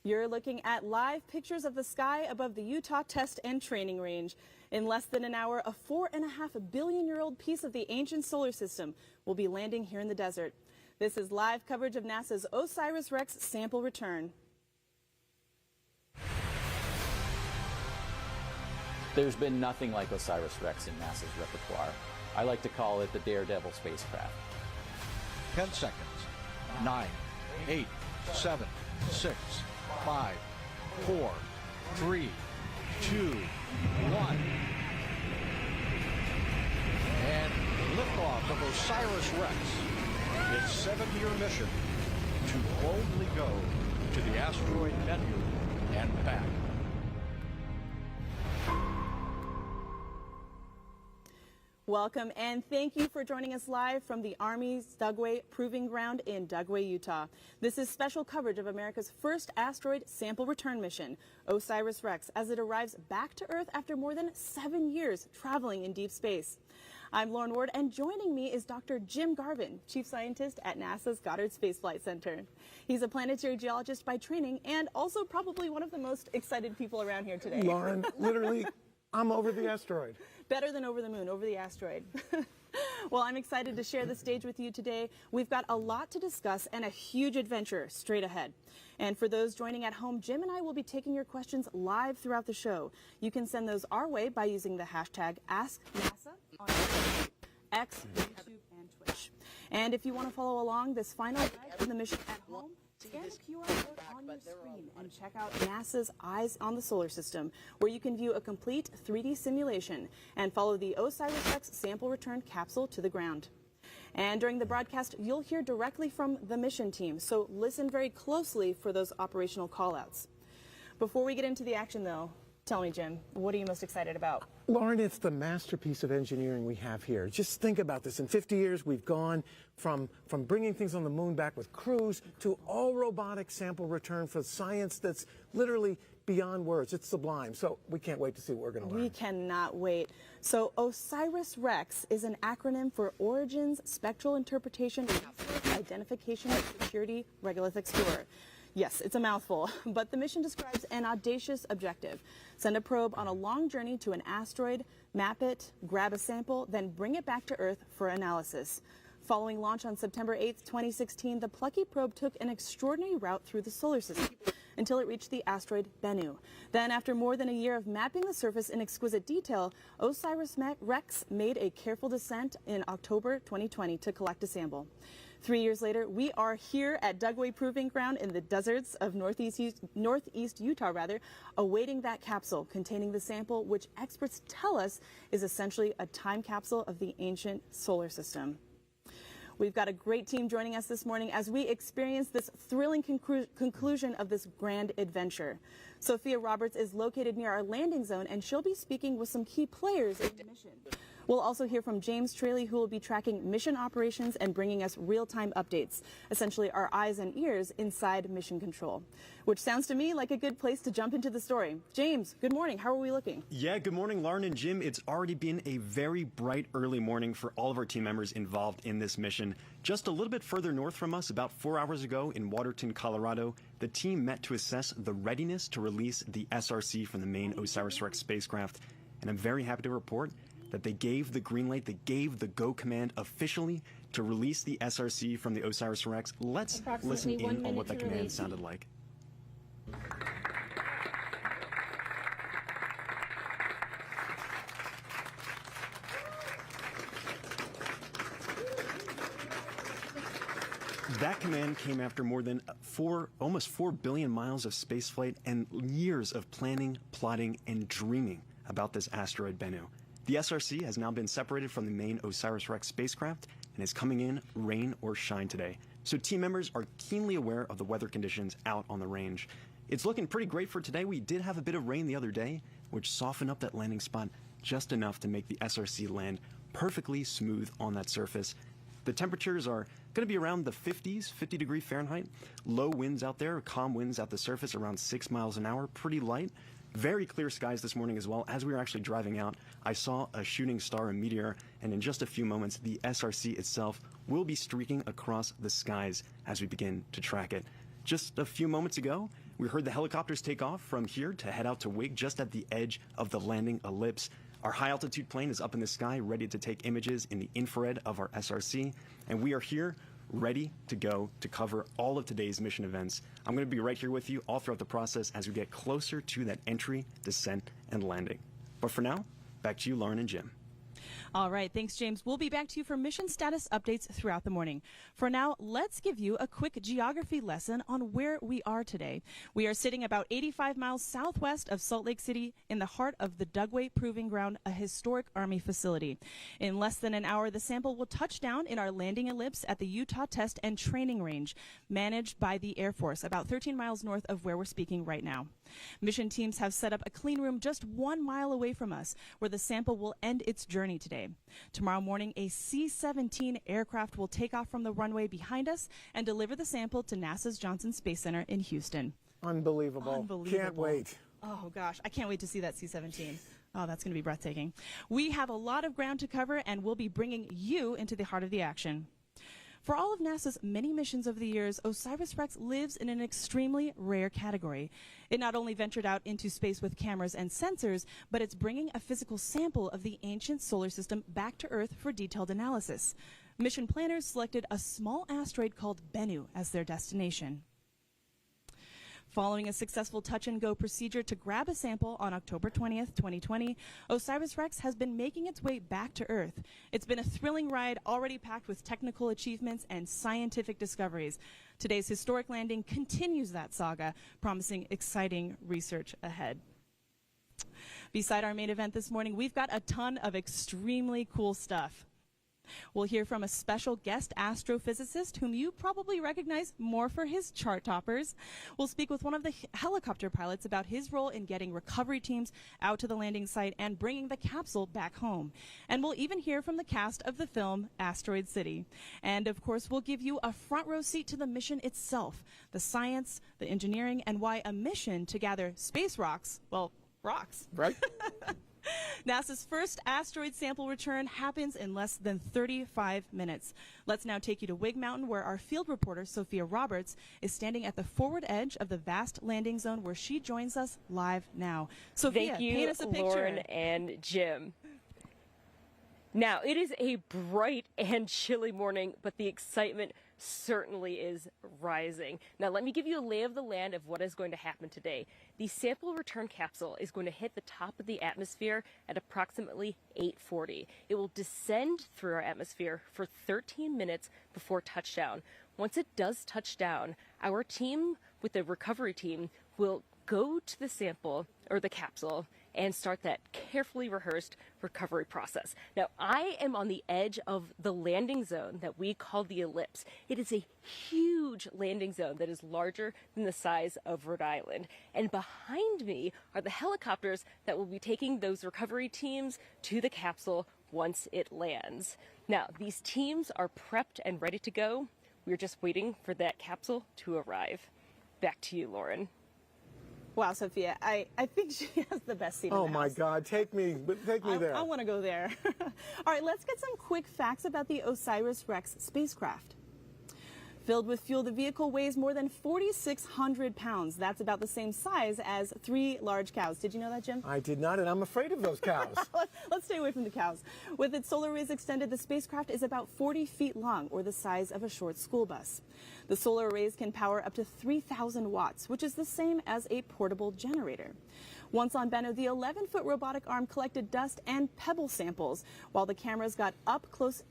You're looking at live pictures of the sky above the Utah Test and Training Range. In less than an hour, a 4.5 billion-year-old piece of the ancient solar system will be landing here in the desert. This is live coverage of NASA's OSIRIS-REx sample return. There's been nothing like OSIRIS-REx in NASA's repertoire. I like to call it the Daredevil spacecraft. 10 seconds. 9, 8, 7, 6, 5, 4, 3, 2, 1. And liftoff of OSIRIS-REx, its 7-year mission to boldly go to the asteroid Bennu and back. Welcome and thank you for joining us live from the Army's Dugway Proving Ground in Dugway, Utah. This is special coverage of America's first asteroid sample return mission, OSIRIS-REx, as it arrives back to Earth after more than 7 years traveling in deep space. I'm Lauren Ward, and joining me is Dr. Jim Garvin, Chief Scientist at NASA's Goddard Space Flight Center. He's a planetary geologist by training and also probably one of the most excited people around here today. Lauren, literally, I'm over the asteroid. Better than over the moon, over the asteroid. Well, I'm excited to share the stage with you today. We've got a lot to discuss and a huge adventure straight ahead. And for those joining at home, Jim and I will be taking your questions live throughout the show. You can send those our way by using the hashtag AskNASA on X, YouTube, and Twitch. And if you want to follow along this final ride of the mission at home, scan the QR code on your screen and check out NASA's Eyes on the Solar System, where you can view a complete 3D simulation and follow the OSIRIS-REx sample return capsule to the ground. And during the broadcast, you'll hear directly from the mission team, so listen very closely for those operational callouts. Before we get into the action, though, tell me, Jim, what are you most excited about? Lauren, it's the masterpiece of engineering we have here. Just think about this. In 50 years, we've gone from bringing things on the moon back with crews to all robotic sample return for science that's literally beyond words. It's sublime. So we can't wait to see what we're going to learn. We cannot wait. So OSIRIS-REx is an acronym for Origins, Spectral Interpretation, Resource Identification, and Security Regolith Explorer. Yes, it's a mouthful, but the mission describes an audacious objective. Send a probe on a long journey to an asteroid, map it, grab a sample, then bring it back to Earth for analysis. Following launch on September 8th, 2016, the plucky probe took an extraordinary route through the solar system until it reached the asteroid Bennu. Then, after more than a year of mapping the surface in exquisite detail, OSIRIS-REx made a careful descent in October 2020 to collect a sample. 3 years later, we are here at Dugway Proving Ground in the deserts of northeast Utah, awaiting that capsule containing the sample, which experts tell us is essentially a time capsule of the ancient solar system. We've got a great team joining us this morning as we experience this thrilling conclusion of this grand adventure. Sophia Roberts is located near our landing zone, and she'll be speaking with some key players in the mission. We'll also hear from James Traley, who will be tracking mission operations and bringing us real-time updates, essentially our eyes and ears inside mission control, which sounds to me like a good place to jump into the story. James, good morning. How are we looking? Yeah, good morning, Lauren and Jim. It's already been a very bright early morning for all of our team members involved in this mission. Just a little bit further north from us, about 4 hours ago in Waterton, Colorado, the team met to assess the readiness to release the SRC from the main OSIRIS-REx spacecraft. And I'm very happy to report that they gave the green light, they gave the go command officially to release the SRC from the OSIRIS-REx. Let's listen in on what that command sounded like. That command came after more than almost 4 billion miles of spaceflight and years of planning, plotting, and dreaming about this asteroid Bennu. The SRC has now been separated from the main OSIRIS-REx spacecraft and is coming in rain or shine today. So team members are keenly aware of the weather conditions out on the range. It's looking pretty great for today. We did have a bit of rain the other day, which softened up that landing spot just enough to make the SRC land perfectly smooth on that surface. The temperatures are going to be around the 50s, 50 degrees Fahrenheit. Low winds out there, calm winds at the surface around 6 miles an hour, pretty light. Very clear skies this morning as well. As we were actually driving out, I saw a shooting star, a meteor, and in just a few moments, the SRC itself will be streaking across the skies as we begin to track it. Just a few moments ago, We heard the helicopters take off from here to head out to Wig just at the edge of the landing ellipse. Our high-altitude plane is up in the sky, ready to take images in the infrared of our SRC, and we are here ready to go to cover all of today's mission events. I'm going to be right here with you all throughout the process as we get closer to that entry, descent, and landing. But for now, back to you, Lauren and Jim. All right, thanks, James. We'll be back to you for mission status updates throughout the morning. For now, let's give you a quick geography lesson on where we are today. We are sitting about 85 miles southwest of Salt Lake City in the heart of the Dugway Proving Ground, a historic Army facility. In less than an hour, the sample will touch down in our landing ellipse at the Utah Test and Training Range, managed by the Air Force, about 13 miles north of where we're speaking right now. Mission teams have set up a clean room just 1 mile away from us, where the sample will end its journey today. Tomorrow morning, a C-17 aircraft will take off from the runway behind us and deliver the sample to NASA's Johnson Space Center in Houston. Unbelievable. Unbelievable. Can't wait. Oh, gosh. I can't wait to see that C-17. Oh, that's going to be breathtaking. We have a lot of ground to cover, and we'll be bringing you into the heart of the action. For all of NASA's many missions over the years, OSIRIS-REx lives in an extremely rare category. It not only ventured out into space with cameras and sensors, but it's bringing a physical sample of the ancient solar system back to Earth for detailed analysis. Mission planners selected a small asteroid called Bennu as their destination. Following a successful touch-and-go procedure to grab a sample on October 20th, 2020, OSIRIS-REx has been making its way back to Earth. It's been a thrilling ride, already packed with technical achievements and scientific discoveries. Today's historic landing continues that saga, promising exciting research ahead. Beside our main event this morning, we've got a ton of extremely cool stuff. We'll hear from a special guest astrophysicist whom you probably recognize more for his chart toppers. We'll speak with one of the helicopter pilots about his role in getting recovery teams out to the landing site and bringing the capsule back home. And we'll even hear from the cast of the film Asteroid City. And of course, we'll give you a front row seat to the mission itself, the science, the engineering, and why a mission to gather space rocks, well, rocks. Right? NASA's first asteroid sample return happens in less than 35 minutes. Let's now take you to Wig Mountain, where our field reporter, Sophia Roberts, is standing at the forward edge of the vast landing zone, where she joins us live now. Sophia, paint us a picture. Lauren and Jim. Now, it is a bright and chilly morning, but the excitement certainly is rising. Now, let me give you a lay of the land of what is going to happen today. The sample return capsule is going to hit the top of the atmosphere at approximately 8:40. It will descend through our atmosphere for 13 minutes before touchdown. Once it does touch down, our team with the recovery team will go to the sample or the capsule and start that carefully rehearsed recovery process. Now, I am on the edge of the landing zone that we call the ellipse. It is a huge landing zone that is larger than the size of Rhode Island. And behind me are the helicopters that will be taking those recovery teams to the capsule once it lands. Now, these teams are prepped and ready to go. We're just waiting for that capsule to arrive. Back to you, Lauren. Wow, Sophia, I think she has the best seat in Oh the my house. God, take me there. I want to go there. All right, let's get some quick facts about the OSIRIS-REx spacecraft. Filled with fuel, the vehicle weighs more than 4,600 pounds. That's about the same size as 3 large cows. Did you know that, Jim? I did not, and I'm afraid of those cows. Let's stay away from the cows. With its solar arrays extended, the spacecraft is about 40 feet long, or the size of a short school bus. The solar arrays can power up to 3,000 watts, which is the same as a portable generator. Once on Bennu, the 11-foot robotic arm collected dust and pebble samples, while the cameras got up-close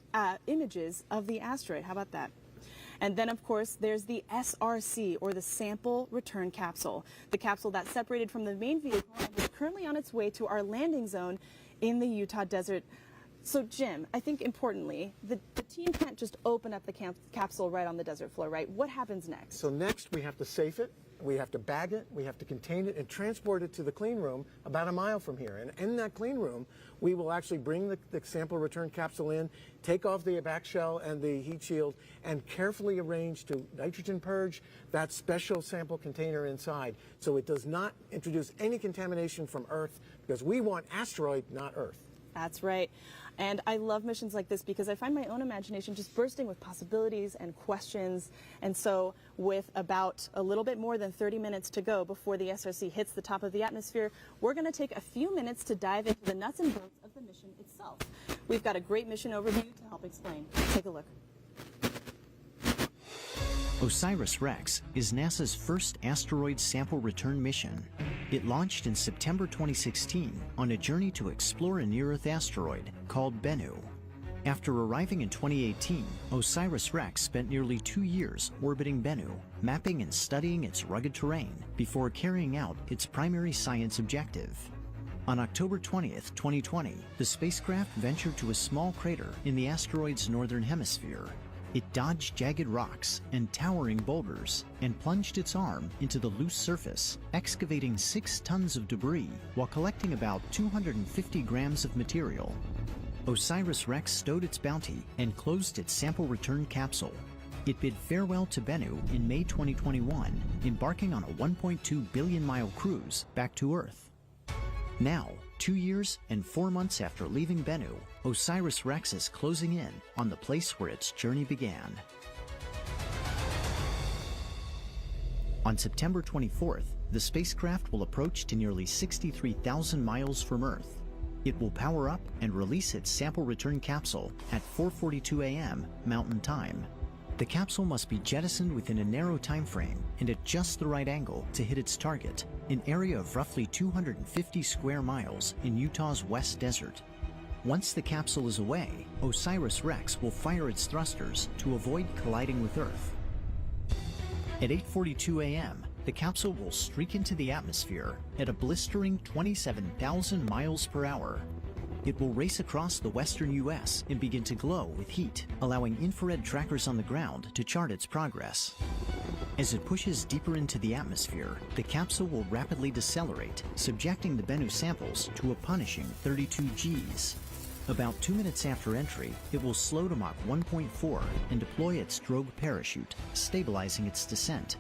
images of the asteroid. How about that? And then, of course, there's the SRC, or the Sample Return Capsule, the capsule that separated from the main vehicle and is currently on its way to our landing zone in the Utah desert. So, Jim, I think importantly, the team can't just open up the capsule right on the desert floor, right? What happens next? So next, we have to safe it, we have to bag it, we have to contain it, and transport it to the clean room about a mile from here. And in that clean room, we will actually bring the sample return capsule in, take off the back shell and the heat shield, and carefully arrange to nitrogen purge that special sample container inside, so it does not introduce any contamination from Earth, because we want asteroid, not Earth. That's right. And I love missions like this because I find my own imagination just bursting with possibilities and questions. And so with about a little bit more than 30 minutes to go before the SRC hits the top of the atmosphere, we're going to take a few minutes to dive into the nuts and bolts of the mission itself. We've got a great mission overview to help explain. Take a look. OSIRIS-REx is NASA's first asteroid sample return mission. It launched in September 2016 on a journey to explore a near-Earth asteroid called Bennu. After arriving in 2018, OSIRIS-REx spent nearly 2 years orbiting Bennu, mapping and studying its rugged terrain before carrying out its primary science objective. On October 20th, 2020, the spacecraft ventured to a small crater in the asteroid's northern hemisphere. It dodged jagged rocks and towering boulders and plunged its arm into the loose surface, excavating 6 tons of debris while collecting about 250 grams of material. OSIRIS-REx stowed its bounty and closed its sample return capsule. It bid farewell to Bennu in May 2021, embarking on a 1.2 billion-mile cruise back to Earth. Now, 2 years and 4 months after leaving Bennu, OSIRIS-REx is closing in on the place where its journey began. On September 24th, the spacecraft will approach to nearly 63,000 miles from Earth. It will power up and release its sample return capsule at 4:42 a.m. Mountain Time. The capsule must be jettisoned within a narrow time frame and at just the right angle to hit its target, an area of roughly 250 square miles in Utah's West Desert. Once the capsule is away, OSIRIS-REx will fire its thrusters to avoid colliding with Earth. At 8:42 a.m., the capsule will streak into the atmosphere at a blistering 27,000 miles per hour. It will race across the western U.S. and begin to glow with heat, allowing infrared trackers on the ground to chart its progress. As it pushes deeper into the atmosphere, the capsule will rapidly decelerate, subjecting the Bennu samples to a punishing 32 Gs. About 2 minutes after entry, it will slow to Mach 1.4 and deploy its drogue parachute, stabilizing its descent.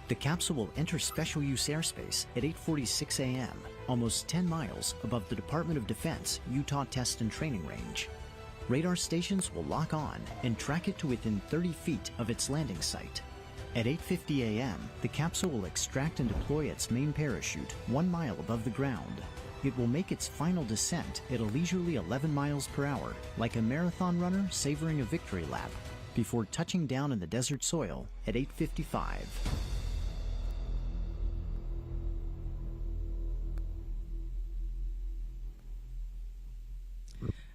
The capsule will enter special use airspace at 8:46 a.m., almost 10 miles above the Department of Defense Utah Test and Training Range. Radar stations will lock on and track it to within 30 feet of its landing site. At 8:50 a.m., the capsule will extract and deploy its main parachute 1 mile above the ground. It will make its final descent at a leisurely 11 miles per hour, like a marathon runner savoring a victory lap, before touching down in the desert soil at 8:55.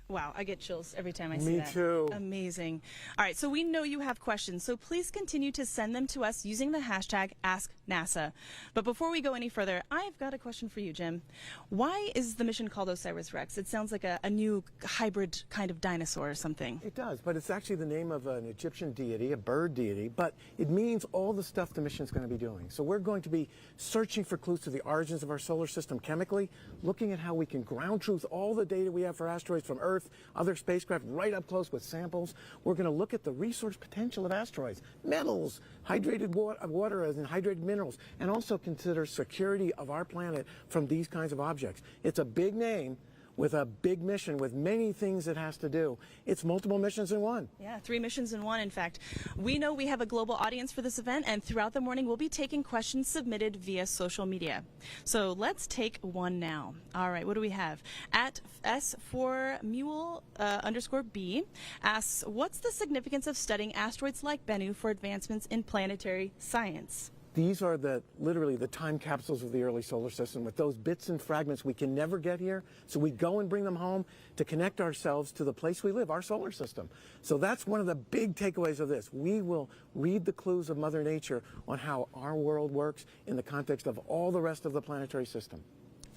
Wow, I get chills every time I see that. Me too. Amazing. All right, so we know you have questions, so please continue to send them to us using the hashtag AskNASA. But before we go any further, I've got a question for you, Jim. Why is the mission called OSIRIS-REx? It sounds like a new hybrid kind of dinosaur or something. It does, but it's actually the name of an Egyptian deity, a bird deity, but it means all the stuff the mission's going to be doing. So we're going to be searching for clues to the origins of our solar system chemically, looking at how we can ground truth all the data we have for asteroids from Earth, other spacecraft right up close with samples. We're going to look at the resource potential of asteroids, metals, hydrated water as in hydrated minerals, and also consider security of our planet from these kinds of objects. It's a big name with a big mission with many things it has to do. It's multiple missions in one. Yeah, 3 missions in one, in fact. We know we have a global audience for this event, and throughout the morning we'll be taking questions submitted via social media. So let's take one now. All right, what do we have? At S4Mule_B asks, what's the significance of studying asteroids like Bennu for advancements in planetary science? These are literally the time capsules of the early solar system with those bits and fragments we can never get here. So we go and bring them home to connect ourselves to the place we live, our solar system. So that's one of the big takeaways of this. We will read the clues of Mother Nature on how our world works in the context of all the rest of the planetary system.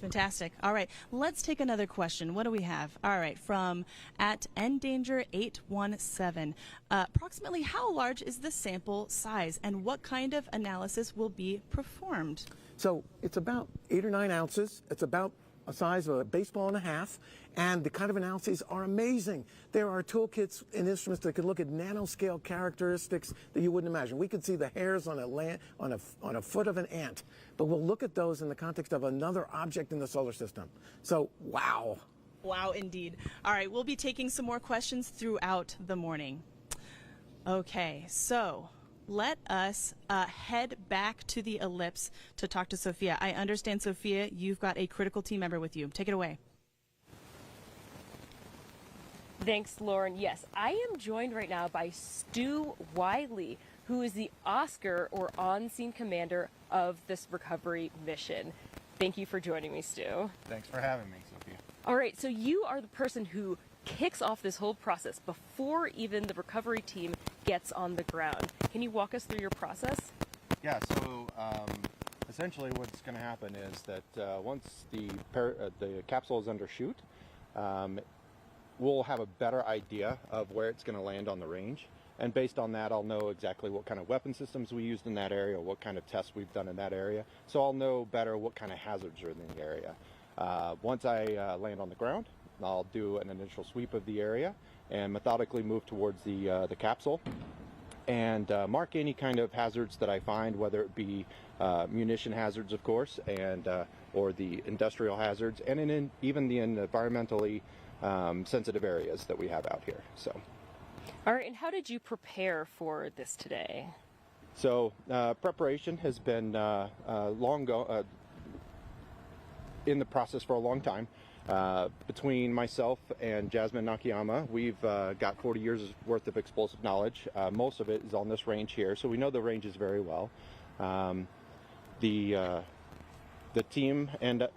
Fantastic. All right, let's take another question. What do we have? All right, from at Endanger817. Approximately how large is the sample size, and what kind of analysis will be performed? So it's about 8 or 9 ounces. It's about a size of a baseball and a half, and the kind of analyses are amazing. There are toolkits and instruments that can look at nanoscale characteristics that you wouldn't imagine. We could see the hairs on a foot of an ant, but we'll look at those in the context of another object in the solar system. So, wow. Wow, indeed. All right, we'll be taking some more questions throughout the morning. Okay, so let us head back to the ellipse to talk to Sophia. I understand, Sophia, you've got a critical team member with you. Take it away. Thanks, Lauren. Yes, I am joined right now by Stu Wiley, who is the Oscar or on-scene commander of this recovery mission. Thank you for joining me, Stu. Thanks for having me, Sophia. All right, so you are the person who kicks off this whole process before even the recovery team gets on the ground. Can you walk us through your process? Yeah, so essentially what's going to happen is that once the capsule is undershoot, we'll have a better idea of where it's going to land on the range. And based on that, I'll know exactly what kind of weapon systems we used in that area, what kind of tests we've done in that area. So I'll know better what kind of hazards are in the area. Once I land on the ground, I'll do an initial sweep of the area and methodically move towards the capsule and mark any kind of hazards that I find, whether it be munition hazards, of course, and or the industrial hazards, and even the environmentally sensitive areas that we have out here. So. All right, and how did you prepare for this today? So preparation has been in the process for a long time. Between myself and Jasmine Nakayama, we've got 40 years worth of explosive knowledge. Most of it is on this range here, so we know the ranges very well. The team and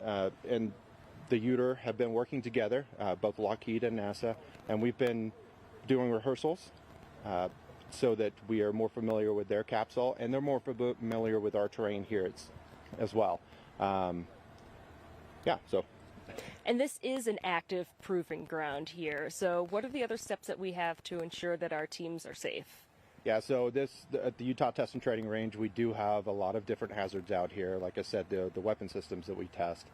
the UTR have been working together, both Lockheed and NASA, and we've been doing rehearsals so that we are more familiar with their capsule, and they're more familiar with our terrain here as well. Yeah, so. And this is an active proving ground here. So what are the other steps that we have to ensure that our teams are safe? Yeah, so at the Utah Test and Training Range, we do have a lot of different hazards out here. Like I said, the weapon systems that we test.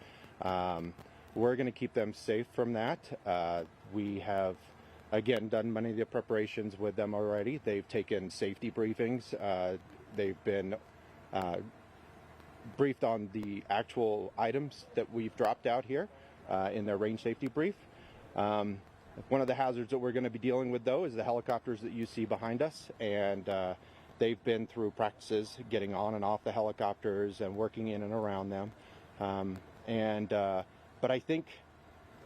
We're going to keep them safe from that. We have, again, done many of the preparations with them already. They've taken safety briefings. They've been briefed on the actual items that we've dropped out here in their range safety brief. One of the hazards that we're going to be dealing with, though, is the helicopters that you see behind us, and they've been through practices getting on and off the helicopters and working in and around them. But I think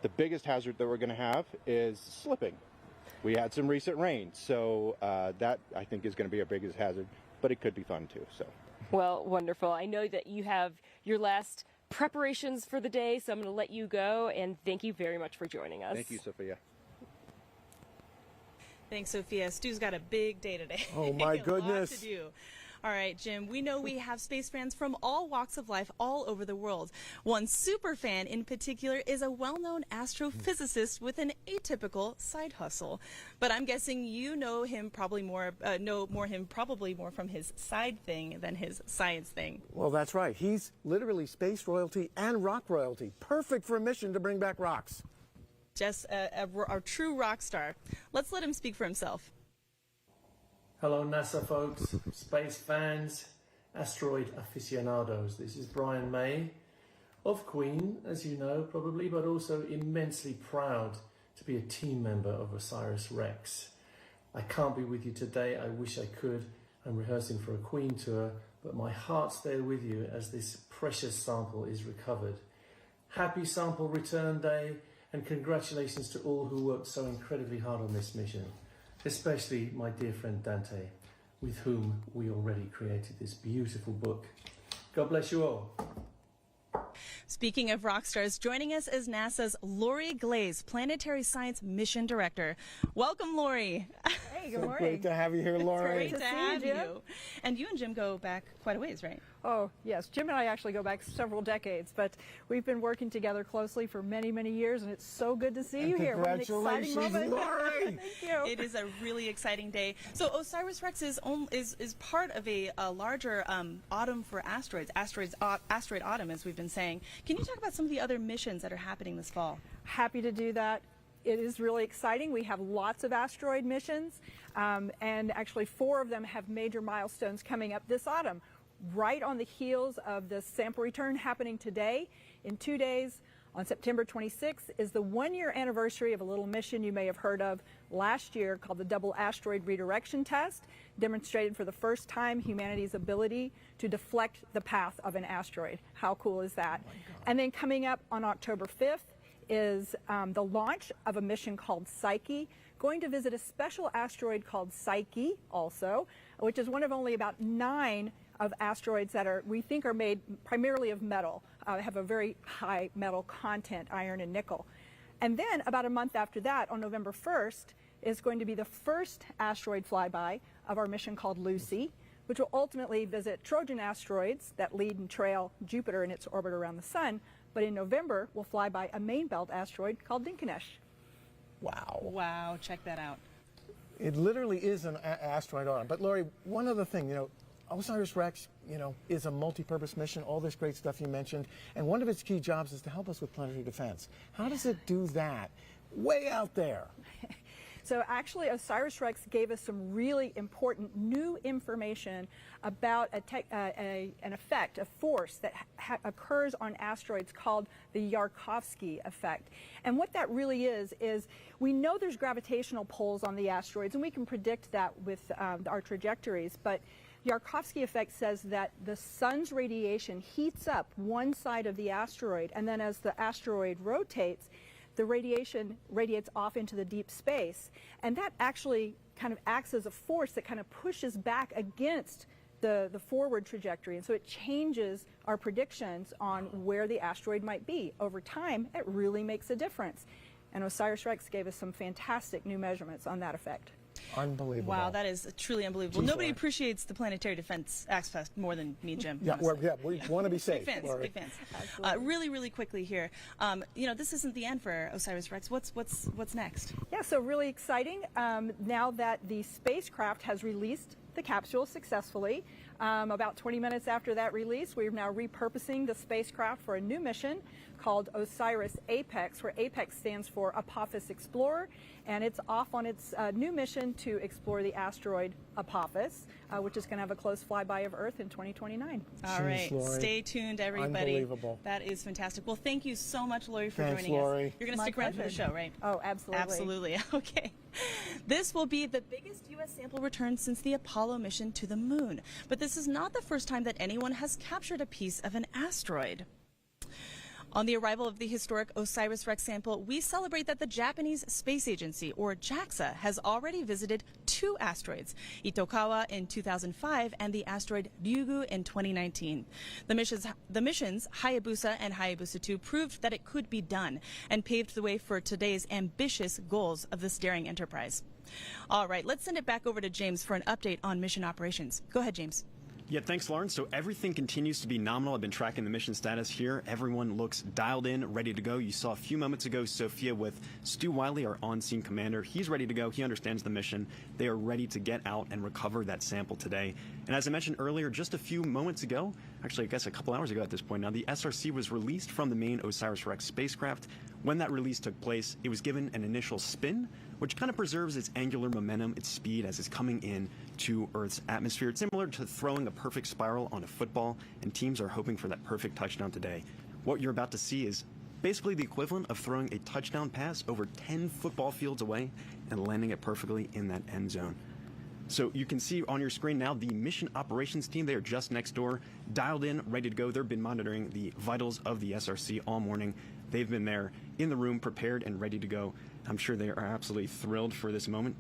the biggest hazard that we're going to have is slipping. We had some recent rain, so that I think is going to be our biggest hazard, but it could be fun too. So. Well, wonderful. I know that you have your last preparations for the day, so I'm going to let you go, and thank you very much for joining us. Thank you, Sophia. Thanks, Sophia. Stu's got a big day today. Oh, my goodness. A lot to do. All right, Jim, we know we have space fans from all walks of life all over the world. One super fan in particular is a well-known astrophysicist with an atypical side hustle. But I'm guessing you know him probably more from his side thing than his science thing. Well, that's right. He's literally space royalty and rock royalty. Perfect for a mission to bring back rocks. Just a true rock star. Let's let him speak for himself. Hello NASA folks, space fans, asteroid aficionados. This is Brian May of Queen, as you know probably, but also immensely proud to be a team member of OSIRIS-REx. I can't be with you today, I wish I could. I'm rehearsing for a Queen tour, but my heart's there with you as this precious sample is recovered. Happy sample return day, and congratulations to all who worked so incredibly hard on this mission. Especially my dear friend Dante, with whom we already created this beautiful book. God bless you all. Speaking of rock stars, joining us is NASA's Lori Glaze, Planetary Science Mission Director. Welcome, Lori. Hey, good morning. Great to have you here, Lori. Great to have you. And you and Jim go back quite a ways, right? Oh, yes. Jim and I actually go back several decades, but we've been working together closely for many, many years, and it's so good to see you here. Congratulations, what an exciting moment. Lori. Thank you. It is a really exciting day. So OSIRIS-REx is part of a larger autumn for asteroids, Asteroid Autumn, as we've been saying. Can you talk about some of the other missions that are happening this fall? Happy to do that. It is really exciting. We have lots of asteroid missions, and actually 4 of them have major milestones coming up this autumn. Right on the heels of the sample return happening today. In 2 days, On September 26th is the one-year anniversary of a little mission you may have heard of last year called the Double Asteroid Redirection Test, demonstrated for the first time humanity's ability to deflect the path of an asteroid. How cool is that? And then coming up on October 5th is the launch of a mission called Psyche, going to visit a special asteroid called Psyche also, which is one of only about 9 of asteroids that we think are made primarily of metal, have a very high metal content, iron and nickel. And then about a month after that, on November 1st, is going to be the first asteroid flyby of our mission called Lucy, which will ultimately visit Trojan asteroids that lead and trail Jupiter in its orbit around the sun. But in November, we'll fly by a main belt asteroid called Dinkinesh. Wow. Wow, check that out. It literally is an asteroid arm. But Lori, one other thing, you know, OSIRIS-REx, you know, is a multi-purpose mission, all this great stuff you mentioned, and one of its key jobs is to help us with planetary defense. How does it do that? Way out there. So actually, OSIRIS-REx gave us some really important new information about an effect, a force that occurs on asteroids called the Yarkovsky effect. And what that really is we know there's gravitational pulls on the asteroids, and we can predict that with our trajectories, but Yarkovsky effect says that the sun's radiation heats up one side of the asteroid, and then as the asteroid rotates, the radiation radiates off into the deep space. And that actually kind of acts as a force that kind of pushes back against the forward trajectory. And so it changes our predictions on where the asteroid might be. Over time, it really makes a difference. And OSIRIS-REx gave us some fantastic new measurements on that effect. Unbelievable. Wow, that is truly unbelievable. Nobody appreciates the planetary defense aspect more than me and Jim. Yeah, we want to be safe. Big fans, big fans. Really, really quickly here. You know, this isn't the end for OSIRIS-REx. What's next? Yeah, so really exciting. Now that the spacecraft has released the capsule successfully, about 20 minutes after that release, we're now repurposing the spacecraft for a new mission called OSIRIS-APEX, where APEX stands for Apophis Explorer, and it's off on its new mission to explore the asteroid Apophis, which is going to have a close flyby of Earth in 2029. All right, Lori. Stay tuned, everybody. Unbelievable. That is fantastic. Well, thank you so much, Lori, for Thanks, joining Lori. us. You're going to stick around for the show, right? Oh, absolutely. Absolutely. Okay. This will be the biggest U.S. sample return since the Apollo mission to the moon. But this is not the first time that anyone has captured a piece of an asteroid. On the arrival of the historic OSIRIS-REx sample, we celebrate that the Japanese Space Agency, or JAXA, has already visited 2 asteroids, Itokawa in 2005 and the asteroid Ryugu in 2019. The missions Hayabusa and Hayabusa 2 proved that it could be done and paved the way for today's ambitious goals of this daring enterprise. All right, let's send it back over to James for an update on mission operations. Go ahead, James. Yeah, thanks, Lauren. So everything continues to be nominal. I've been tracking the mission status here. Everyone looks dialed in, ready to go. You saw a few moments ago Sophia with Stu Wiley, our on-scene commander. He's ready to go. He understands the mission. They are ready to get out and recover that sample today. And as I mentioned earlier, just a few moments ago, actually I guess a couple hours ago at this point now, the SRC was released from the main OSIRIS-REx spacecraft. When that release took place, it was given an initial spin, which kind of preserves its angular momentum, its speed as it's coming in to Earth's atmosphere. It's similar to throwing a perfect spiral on a football, and teams are hoping for that perfect touchdown today. What you're about to see is basically the equivalent of throwing a touchdown pass over 10 football fields away and landing it perfectly in that end zone. So you can see on your screen now the mission operations team. They are just next door, dialed in, ready to go. They've been monitoring the vitals of the SRC all morning. They've been there in the room, prepared and ready to go. I'm sure they are absolutely thrilled for this moment.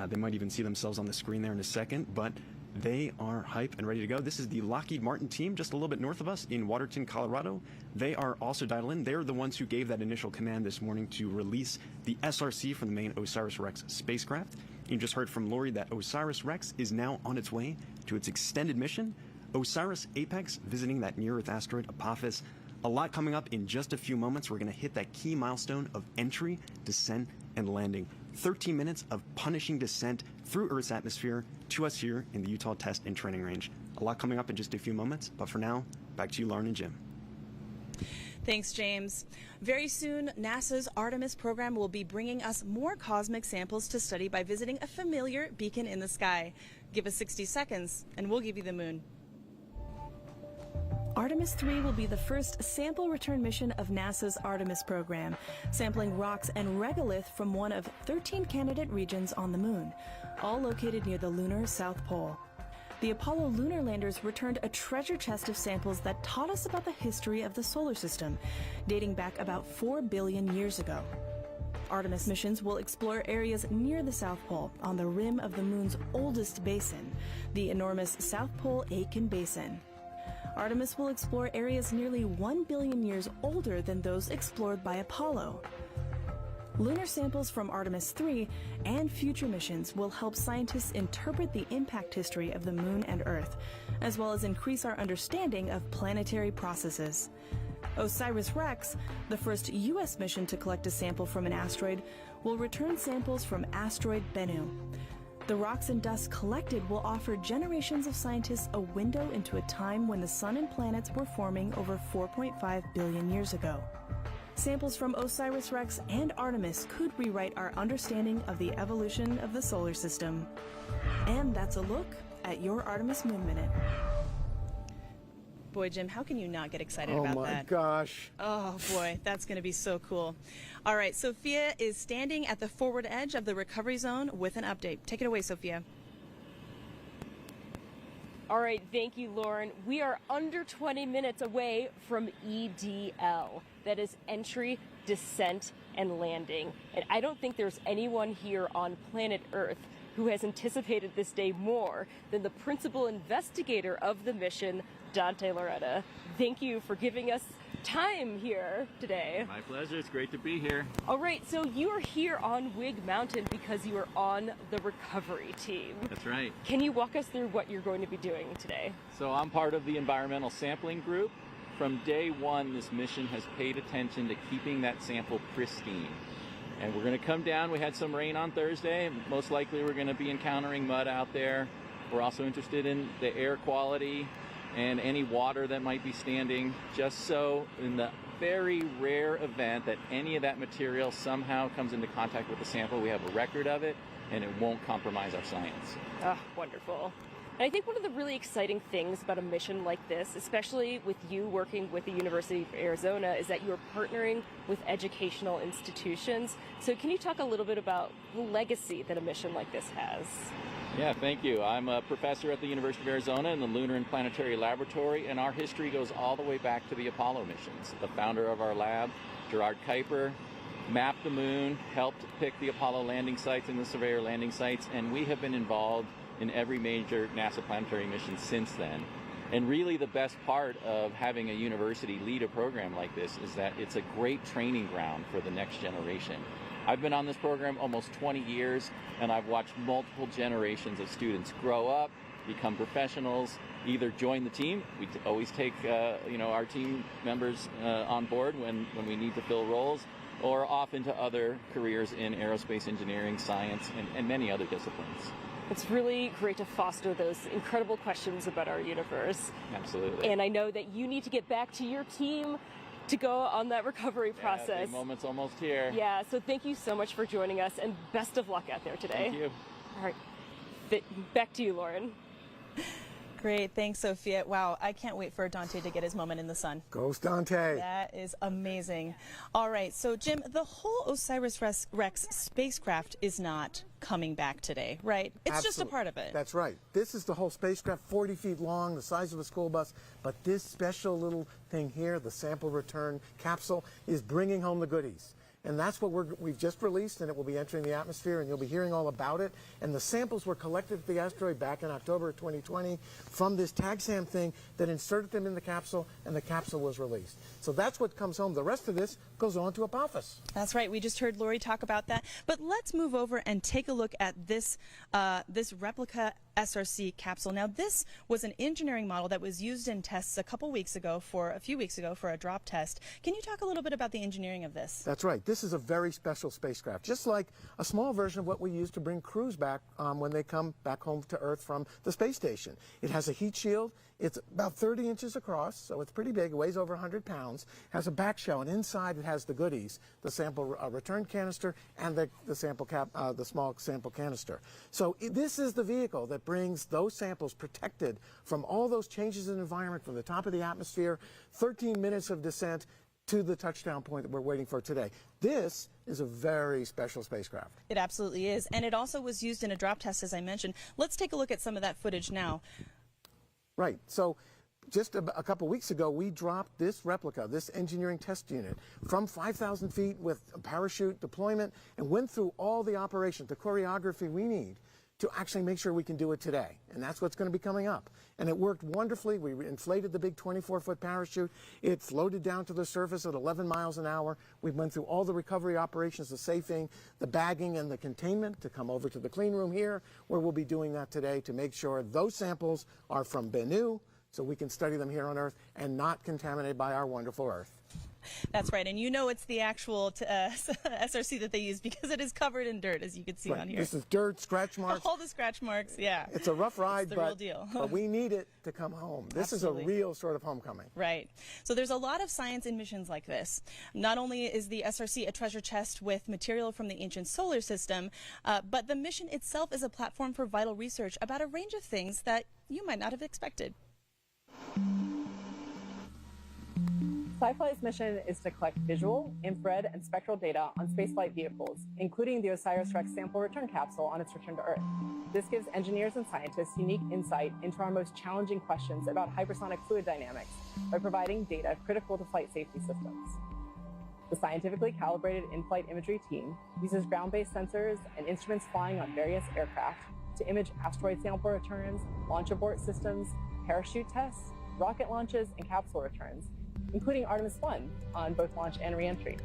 They might even see themselves on the screen there in a second, but they are hype and ready to go. This is the Lockheed Martin team just a little bit north of us in Waterton, Colorado. They are also dialed in. They're the ones who gave that initial command this morning to release the SRC from the main OSIRIS-REx spacecraft. You just heard from Lori that OSIRIS-REx is now on its way to its extended mission. OSIRIS-APEX visiting that near-Earth asteroid Apophis. A lot coming up in just a few moments. We're going to hit that key milestone of entry, descent, and landing. 13 minutes of punishing descent through Earth's atmosphere to us here in the Utah Test and Training Range. A lot coming up in just a few moments, but for now, back to you, Lauren and Jim. Thanks, James. Very soon, NASA's Artemis program will be bringing us more cosmic samples to study by visiting a familiar beacon in the sky. Give us 60 seconds, and we'll give you the moon. Artemis 3 will be the first sample return mission of NASA's Artemis program, sampling rocks and regolith from one of 13 candidate regions on the moon, all located near the lunar South Pole. The Apollo lunar landers returned a treasure chest of samples that taught us about the history of the solar system, dating back about 4 billion years ago. Artemis missions will explore areas near the South Pole on the rim of the moon's oldest basin, the enormous South Pole Aitken Basin. Artemis will explore areas nearly 1 billion years older than those explored by Apollo. Lunar samples from Artemis 3 and future missions will help scientists interpret the impact history of the moon and Earth, as well as increase our understanding of planetary processes. OSIRIS-REx, the first U.S. mission to collect a sample from an asteroid, will return samples from asteroid Bennu. The rocks and dust collected will offer generations of scientists a window into a time when the sun and planets were forming over 4.5 billion years ago. Samples from OSIRIS-REx and Artemis could rewrite our understanding of the evolution of the solar system. And that's a look at your Artemis Moon Minute. Boy, Jim, how can you not get excited about that? Oh my gosh. Oh boy, that's going to be so cool. All right, Sophia is standing at the forward edge of the recovery zone with an update. Take it away, Sophia. All right, thank you, Lauren. We are under 20 minutes away from EDL. That is entry, descent, and landing. And I don't think there's anyone here on planet Earth who has anticipated this day more than the principal investigator of the mission, Dante Loretta. Thank you for giving us time here today. My pleasure. It's great to be here. All right, so you are here on Wig Mountain because you are on the recovery team. That's right. Can you walk us through what you're going to be doing today? So I'm part of the environmental sampling group. From day one, this mission has paid attention to keeping that sample pristine. And we're going to come down. We had some rain on Thursday. Most likely we're going to be encountering mud out there. We're also interested in the air quality and any water that might be standing, just so in the very rare event that any of that material somehow comes into contact with the sample, we have a record of it and it won't compromise our science. Ah, wonderful. And I think one of the really exciting things about a mission like this, especially with you working with the University of Arizona, is that you're partnering with educational institutions. So can you talk a little bit about the legacy that a mission like this has? Yeah, thank you. I'm a professor at the University of Arizona in the Lunar and Planetary Laboratory, and our history goes all the way back to the Apollo missions. The founder of our lab, Gerard Kuiper, mapped the moon, helped pick the Apollo landing sites and the Surveyor landing sites, and we have been involved in every major NASA planetary mission since then. And really the best part of having a university lead a program like this is that it's a great training ground for the next generation. I've been on this program almost 20 years, and I've watched multiple generations of students grow up, become professionals, either join the team. We always take our team members on board when we need to fill roles, or off into other careers in aerospace engineering, science, and many other disciplines. It's really great to foster those incredible questions about our universe. Absolutely. And I know that you need to get back to your team to go on that recovery process. The moment's almost here. Yeah, so thank you so much for joining us, and best of luck out there today. Thank you. All right, back to you, Lauren. Great, thanks, Sophia. Wow, I can't wait for Dante to get his moment in the sun. Goes Dante. That is amazing. All right, so Jim, the whole OSIRIS-REx spacecraft is not coming back today, right? It's just a part of it. That's right. This is the whole spacecraft, 40 feet long, the size of a school bus. But this special little thing here, the sample return capsule, is bringing home the goodies. And that's what we've just released, and it will be entering the atmosphere, and you'll be hearing all about it. And the samples were collected at the asteroid back in October of 2020 from this TAGSAM thing that inserted them in the capsule, and the capsule was released. So that's what comes home. The rest of this goes on to Apophis. That's right. We just heard Lori talk about that. But let's move over and take a look at this this replica SRC capsule. Now, this was an engineering model that was used in tests a few weeks ago for a drop test. Can you talk a little bit about the engineering of this? That's right. This is a very special spacecraft, just like a small version of what we use to bring crews back when they come back home to Earth from the space station. It has a heat shield. It's about 30 inches across, so it's pretty big. It weighs over 100 pounds. It has a back shell, and inside it has has the goodies, the sample return canister and the sample cap, the small sample canister. So this is the vehicle that brings those samples protected from all those changes in environment from the top of the atmosphere, 13 minutes of descent to the touchdown point that we're waiting for today. This is a very special spacecraft. It absolutely is. And it also was used in a drop test, as I mentioned. Let's take a look at some of that footage now. Right. So just a couple weeks ago, we dropped this replica, this engineering test unit, from 5,000 feet with a parachute deployment and went through all the operations, the choreography we need to actually make sure we can do it today. And that's what's going to be coming up. And it worked wonderfully. We inflated the big 24-foot parachute. It floated down to the surface at 11 miles an hour. We went through all the recovery operations, the safing, the bagging, and the containment to come over to the clean room here, where we'll be doing that today to make sure those samples are from Bennu, so we can study them here on Earth and not contaminated by our wonderful Earth. That's right, and you know it's the actual SRC that they use because it is covered in dirt, as you can see on here. This is dirt, scratch marks. All the scratch marks, yeah. It's a rough ride, the real deal. but we need it to come home. This Absolutely. is a real sort of homecoming. Right. So there's a lot of science in missions like this. Not only is the SRC a treasure chest with material from the ancient solar system, but the mission itself is a platform for vital research about a range of things that you might not have expected. SciFly's mission is to collect visual, infrared, and spectral data on spaceflight vehicles, including the OSIRIS-REx sample return capsule on its return to Earth. This gives engineers and scientists unique insight into our most challenging questions about hypersonic fluid dynamics by providing data critical to flight safety systems. The scientifically calibrated in-flight imagery team uses ground-based sensors and instruments flying on various aircraft to image asteroid sample returns, launch abort systems, parachute tests, rocket launches, and capsule returns, including Artemis 1 on both launch and reentry.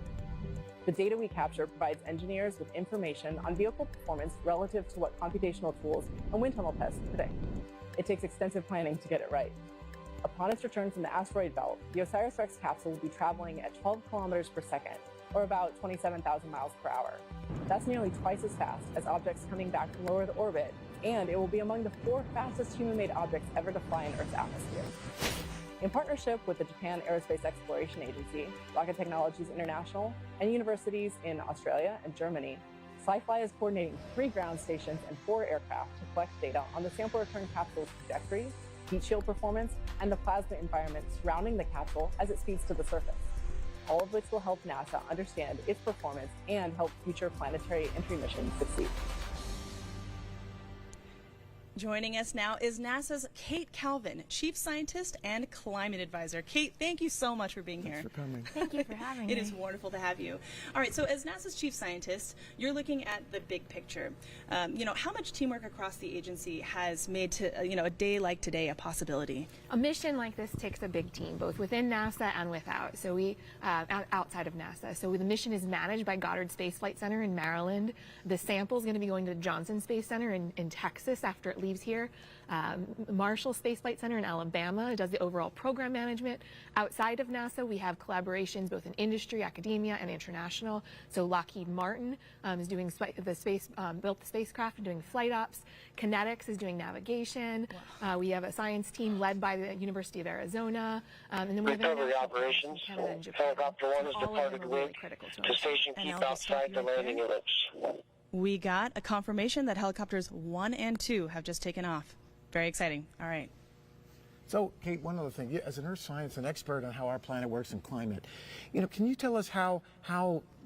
The data we capture provides engineers with information on vehicle performance relative to what computational tools and wind tunnel tests predict. It takes extensive planning to get it right. Upon its return from the asteroid belt, the OSIRIS-REx capsule will be traveling at 12 kilometers per second, or about 27,000 miles per hour. That's nearly twice as fast as objects coming back from low Earth orbit, and it will be among the 4 fastest human-made objects ever to fly in Earth's atmosphere. In partnership with the Japan Aerospace Exploration Agency, Rocket Technologies International, and universities in Australia and Germany, SciFly is coordinating 3 ground stations and 4 aircraft to collect data on the sample return capsule's trajectory, heat shield performance, and the plasma environment surrounding the capsule as it speeds to the surface, all of which will help NASA understand its performance and help future planetary entry missions succeed. Joining us now is NASA's Kate Calvin, Chief Scientist and Climate Advisor. Kate, thank you so much for being here. Thanks for coming. Thank you for having me. It is wonderful to have you. All right, so as NASA's Chief Scientist, you're looking at the big picture. How much teamwork across the agency has made to, a day like today a possibility? A mission like this takes a big team, both within NASA and without. So outside of NASA. So the mission is managed by Goddard Space Flight Center in Maryland. The sample is going to be going to the Johnson Space Center in Texas after it leaves here. Marshall Space Flight Center in Alabama does the overall program management. Outside of NASA, we have collaborations both in industry, academia, and international. So Lockheed Martin is doing built the spacecraft and doing flight ops. Kinetics is doing navigation. Wow. We have a science team led by the University of Arizona. And then we have recovery operations. Helicopter 1 has departed wing to station keep outside the landing ellipse. We got a confirmation that helicopters 1 and 2 have just taken off. Very exciting. All right. So, Kate, one other thing. As an earth science, an expert on how our planet works in climate, can you tell us how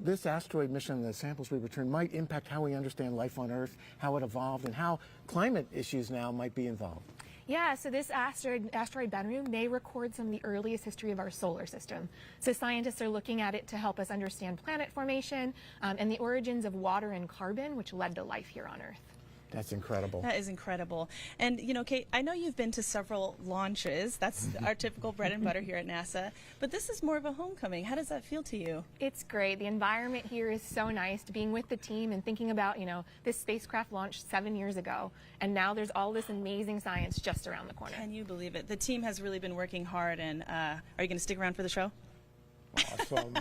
this asteroid mission, the samples we return, might impact how we understand life on Earth, how it evolved, and how climate issues now might be involved? Yeah, so this asteroid Bennu may record some of the earliest history of our solar system. So scientists are looking at it to help us understand planet formation and the origins of water and carbon, which led to life here on Earth. That's incredible. That is incredible. And, Kate, I know you've been to several launches. That's our typical bread and butter here at NASA. But this is more of a homecoming. How does that feel to you? It's great. The environment here is so nice. Being with the team and thinking about, this spacecraft launched 7 years ago. And now there's all this amazing science just around the corner. Can you believe it? The team has really been working hard. And are you going to stick around for the show? Awesome.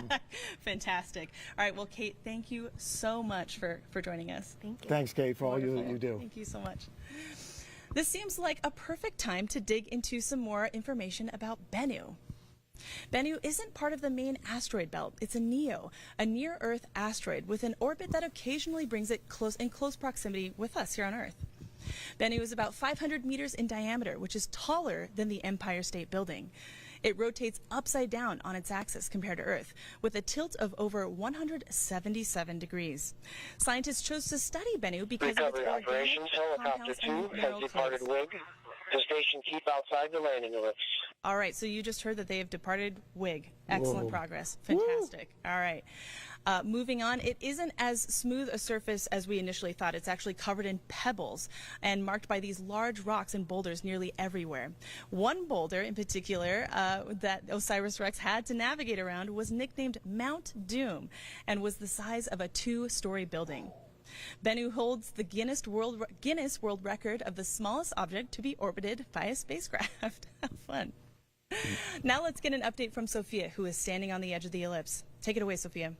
Fantastic. All right. Well, Kate, thank you so much for joining us. Thank you. Thanks, Kate, for all you do. Thank you so much. This seems like a perfect time to dig into some more information about Bennu. Bennu isn't part of the main asteroid belt. It's a NEO, a near-Earth asteroid with an orbit that occasionally brings it in close proximity with us here on Earth. Bennu is about 500 meters in diameter, which is taller than the Empire State Building. It rotates upside down on its axis compared to Earth, with a tilt of over 177 degrees. Scientists chose to study Bennu because of its Recovery operations. Helicopter 2 has departed WIG. The station keep outside the landing ellipse. All right, so you just heard that they have departed WIG. Excellent Whoa. progress. Fantastic. All right. Moving on, it isn't as smooth a surface as we initially thought. It's actually covered in pebbles and marked by these large rocks and boulders nearly everywhere. One boulder in particular that OSIRIS-REx had to navigate around was nicknamed Mount Doom and was the size of a 2-story building. Bennu holds the Guinness World Record of the smallest object to be orbited by a spacecraft. How fun. Now let's get an update from Sophia, who is standing on the edge of the ellipse. Take it away, Sophia.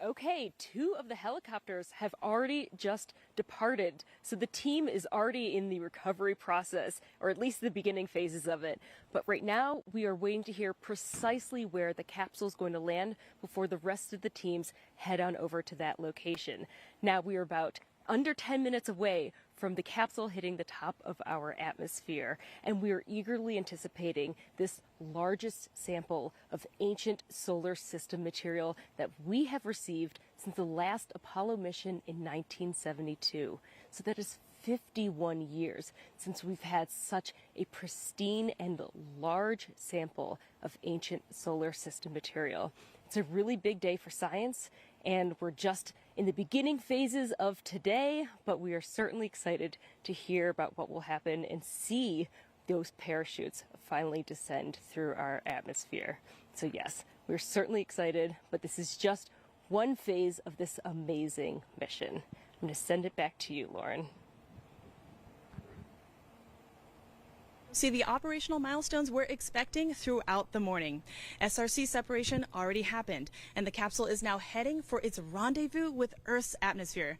Okay, 2 of the helicopters have already just departed, so the team is already in the recovery process, or at least the beginning phases of it. But right now, we are waiting to hear precisely where the capsule is going to land before the rest of the teams head on over to that location. Now we are about under 10 minutes away from the capsule hitting the top of our atmosphere, and we are eagerly anticipating this largest sample of ancient solar system material that we have received since the last Apollo mission in 1972. So that is 51 years since we've had such a pristine and large sample of ancient solar system material. It's a really big day for science, and we're just in the beginning phases of today, but we are certainly excited to hear about what will happen and see those parachutes finally descend through our atmosphere. So yes, we're certainly excited, but this is just one phase of this amazing mission. I'm going to send it back to you, Lauren. See the operational milestones we're expecting throughout the morning. SRC separation already happened, and the capsule is now heading for its rendezvous with Earth's atmosphere.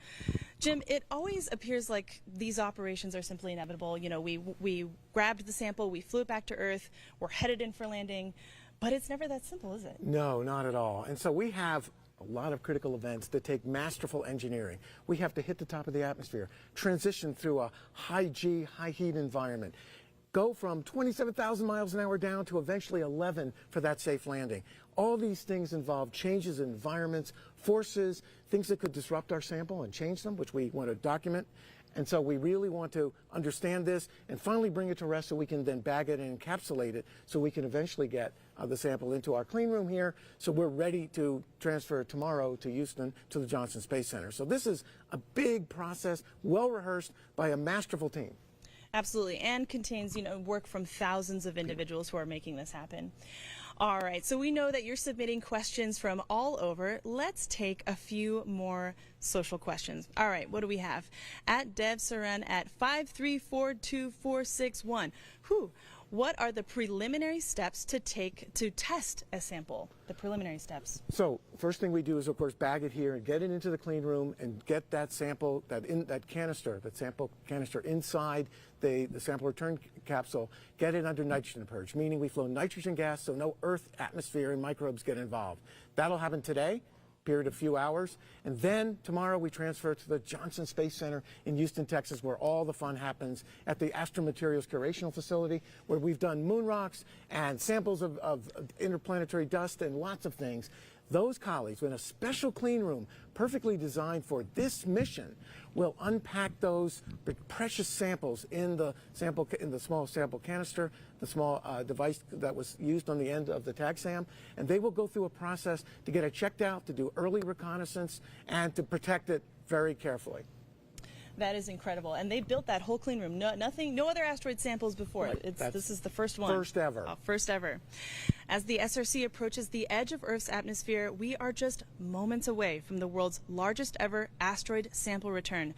Jim, it always appears like these operations are simply inevitable. You know, we grabbed the sample, we flew it back to Earth, we're headed in for landing, but it's never that simple, is it? No, not at all. And so we have a lot of critical events that take masterful engineering. We have to hit the top of the atmosphere, transition through a high G, high heat environment, go from 27,000 miles an hour down to eventually 11 for that safe landing. All these things involve changes in environments, forces, things that could disrupt our sample and change them, which we want to document. And so we really want to understand this and finally bring it to rest so we can then bag it and encapsulate it so we can eventually get the sample into our clean room here. So we're ready to transfer tomorrow to Houston to the Johnson Space Center. So this is a big process, well rehearsed by a masterful team. Absolutely, and contains, work from thousands of individuals who are making this happen. All right, so we know that you're submitting questions from all over. Let's take a few more social questions. All right, what do we have? At Dev Saran at 5342461. What are the preliminary steps to take to test a sample? The preliminary steps. So first thing we do is, of course, bag it here and get it into the clean room and get that sample, that sample canister inside the sample return capsule, get it under nitrogen purge, meaning we flow nitrogen gas so no Earth atmosphere and microbes get involved. That'll happen today. Period of few hours, and then tomorrow we transfer to the Johnson Space Center in Houston, Texas, where all the fun happens at the Astromaterials Curational Facility, where we've done moon rocks and samples of interplanetary dust and lots of things. Those colleagues in a special clean room perfectly designed for this mission will unpack those precious samples in the small sample canister, the small device that was used on the end of the TAGSAM, and they will go through a process to get it checked out, to do early reconnaissance, and to protect it very carefully. That is incredible, and they built that whole clean room. No other asteroid samples before. Right. This is the first one. First ever. First ever. As the SRC approaches the edge of Earth's atmosphere, we are just moments away from the world's largest ever asteroid sample return.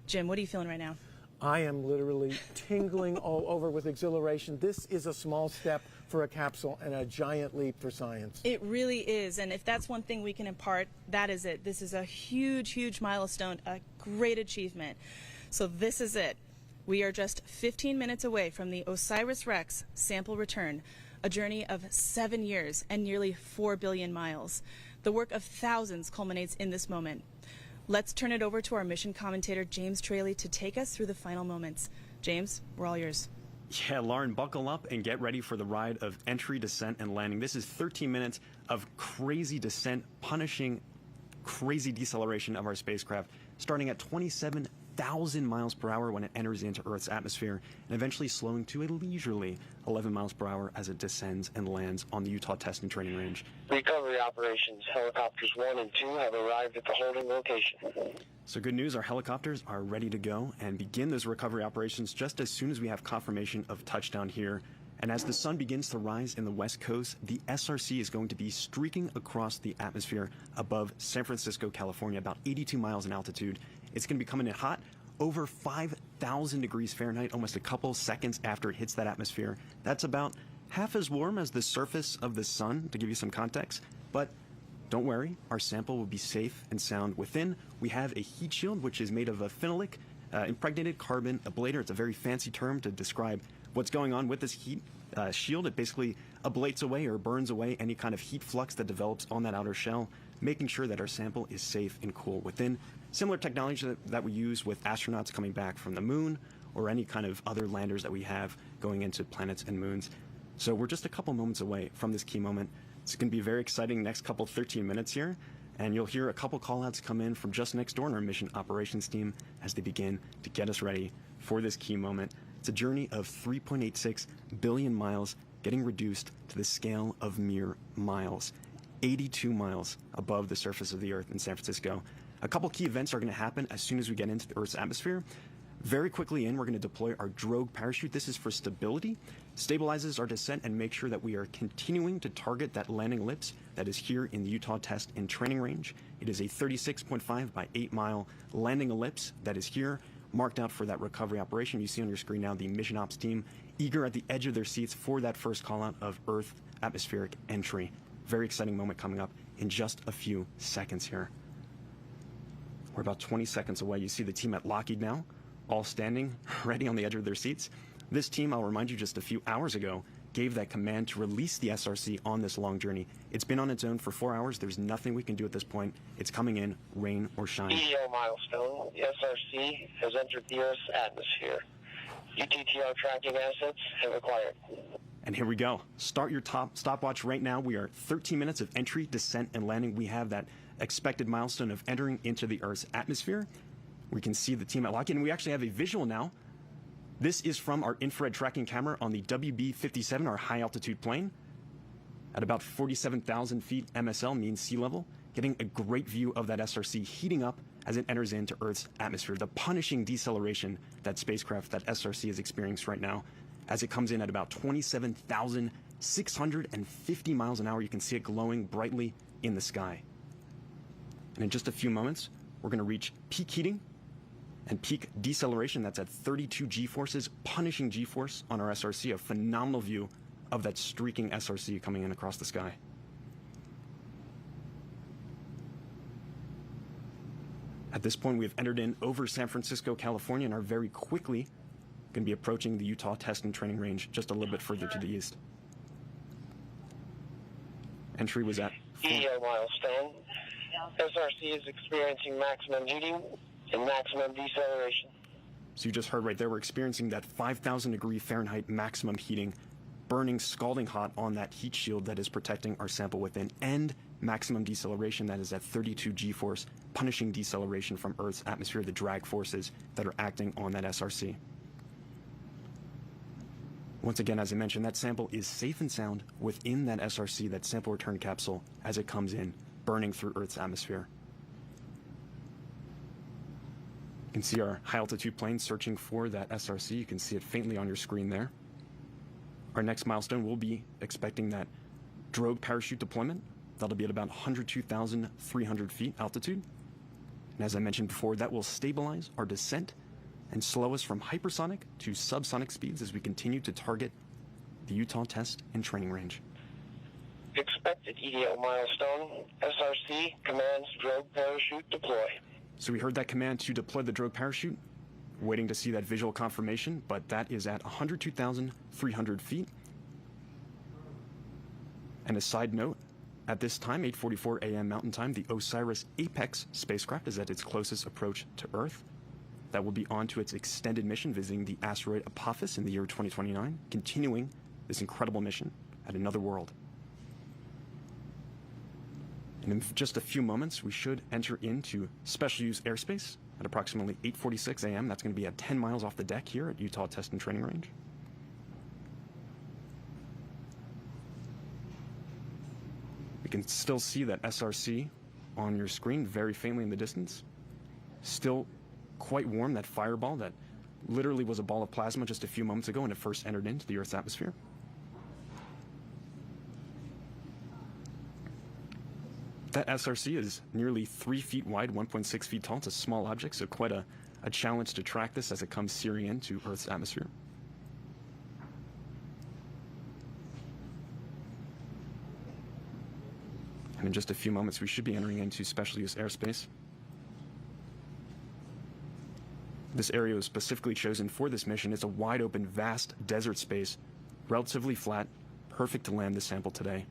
Jim, what are you feeling right now? I am literally tingling all over with exhilaration. This is a small step for a capsule and a giant leap for science. It really is, and if that's one thing we can impart, that is it. This is a huge, huge milestone, a great achievement. So this is it. We are just 15 minutes away from the OSIRIS-REx sample return, a journey of 7 years and nearly 4 billion miles. The work of thousands culminates in this moment. Let's turn it over to our mission commentator, James Traley, to take us through the final moments. James, we're all yours. Yeah, Lauren, buckle up and get ready for the ride of entry, descent, and landing. This is 13 minutes of crazy descent, punishing crazy deceleration of our spacecraft, starting at 27,000 miles per hour when it enters into Earth's atmosphere, and eventually slowing to a leisurely 11 miles per hour as it descends and lands on the Utah Test and Training Range. Recovery operations. Helicopters 1 and 2 have arrived at the holding location. So good news, our helicopters are ready to go and begin those recovery operations just as soon as we have confirmation of touchdown here. And as the sun begins to rise in the west coast, the SRC is going to be streaking across the atmosphere above San Francisco, California, about 82 miles in altitude. It's going to be coming in hot, over 5,000 degrees Fahrenheit, almost a couple seconds after it hits that atmosphere. That's about half as warm as the surface of the sun, to give you some context. But don't worry, our sample will be safe and sound within. We have a heat shield, which is made of a phenolic impregnated carbon ablator. It's a very fancy term to describe what's going on with this heat shield. It basically ablates away or burns away any kind of heat flux that develops on that outer shell, making sure that our sample is safe and cool within. Similar technology that we use with astronauts coming back from the moon or any kind of other landers that we have going into planets and moons. So we're just a couple moments away from this key moment. It's going to be very exciting next couple 13 minutes here, and you'll hear a couple call-outs come in from just next door in our mission operations team as they begin to get us ready for this key moment. It's a journey of 3.86 billion miles getting reduced to the scale of mere miles, 82 miles above the surface of the Earth in San Francisco. A couple key events are going to happen as soon as we get into the Earth's atmosphere. Very quickly we're going to deploy our drogue parachute. This is for stability, stabilizes our descent, and make sure that we are continuing to target that landing ellipse that is here in the Utah Test and Training Range. It is a 36.5 by 8 mile landing ellipse that is here, marked out for that recovery operation. You see on your screen now the mission ops team eager at the edge of their seats for that first call out of Earth atmospheric entry. Very exciting moment coming up in just a few seconds here. We're about 20 seconds away. You see the team at Lockheed now, all standing ready on the edge of their seats. This team, I'll remind you, just a few hours ago gave that command to release the SRC on this long journey. It's been on its own for 4 hours. There's nothing we can do at this point. It's coming in, rain or shine. EO milestone. The SRC has entered the Earth's atmosphere. UTTR tracking assets have acquired. And here we go. Start your stopwatch right now. We are 13 minutes of entry, descent, and landing. We have that expected milestone of entering into the Earth's atmosphere. We can see the team at Lockheed, and we actually have a visual now. This is from our infrared tracking camera on the WB-57, our high-altitude plane, at about 47,000 feet MSL, mean sea level, getting a great view of that SRC heating up as it enters into Earth's atmosphere. The punishing deceleration that spacecraft, that SRC, is experiencing right now, as it comes in at about 27,650 miles an hour. You can see it glowing brightly in the sky. And in just a few moments, we're going to reach peak heating and peak deceleration. That's at 32 G-forces, punishing G-force on our SRC. A phenomenal view of that streaking SRC coming in across the sky. At this point, we have entered in over San Francisco, California, and are very quickly going to be approaching the Utah Test and Training Range just a little bit further to the east. Entry was at EO milestone. SRC is experiencing maximum heating and maximum deceleration. So you just heard right there, we're experiencing that 5,000 degree Fahrenheit maximum heating, burning scalding hot on that heat shield that is protecting our sample within, and maximum deceleration that is at 32 G-force, punishing deceleration from Earth's atmosphere, the drag forces that are acting on that SRC. Once again, as I mentioned, that sample is safe and sound within that SRC, that sample return capsule, as it comes in, burning through Earth's atmosphere. You can see our high-altitude plane searching for that SRC. You can see it faintly on your screen there. Our next milestone, we'll be expecting that drogue parachute deployment. That'll be at about 102,300 feet altitude. And as I mentioned before, that will stabilize our descent and slow us from hypersonic to subsonic speeds as we continue to target the Utah Test and Training Range. Expected EDO milestone. SRC commands drogue parachute deploy. So we heard that command to deploy the drogue parachute. waiting to see that visual confirmation, but that is at 102,300 feet. And a side note, at this time, 8:44 a.m. Mountain Time, the OSIRIS Apex spacecraft is at its closest approach to Earth. That will be on to its extended mission, visiting the asteroid Apophis in the year 2029, continuing this incredible mission at another world. And in just a few moments, we should enter into special use airspace at approximately 8:46 a.m. That's going to be at 10 miles off the deck here at Utah Test and Training Range. You can still see that SRC on your screen very faintly in the distance. Still quite warm, that fireball that literally was a ball of plasma just a few moments ago when it first entered into the Earth's atmosphere. That SRC is nearly 3 feet wide, 1.6 feet tall. It's a small object, so quite a challenge to track this as it comes searing into Earth's atmosphere. And in just a few moments, we should be entering into special use airspace. This area was specifically chosen for this mission. It's a wide open, vast desert space, relatively flat, perfect to land this sample today.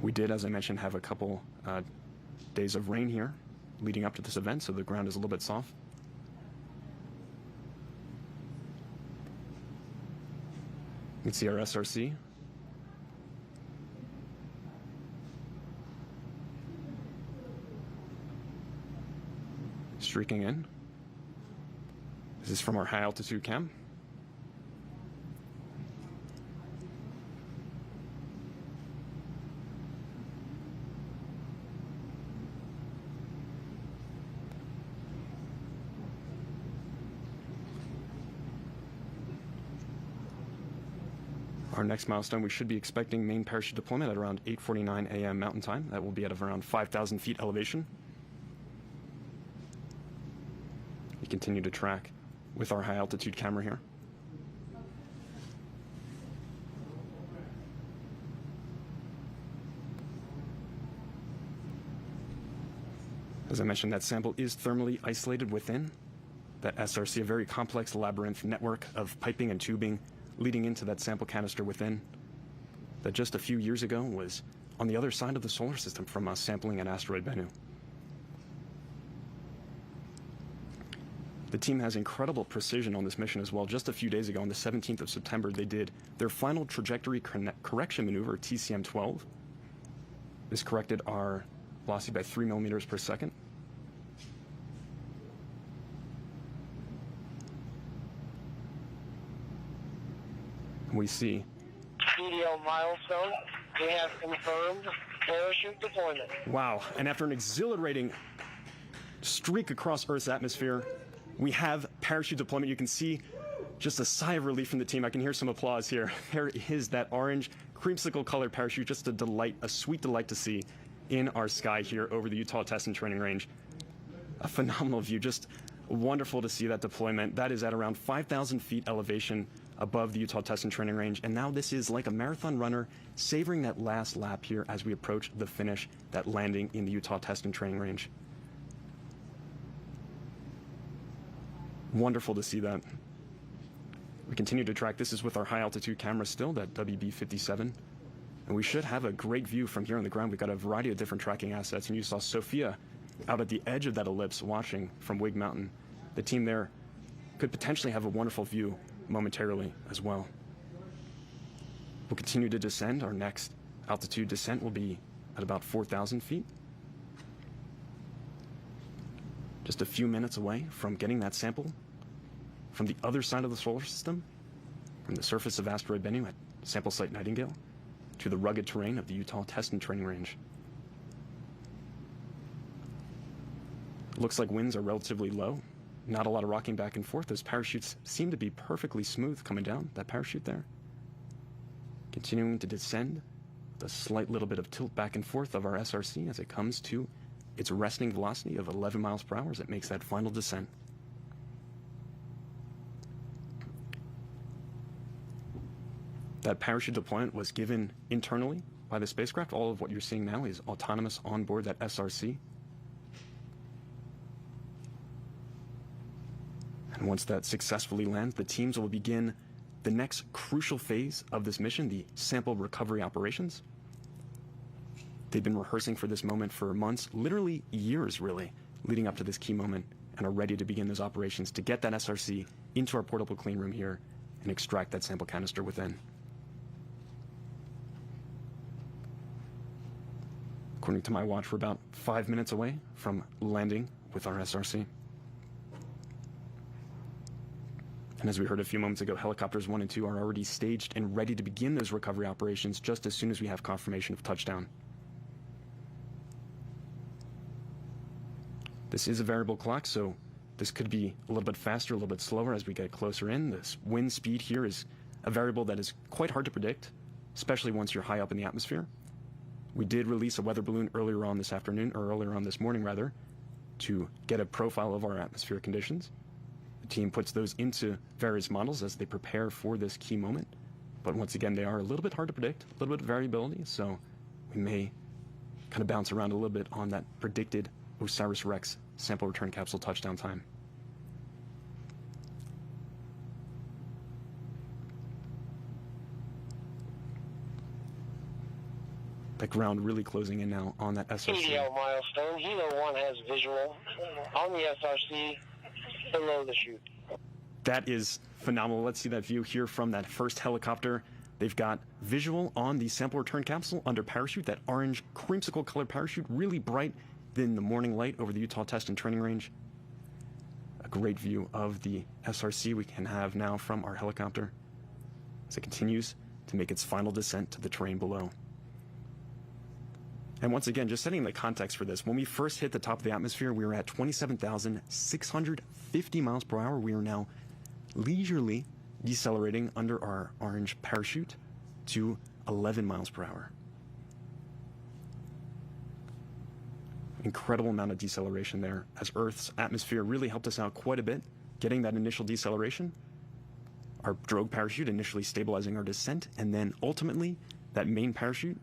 We did, as I mentioned, have a couple days of rain here leading up to this event, so the ground is a little bit soft. You can see our SRC. Streaking in. This is from our high altitude cam. Our next milestone, we should be expecting main parachute deployment at around 8:49 a.m. Mountain Time. That will be at around 5,000 feet elevation. We continue to track with our high altitude camera here. As I mentioned, that sample is thermally isolated within that SRC, a very complex labyrinth network of piping and tubing leading into that sample canister within, that just a few years ago was on the other side of the solar system from us sampling at Asteroid Bennu. The team has incredible precision on this mission as well. Just a few days ago, on the 17th of September, they did their final trajectory correction maneuver, TCM-12. This corrected our velocity by 3 millimeters per second. We see PDL milestone. We have confirmed parachute deployment. Wow, and after an exhilarating streak across Earth's atmosphere, we have parachute deployment. You can see just a sigh of relief from the team. I can hear some applause here. There is that orange creamsicle colored parachute, just a delight, a sweet delight to see in our sky here over the Utah Test and Training Range. A phenomenal view, just wonderful to see that deployment. That is at around 5,000 feet elevation above the Utah Test and Training Range, and now this is like a marathon runner savoring that last lap here as we approach the finish, that landing in the Utah Test and Training Range. Wonderful to see that. We continue to track. This is with our high altitude camera still, that WB-57, and we should have a great view from here on the ground. We've got a variety of different tracking assets, and you saw Sophia out at the edge of that ellipse watching from Wig Mountain. The team there could potentially have a wonderful view momentarily as well. We'll continue to descend. Our next altitude descent will be at about 4,000 feet. Just a few minutes away from getting that sample from the other side of the solar system, from the surface of Asteroid Bennu at sample site Nightingale to the rugged terrain of the Utah Test and Training Range. Looks like winds are relatively low. Not a lot of rocking back and forth. Those parachutes seem to be perfectly smooth coming down, that parachute there. Continuing to descend, the slight little bit of tilt back and forth of our SRC as it comes to its resting velocity of 11 miles per hour as it makes that final descent. That parachute deployment was given internally by the spacecraft. All of what you're seeing now is autonomous on board that SRC. And once that successfully lands, the teams will begin the next crucial phase of this mission, the sample recovery operations. They've been rehearsing for this moment for months, literally years really, leading up to this key moment, and are ready to begin those operations to get that SRC into our portable clean room here and extract that sample canister within. According to my watch, we're about 5 minutes away from landing with our SRC. And as we heard a few moments ago, helicopters 1 and 2 are already staged and ready to begin those recovery operations just as soon as we have confirmation of touchdown. This is a variable clock, so this could be a little bit faster, a little bit slower as we get closer in. This wind speed here is a variable that is quite hard to predict, especially once you're high up in the atmosphere. We did release a weather balloon earlier on this afternoon, or earlier on this morning rather, to get a profile of our atmospheric conditions. The team puts those into various models as they prepare for this key moment. But once again, they are a little bit hard to predict, a little bit of variability, so we may kind of bounce around a little bit on that predicted OSIRIS-REx sample return capsule touchdown time. The ground really closing in now on that SRC. EDL milestone. Helo 1 has visual on the SRC below the chute. That is phenomenal. Let's see that view here from that first helicopter. They've got visual on the sample return capsule under parachute, that orange creamsicle colored parachute, really bright in the morning light over the Utah Test and Training Range. A great view of the SRC we can have now from our helicopter as it continues to make its final descent to the terrain below. And once again, just setting the context for this, when we first hit the top of the atmosphere, we were at 27,650 miles per hour. We are now leisurely decelerating under our orange parachute to 11 miles per hour. Incredible amount of deceleration there as Earth's atmosphere really helped us out quite a bit, getting that initial deceleration, our drogue parachute initially stabilizing our descent, and then ultimately that main parachute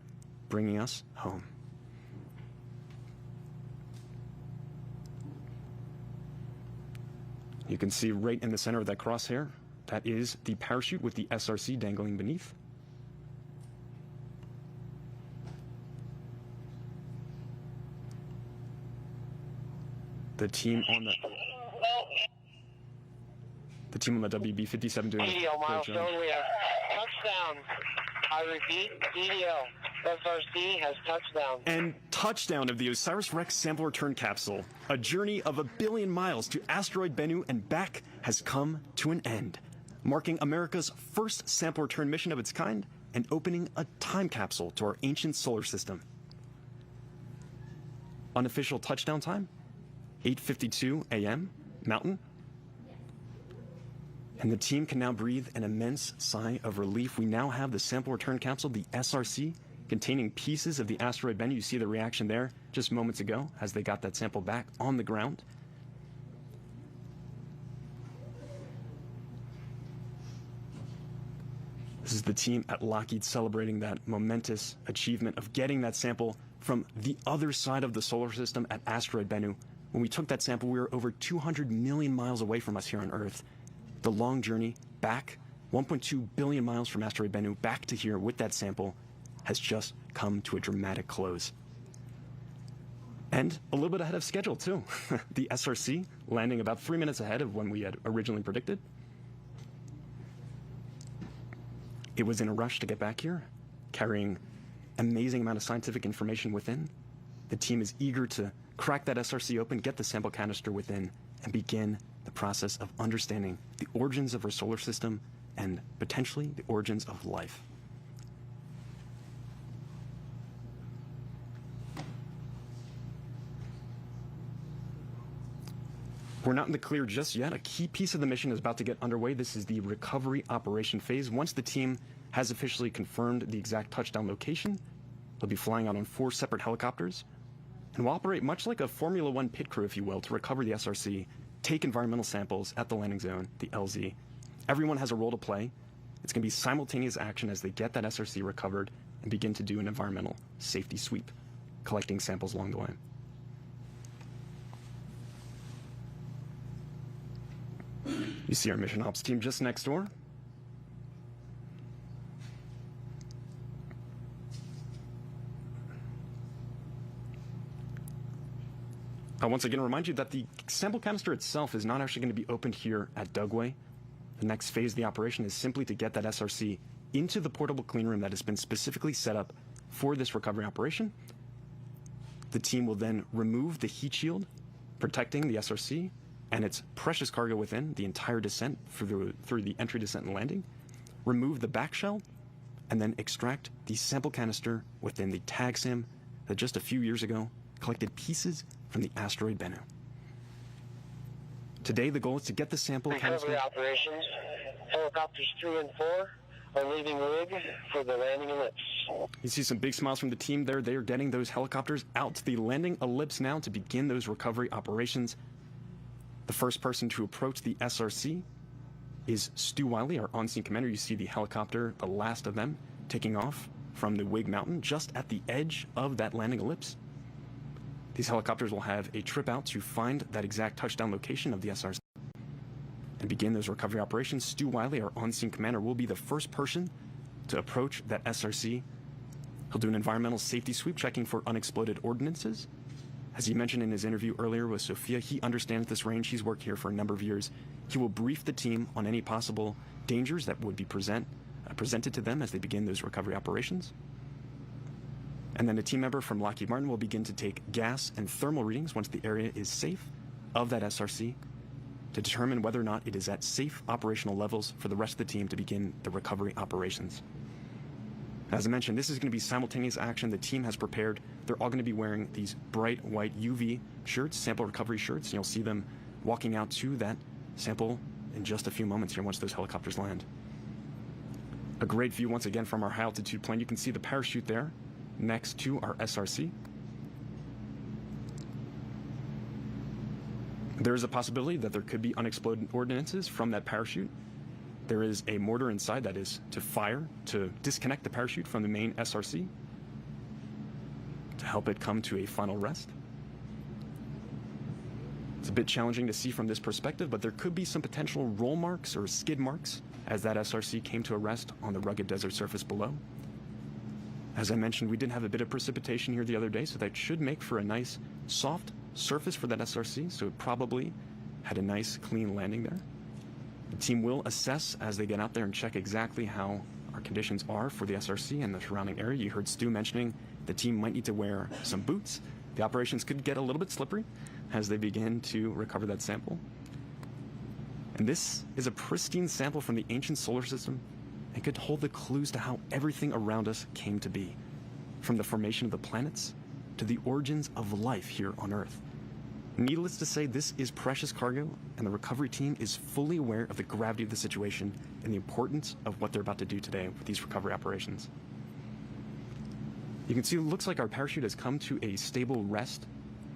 bringing us home. You can see right in the center of that crosshair, that is the parachute with the SRC dangling beneath. The team on the WB-57 doing EDL a great milestone. job. We have touchdown. I repeat, EDL. SRC has touchdown. And touchdown of the OSIRIS-REx sample return capsule. A journey of 1 billion miles to asteroid Bennu and back has come to an end, marking America's first sample return mission of its kind and opening a time capsule to our ancient solar system. Unofficial touchdown time, 8:52 a.m. Mountain. And the team can now breathe an immense sigh of relief. We now have the sample return capsule, the SRC, containing pieces of the asteroid Bennu. You see the reaction there just moments ago as they got that sample back on the ground. This is the team at Lockheed celebrating that momentous achievement of getting that sample from the other side of the solar system at asteroid Bennu. When we took that sample, we were over 200 million miles away from us here on Earth. The long journey back, 1.2 billion miles from asteroid Bennu, back to here with that sample, has just come to a dramatic close. And a little bit ahead of schedule, too. The SRC landing about 3 minutes ahead of when we had originally predicted. It was in a rush to get back here, carrying amazing amount of scientific information within. The team is eager to crack that SRC open, get the sample canister within, and begin the process of understanding the origins of our solar system and potentially the origins of life. We're not in the clear just yet. A key piece of the mission is about to get underway. This is the recovery operation phase. Once the team has officially confirmed the exact touchdown location, they'll be flying out on 4 separate helicopters and will operate much like a Formula One pit crew, if you will, to recover the SRC, take environmental samples at the landing zone, the LZ. Everyone has a role to play. It's going to be simultaneous action as they get that SRC recovered and begin to do an environmental safety sweep, collecting samples along the way. You see our mission ops team just next door. I once again remind you that the sample canister itself is not actually going to be opened here at Dugway. The next phase of the operation is simply to get that SRC into the portable clean room that has been specifically set up for this recovery operation. The team will then remove the heat shield protecting the SRC and its precious cargo within the entire descent through the entry, descent, and landing, remove the back shell, and then extract the sample canister within the tag sim that just a few years ago collected pieces from the asteroid Bennu. Today, the goal is to get the sample recovery canister. operations. Helicopters 3 and 4 are leaving rig for the landing ellipse. You see some big smiles from the team there. They are getting those helicopters out to the landing ellipse now to begin those recovery operations. The first person to approach the SRC is Stu Wiley, our on-scene commander. You see the helicopter, the last of them, taking off from the Wig Mountain just at the edge of that landing ellipse. These helicopters will have a trip out to find that exact touchdown location of the SRC and begin those recovery operations. Stu Wiley, our on-scene commander, will be the first person to approach that SRC. He'll do an environmental safety sweep checking for unexploded ordnances. As he mentioned in his interview earlier with Sophia, he understands this range. He's worked here for a number of years. He will brief the team on any possible dangers that would be presented to them as they begin those recovery operations. And then a team member from Lockheed Martin will begin to take gas and thermal readings once the area is safe of that SRC to determine whether or not it is at safe operational levels for the rest of the team to begin the recovery operations. As I mentioned, this is going to be simultaneous action. The team has prepared. They're all going to be wearing these bright white UV shirts, sample recovery shirts, and you'll see them walking out to that sample in just a few moments here once those helicopters land. A great view once again from our high altitude plane. You can see the parachute there next to our SRC. There is a possibility that there could be unexploded ordnances from that parachute. There is a mortar inside that is to fire to disconnect the parachute from the main SRC to help it come to a final rest. It's a bit challenging to see from this perspective, but there could be some potential roll marks or skid marks as that SRC came to a rest on the rugged desert surface below. As I mentioned, we did have a bit of precipitation here the other day, so that should make for a nice soft surface for that SRC, so it probably had a nice clean landing there. The team will assess as they get out there and check exactly how our conditions are for the SRC and the surrounding area. You heard Stu mentioning the team might need to wear some boots. The operations could get a little bit slippery as they begin to recover that sample. And this is a pristine sample from the ancient solar system and could hold the clues to how everything around us came to be, from the formation of the planets to the origins of life here on Earth. Needless to say, this is precious cargo, and the recovery team is fully aware of the gravity of the situation and the importance of what they're about to do today with these recovery operations. You can see it looks like our parachute has come to a stable rest.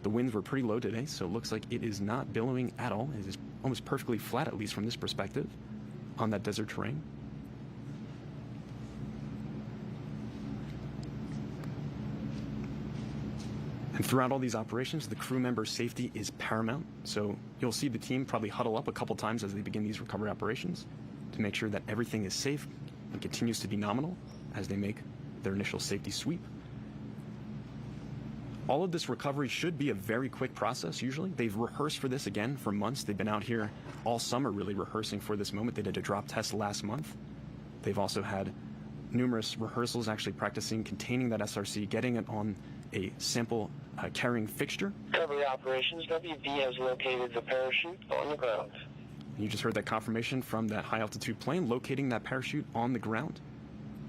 The winds were pretty low today, so it looks like it is not billowing at all. It is almost perfectly flat, at least from this perspective, on that desert terrain. And throughout all these operations, the crew member safety is paramount. So you'll see the team probably huddle up a couple times as they begin these recovery operations to make sure that everything is safe and continues to be nominal as they make their initial safety sweep. All of this recovery should be a very quick process, usually. They've rehearsed for this again for months. They've been out here all summer really rehearsing for this moment. They did a drop test last month. They've also had numerous rehearsals actually practicing containing that SRC, getting it on a sample carrying fixture. Recovery operations, WV has located the parachute on the ground. You just heard that confirmation from that high altitude plane locating that parachute on the ground.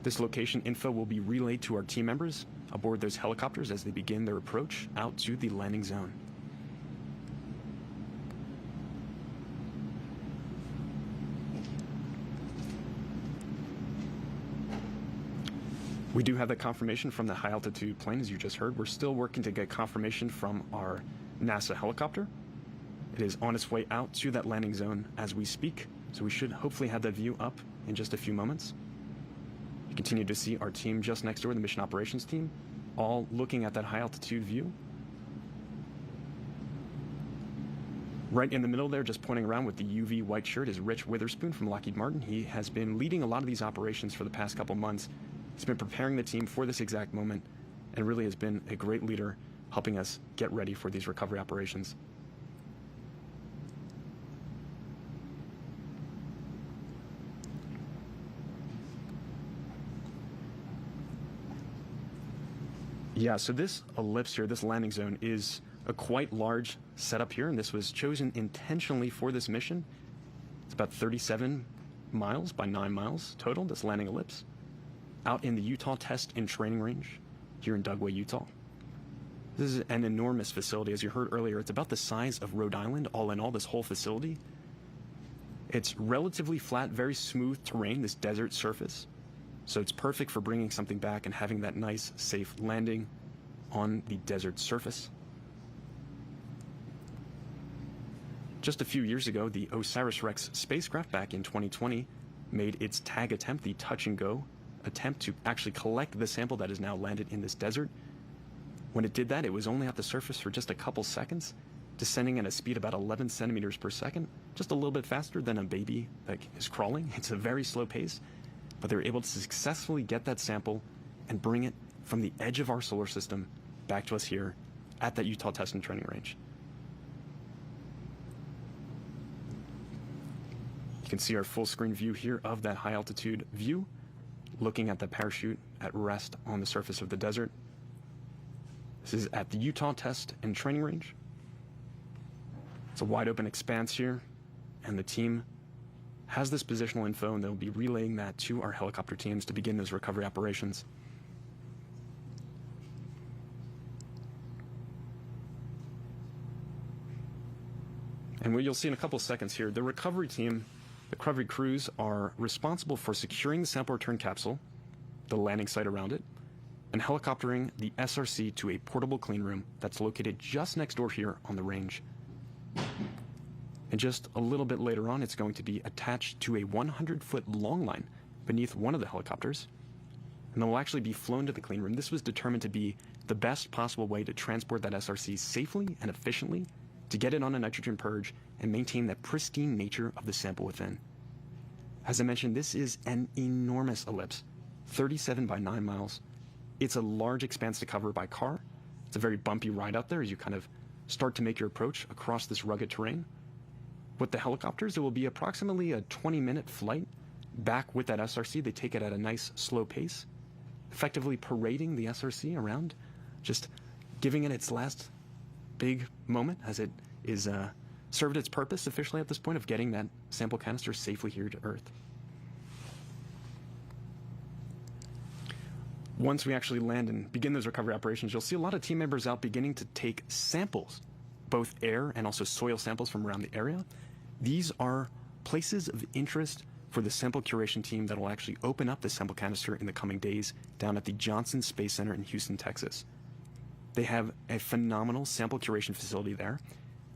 This location info will be relayed to our team members aboard those helicopters as they begin their approach out to the landing zone. We do have that confirmation from the high altitude plane, as you just heard. We're still working to get confirmation from our NASA helicopter. It is on its way out to that landing zone as we speak, so we should hopefully have that view up in just a few moments. You continue to see our team just next door, the mission operations team, all looking at that high altitude view. Right in the middle there, just pointing around with the UV white shirt, is Rich Witherspoon from Lockheed Martin. He has been leading a lot of these operations for the past couple months. He's been preparing the team for this exact moment and really has been a great leader helping us get ready for these recovery operations. Yeah, so this ellipse here, this landing zone, is a quite large setup here, and this was chosen intentionally for this mission. It's about 37 miles by 9 miles total, this landing ellipse, out in the Utah Test and Training Range here in Dugway, Utah. This is an enormous facility. As you heard earlier, it's about the size of Rhode Island, all in all, this whole facility. It's relatively flat, very smooth terrain, this desert surface. So it's perfect for bringing something back and having that nice, safe landing on the desert surface. Just a few years ago, the OSIRIS-REx spacecraft back in 2020 made its tag attempt, the touch-and-go attempt to actually collect the sample that is now landed in this desert. When it did that, it was only at the surface for just a couple seconds, descending at a speed about 11 centimeters per second, just a little bit faster than a baby that is crawling. It's a very slow pace. But they were able to successfully get that sample and bring it from the edge of our solar system back to us here at that Utah Test and Training Range. You can see our full screen view here of that high altitude view, looking at the parachute at rest on the surface of the desert. This is at the Utah Test and Training Range. It's a wide open expanse here, and the team has this positional info, and they'll be relaying that to our helicopter teams to begin those recovery operations. And what you'll see in a couple of seconds here, the recovery team, the recovery crews are responsible for securing the sample return capsule, the landing site around it, and helicoptering the SRC to a portable clean room that's located just next door here on the range. And just a little bit later on, it's going to be attached to a 100-foot long line beneath one of the helicopters, and they will actually be flown to the clean room. This was determined to be the best possible way to transport that SRC safely and efficiently, to get it on a nitrogen purge and maintain the pristine nature of the sample within. As I mentioned, this is an enormous ellipse, 37 by 9 miles. It's a large expanse to cover by car. It's a very bumpy ride out there as you kind of start to make your approach across this rugged terrain. With the helicopters, it will be approximately a 20-minute flight back with that SRC. They take it at a nice slow pace, effectively parading the SRC around, just giving it its last big moment as it is served its purpose officially at this point of getting that sample canister safely here to Earth. Once we actually land and begin those recovery operations, you'll see a lot of team members out beginning to take samples, both air and also soil samples from around the area. These are places of interest for the sample curation team that will actually open up the sample canister in the coming days down at the Johnson Space Center in Houston, Texas. They have a phenomenal sample curation facility there,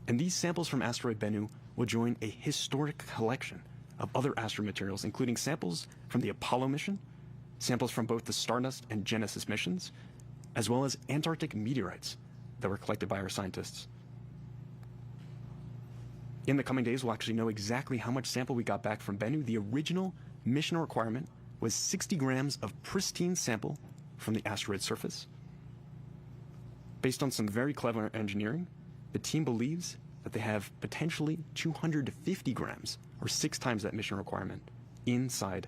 and these samples from Asteroid Bennu will join a historic collection of other asteroid materials, including samples from the Apollo mission, samples from both the Stardust and Genesis missions, as well as Antarctic meteorites that were collected by our scientists. In the coming days, we'll actually know exactly how much sample we got back from Bennu. The original mission requirement was 60 grams of pristine sample from the asteroid surface. Based on some very clever engineering, the team believes that they have potentially 250 grams, or 6 times that mission requirement, inside.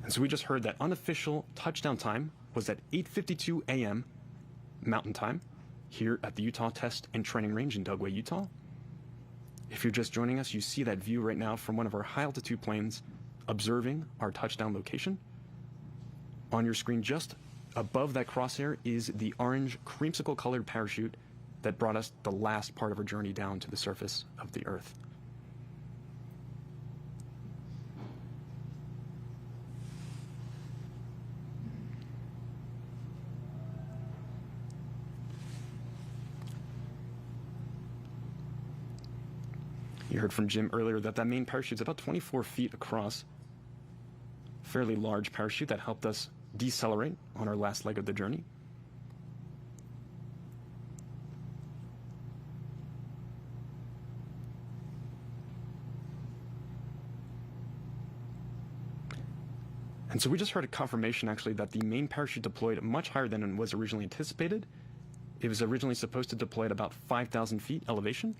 And so we just heard that unofficial touchdown time was at 8:52 a.m. Mountain Time here at the Utah Test and Training Range in Dugway, Utah. If you're just joining us, you see that view right now from one of our high-altitude planes observing our touchdown location. On your screen just above that crosshair is the orange creamsicle-colored parachute that brought us the last part of our journey down to the surface of the Earth. You heard from Jim earlier that that main parachute is about 24 feet across. Fairly large parachute that helped us decelerate on our last leg of the journey. And so we just heard a confirmation, actually, that the main parachute deployed much higher than was originally anticipated. It was originally supposed to deploy at about 5,000 feet elevation,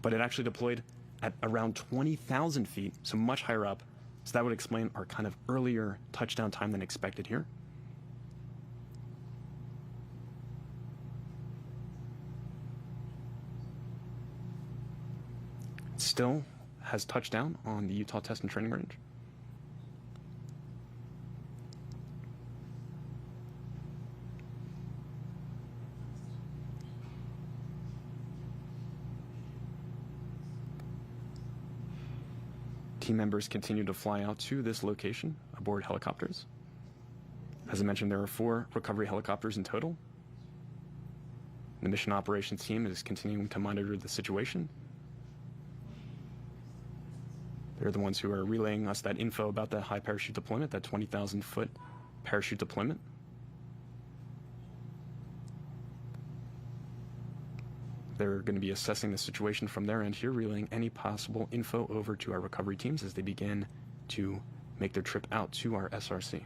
but it actually deployed at around 20,000 feet, so much higher up. So that would explain our kind of earlier touchdown time than expected here. It still has touchdown on the Utah Test and Training Range. Team members continue to fly out to this location aboard helicopters. As I mentioned, there are 4 recovery helicopters in total. The mission operations team is continuing to monitor the situation. They're the ones who are relaying us that info about that high parachute deployment, that 20,000-foot parachute deployment. They're going to be assessing the situation from their end here, relaying any possible info over to our recovery teams as they begin to make their trip out to our SRC.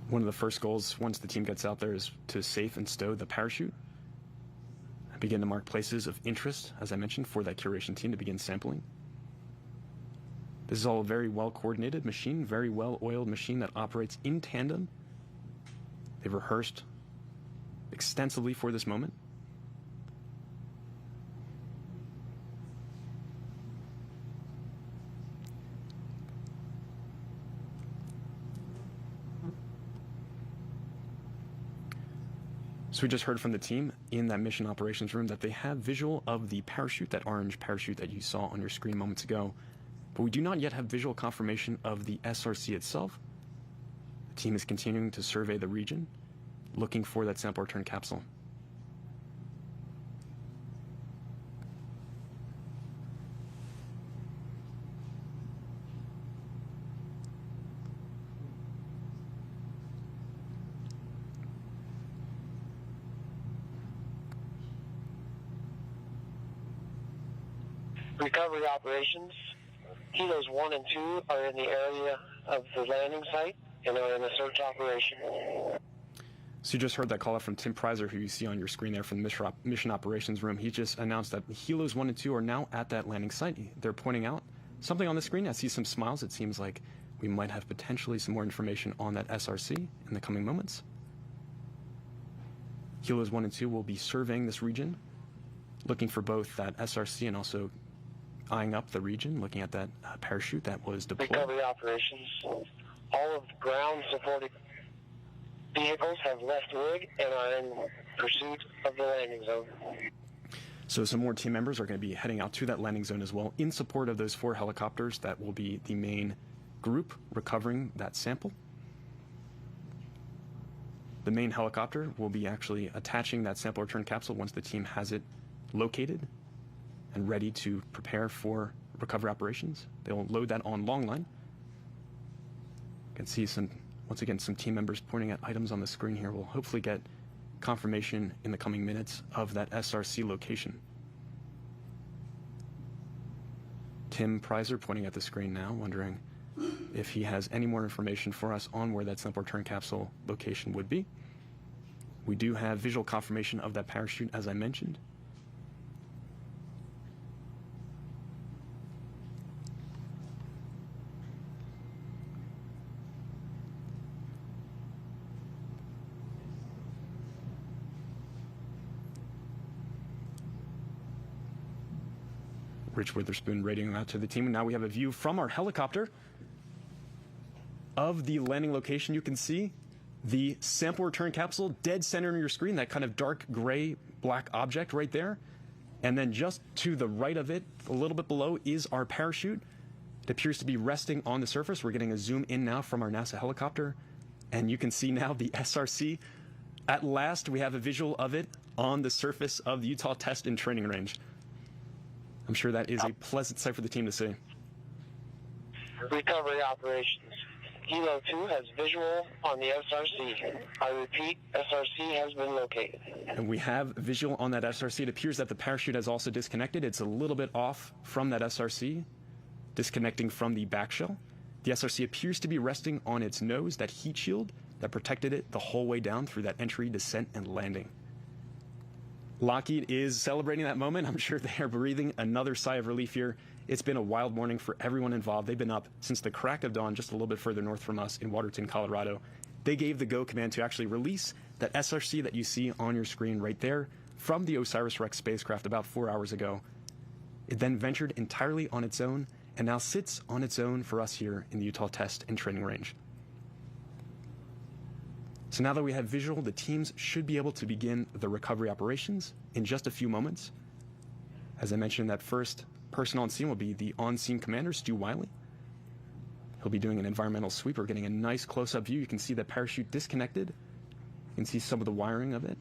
One of the first goals once the team gets out there is to safe and stow the parachute. Begin to mark places of interest, as I mentioned, for that curation team to begin sampling. This is all a very well-coordinated machine, very well-oiled machine that operates in tandem. They've rehearsed extensively for this moment. So we just heard from the team in that mission operations room that they have visual of the parachute, that orange parachute that you saw on your screen moments ago, but we do not yet have visual confirmation of the SRC itself. The team is continuing to survey the region, looking for that sample return capsule. Recovery operations. Kilos 1 and 2 are in the area of the landing site and are in a search operation. So you just heard that call out from Tim Preiser, who you see on your screen there from the mission operations room. He just announced that Helos 1 and 2 are now at that landing site. They're pointing out something on the screen. I see some smiles. It seems like we might have potentially some more information on that SRC in the coming moments. Helos 1 and 2 will be surveying this region, looking for both that SRC and also eyeing up the region, looking at that parachute that was deployed. Recovery operations. All of the ground supported vehicles have left rig and are in pursuit of the landing zone. So some more team members are going to be heading out to that landing zone as well in support of those 4 helicopters that will be the main group recovering that sample. The main helicopter will be actually attaching that sample return capsule once the team has it located and ready to prepare for recovery operations. They'll load that on long line. You can see once again, some team members pointing at items on the screen here. We'll hopefully get confirmation in the coming minutes of that SRC location. Tim Preiser pointing at the screen now, wondering if he has any more information for us on where that sample return capsule location would be. We do have visual confirmation of that parachute, as I mentioned. Rich Witherspoon radioing out to the team. And now we have a view from our helicopter of the landing location. You can see the sample return capsule dead center on your screen, that kind of dark gray black object right there. And then just to the right of it, a little bit below, is our parachute. It appears to be resting on the surface. We're getting a zoom in now from our NASA helicopter. And you can see now the SRC. At last, we have a visual of it on the surface of the Utah Test and Training Range. I'm sure that is a pleasant sight for the team to see. Recovery operations. Helo 2 has visual on the SRC. I repeat, SRC has been located. And we have visual on that SRC. It appears that the parachute has also disconnected. It's a little bit off from that SRC, disconnecting from the back shell. The SRC appears to be resting on its nose, that heat shield that protected it the whole way down through that entry, descent, and landing. Lockheed is celebrating that moment. I'm sure they are breathing another sigh of relief here. It's been a wild morning for everyone involved. They've been up since the crack of dawn just a little bit further north from us in Waterton, Colorado. They gave the go command to actually release that SRC that you see on your screen right there from the OSIRIS-REx spacecraft about 4 hours ago. It then ventured entirely on its own and now sits on its own for us here in the Utah Test and Training Range. So now that we have visual, the teams should be able to begin the recovery operations in just a few moments. As I mentioned, that first person on scene will be the on-scene commander, Stu Wiley. He'll be doing an environmental sweep. We're getting a nice close-up view. You can see the parachute disconnected. You can see some of the wiring of it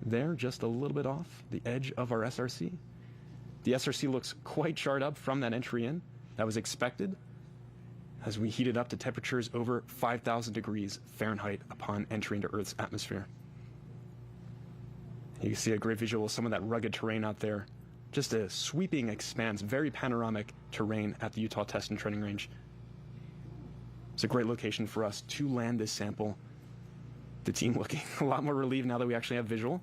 there, just a little bit off the edge of our SRC. The SRC looks quite charred up from that entry in. That was expected as we heated up to temperatures over 5,000 degrees Fahrenheit upon entry into Earth's atmosphere. You can see a great visual of some of that rugged terrain out there. Just a sweeping expanse, very panoramic terrain at the Utah Test and Training Range. It's a great location for us to land this sample. The team looking a lot more relieved now that we actually have visual.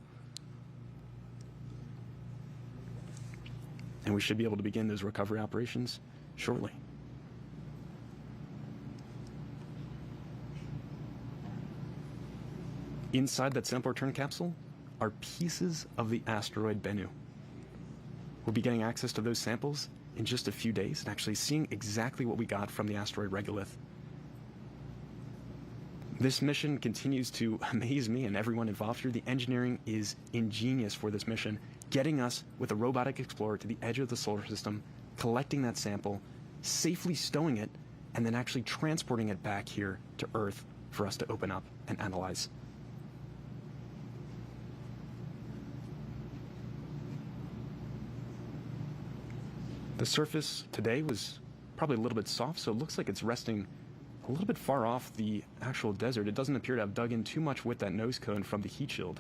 And we should be able to begin those recovery operations shortly. Inside that sample return capsule are pieces of the asteroid Bennu. We'll be getting access to those samples in just a few days and actually seeing exactly what we got from the asteroid regolith. This mission continues to amaze me and everyone involved here. The engineering is ingenious for this mission, getting us with a robotic explorer to the edge of the solar system, collecting that sample, safely stowing it, and then actually transporting it back here to Earth for us to open up and analyze. The surface today was probably a little bit soft, so it looks like it's resting a little bit far off the actual desert. It doesn't appear to have dug in too much with that nose cone from the heat shield.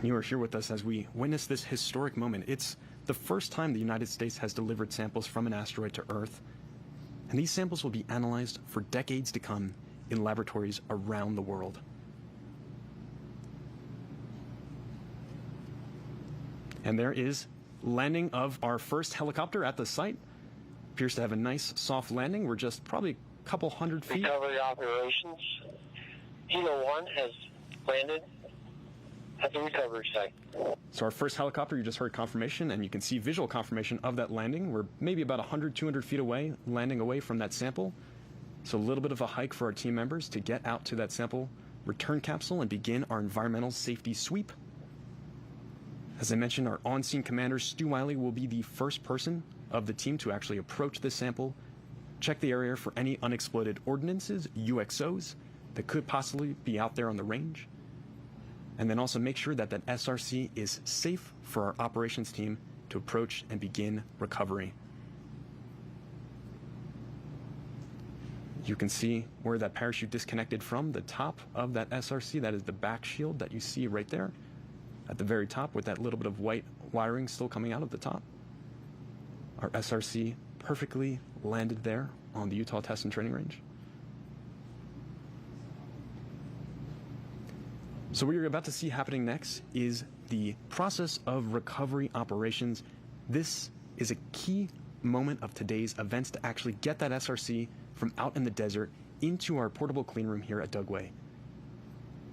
You are here with us as we witness this historic moment. It's the first time the United States has delivered samples from an asteroid to Earth. And these samples will be analyzed for decades to come in laboratories around the world. And there is landing of our first helicopter at the site. Appears to have a nice soft landing. We're just probably a couple hundred feet. Recovery operations. Helo 1 has landed at the recovery site. So our first helicopter, you just heard confirmation, and you can see visual confirmation of that landing. We're maybe about 100, 200 feet away, landing away from that sample. So a little bit of a hike for our team members to get out to that sample return capsule and begin our environmental safety sweep. As I mentioned, our on-scene commander, Stu Wiley, will be the first person of the team to actually approach this sample, check the area for any unexploded ordnances, UXOs, that could possibly be out there on the range, and then also make sure that that SRC is safe for our operations team to approach and begin recovery. You can see where that parachute disconnected from the top of that SRC. That is the back shield that you see right there at the very top with that little bit of white wiring still coming out of the top. Our SRC perfectly landed there on the Utah Test and Training Range. So what you're about to see happening next is the process of recovery operations. This is a key moment of today's events to actually get that SRC from out in the desert into our portable clean room here at Dugway.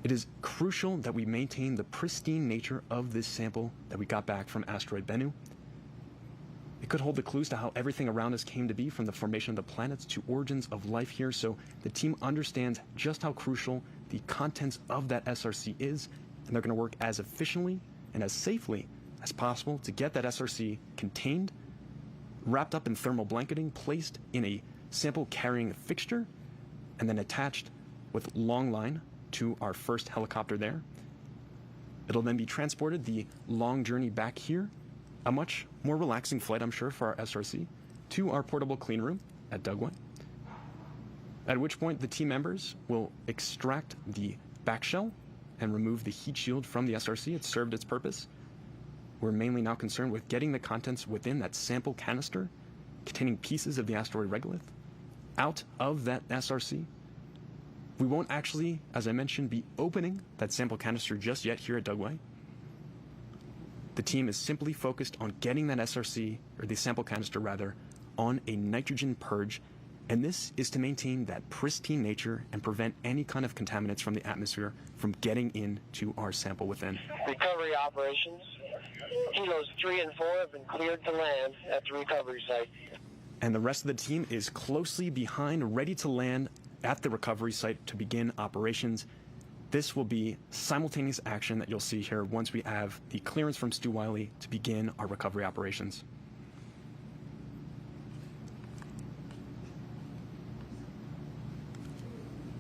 It is crucial that we maintain the pristine nature of this sample that we got back from asteroid Bennu. It could hold the clues to how everything around us came to be, from the formation of the planets to origins of life here, so the team understands just how crucial the contents of that SRC is, and they're going to work as efficiently and as safely as possible to get that SRC contained, wrapped up in thermal blanketing, placed in a sample carrying fixture, and then attached with long line to our first helicopter there. It'll then be transported the long journey back here, a much more relaxing flight, I'm sure, for our SRC, to our portable clean room at Dugway. At which point the team members will extract the back shell and remove the heat shield from the SRC. It's served its purpose. We're mainly now concerned with getting the contents within that sample canister containing pieces of the asteroid regolith out of that SRC. We won't actually, as I mentioned, be opening that sample canister just yet here at Dugway. The team is simply focused on getting that SRC, or the sample canister rather, on a nitrogen purge, and this is to maintain that pristine nature and prevent any kind of contaminants from the atmosphere from getting into our sample within. Recovery operations. Kilos 3 and 4 have been cleared to land at the recovery site. And the rest of the team is closely behind, ready to land at the recovery site to begin operations. This will be simultaneous action that you'll see here once we have the clearance from Stu Wiley to begin our recovery operations.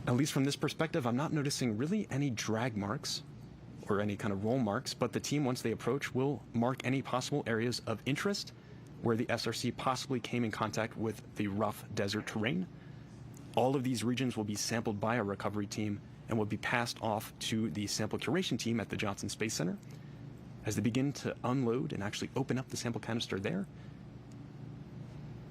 At least from this perspective, I'm not noticing really any drag marks or any kind of roll marks, but the team, once they approach, will mark any possible areas of interest where the SRC possibly came in contact with the rough desert terrain. All of these regions will be sampled by our recovery team and will be passed off to the sample curation team at the Johnson Space Center. As they begin to unload and actually open up the sample canister there,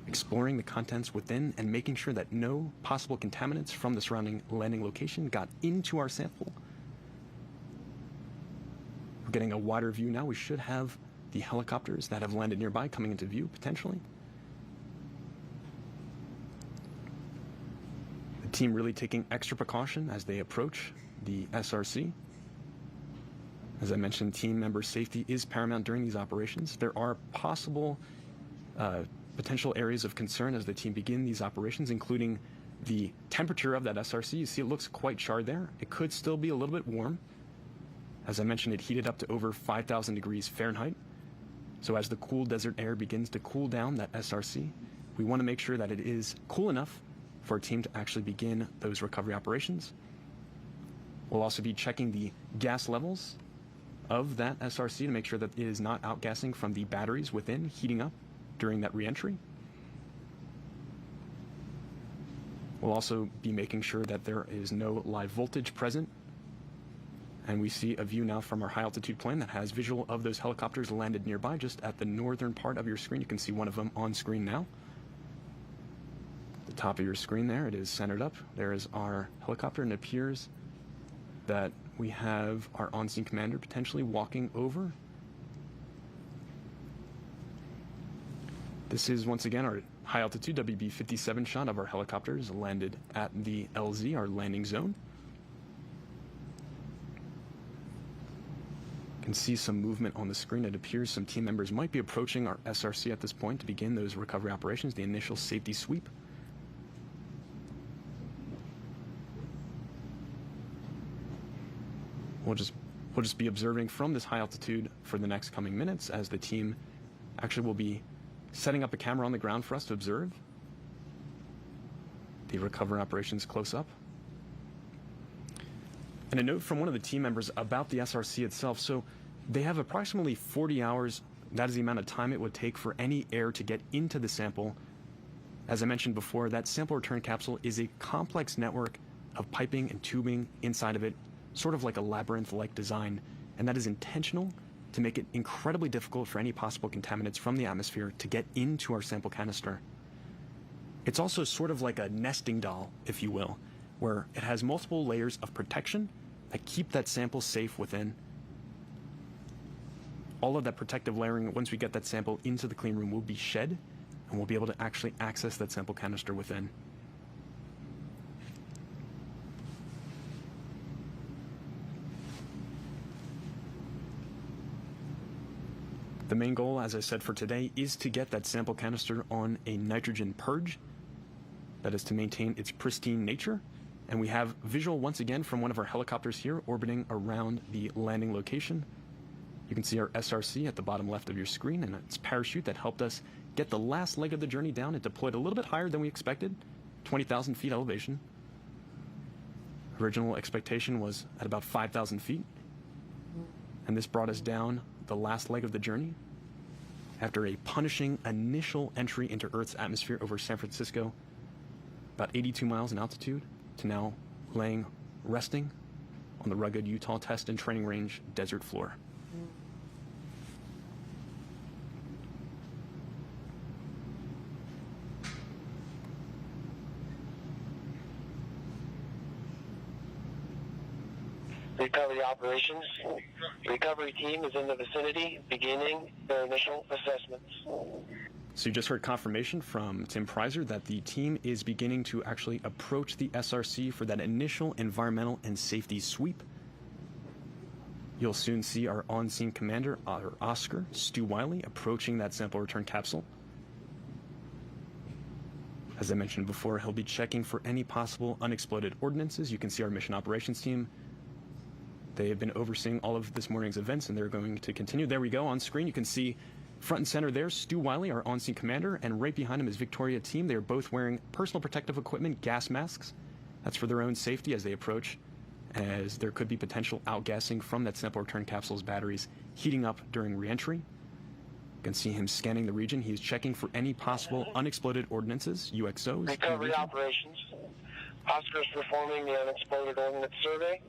exploring the contents within and making sure that no possible contaminants from the surrounding landing location got into our sample. We're getting a wider view now. We should have the helicopters that have landed nearby coming into view, potentially. The team really taking extra precaution as they approach the SRC. As I mentioned, team member safety is paramount during these operations. There are possible potential areas of concern as the team begin these operations, including the temperature of that SRC. You see it looks quite charred there. It could still be a little bit warm. As I mentioned, it heated up to over 5,000 degrees Fahrenheit. So as the cool desert air begins to cool down that SRC, we want to make sure that it is cool enough for our team to actually begin those recovery operations. We'll also be checking the gas levels of that SRC to make sure that it is not outgassing from the batteries within, heating up during that re-entry. We'll also be making sure that there is no live voltage present. And we see a view now from our high altitude plane that has visual of those helicopters landed nearby, just at the northern part of your screen. You can see one of them on screen now. The top of your screen there, it is centered up. There is our helicopter, and it appears that we have our on-scene commander potentially walking over. This is once again our high altitude WB-57 shot of our helicopters landed at the LZ, our landing zone. You can see some movement on the screen. It appears some team members might be approaching our SRC at this point to begin those recovery operations, the initial safety sweep. We'll just be observing from this high altitude for the next coming minutes as the team actually will be setting up a camera on the ground for us to observe the recovery operations close up. And a note from one of the team members about the SRC itself. So they have approximately 40 hours. That is the amount of time it would take for any air to get into the sample. As I mentioned before, that sample return capsule is a complex network of piping and tubing inside of it, sort of like a labyrinth-like design. And that is intentional to make it incredibly difficult for any possible contaminants from the atmosphere to get into our sample canister. It's also sort of like a nesting doll, if you will, where it has multiple layers of protection that keep that sample safe within. All of that protective layering, once we get that sample into the clean room, will be shed, and we'll be able to actually access that sample canister within. The main goal, as I said, for today is to get that sample canister on a nitrogen purge. That is to maintain its pristine nature. And we have visual once again from one of our helicopters here orbiting around the landing location. You can see our SRC at the bottom left of your screen and its parachute that helped us get the last leg of the journey down. It deployed a little bit higher than we expected, 20,000 feet elevation. Original expectation was at about 5,000 feet. And this brought us down the last leg of the journey. After a punishing initial entry into Earth's atmosphere over San Francisco, about 82 miles in altitude, to now resting on the rugged Utah Test and Training Range desert floor. Recovery operations. Recovery team is in the vicinity, beginning their initial assessments. So you just heard confirmation from Tim Preiser that the team is beginning to actually approach the SRC for that initial environmental and safety sweep. You'll soon see our on-scene commander, or Oscar, Stu Wiley, approaching that sample return capsule. As I mentioned before, he'll be checking for any possible unexploded ordnances. You can see our mission operations team. They have been overseeing all of this morning's events, and they're going to continue. There we go on screen. You can see front and center there, Stu Wiley, our on-scene commander, and right behind him is Victoria team. They are both wearing personal protective equipment, gas masks. That's for their own safety as they approach, as there could be potential outgassing from that sample return capsule's batteries heating up during re-entry. You can see him scanning the region. He is checking for any possible unexploded ordnances, UXOs. Recovery operations. Oscar is performing the unexploded ordnance survey.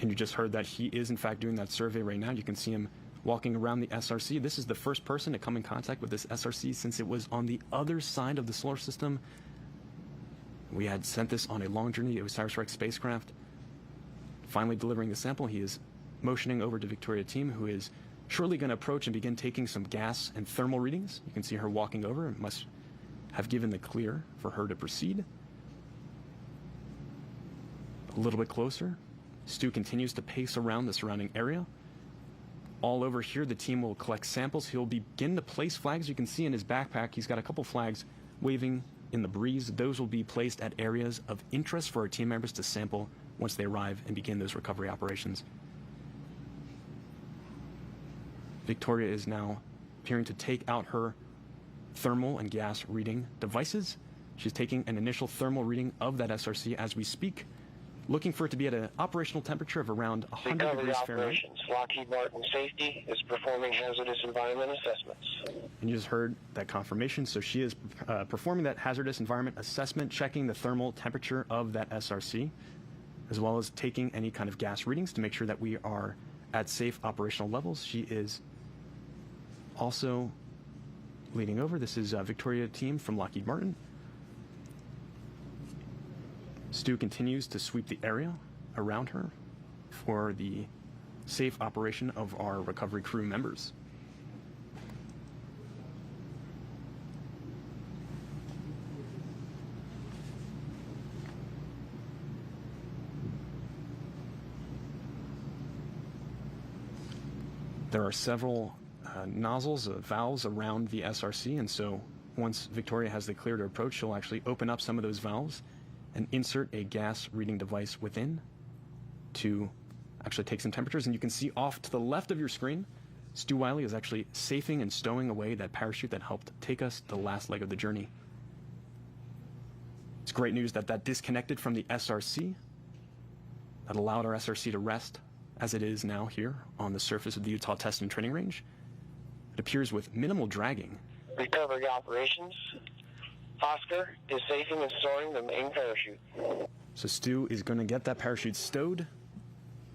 And you just heard that he is, in fact, doing that survey right now. You can see him walking around the SRC. This is the first person to come in contact with this SRC since it was on the other side of the solar system. We had sent this on a long journey, the OSIRIS-REx spacecraft. Finally delivering the sample, he is motioning over to Victoria team, who is shortly going to approach and begin taking some gas and thermal readings. You can see her walking over and must have given the clear for her to proceed. A little bit closer. Stu continues to pace around the surrounding area. All over here, the team will collect samples. He'll begin to place flags. You can see in his backpack, he's got a couple flags waving in the breeze. Those will be placed at areas of interest for our team members to sample once they arrive and begin those recovery operations. Victoria is now appearing to take out her thermal and gas reading devices. She's taking an initial thermal reading of that SRC as we speak, looking for it to be at an operational temperature of around 100 Recovery degrees Fahrenheit. operations. Lockheed Martin Safety is performing hazardous environment assessments. And you just heard that confirmation. So she is performing that hazardous environment assessment, checking the thermal temperature of that SRC, as well as taking any kind of gas readings to make sure that we are at safe operational levels. She is also leading over. This is Victoria team from Lockheed Martin. Stu continues to sweep the area around her for the safe operation of our recovery crew members. There are several nozzles, valves around the SRC, and so once Victoria has the clear to approach, she'll actually open up some of those valves and insert a gas reading device within to actually take some temperatures. And you can see off to the left of your screen, Stu Wiley is actually safing and stowing away that parachute that helped take us the last leg of the journey. It's great news that that disconnected from the SRC, that allowed our SRC to rest as it is now here on the surface of the Utah Test and Training Range. It appears with minimal dragging. Recovery operations. Oscar is safing and storing the main parachute. So Stu is going to get that parachute stowed,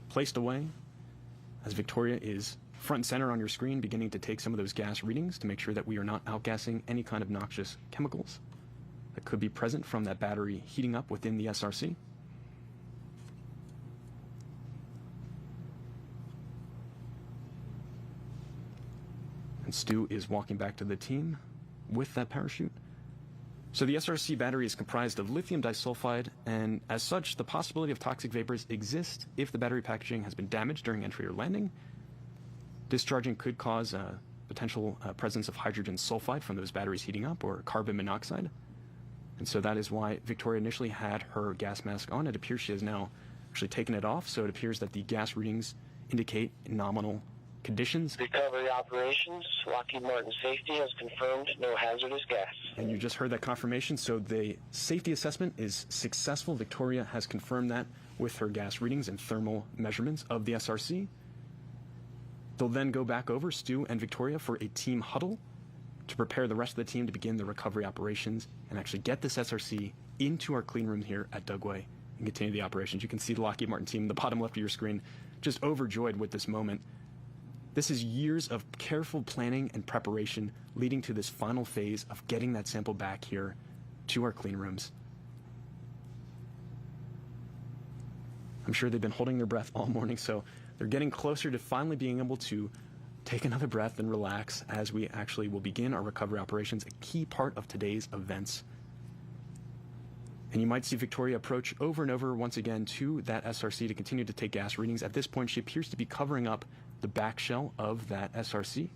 placed away, as Victoria is front and center on your screen, beginning to take some of those gas readings to make sure that we are not outgassing any kind of noxious chemicals that could be present from that battery heating up within the SRC. And Stu is walking back to the team with that parachute. So the SRC battery is comprised of lithium disulfide, and as such, the possibility of toxic vapors exists if the battery packaging has been damaged during entry or landing. Discharging could cause a potential presence of hydrogen sulfide from those batteries heating up, or carbon monoxide. And so that is why Victoria initially had her gas mask on. It appears she has now actually taken it off, so it appears that the gas readings indicate nominal conditions. Recovery operations, Lockheed Martin Safety has confirmed no hazardous gas. And you just heard that confirmation, so the safety assessment is successful. Victoria has confirmed that with her gas readings and thermal measurements of the SRC. They'll then go back over, Stu and Victoria, for a team huddle to prepare the rest of the team to begin the recovery operations and actually get this SRC into our clean room here at Dugway and continue the operations. You can see the Lockheed Martin team, the bottom left of your screen, just overjoyed with this moment. This is years of careful planning and preparation leading to this final phase of getting that sample back here to our clean rooms. I'm sure they've been holding their breath all morning, so they're getting closer to finally being able to take another breath and relax as we actually will begin our recovery operations, a key part of today's events. And you might see Victoria approach over and over once again to that SRC to continue to take gas readings. At this point, she appears to be covering up the back shell of that SRC,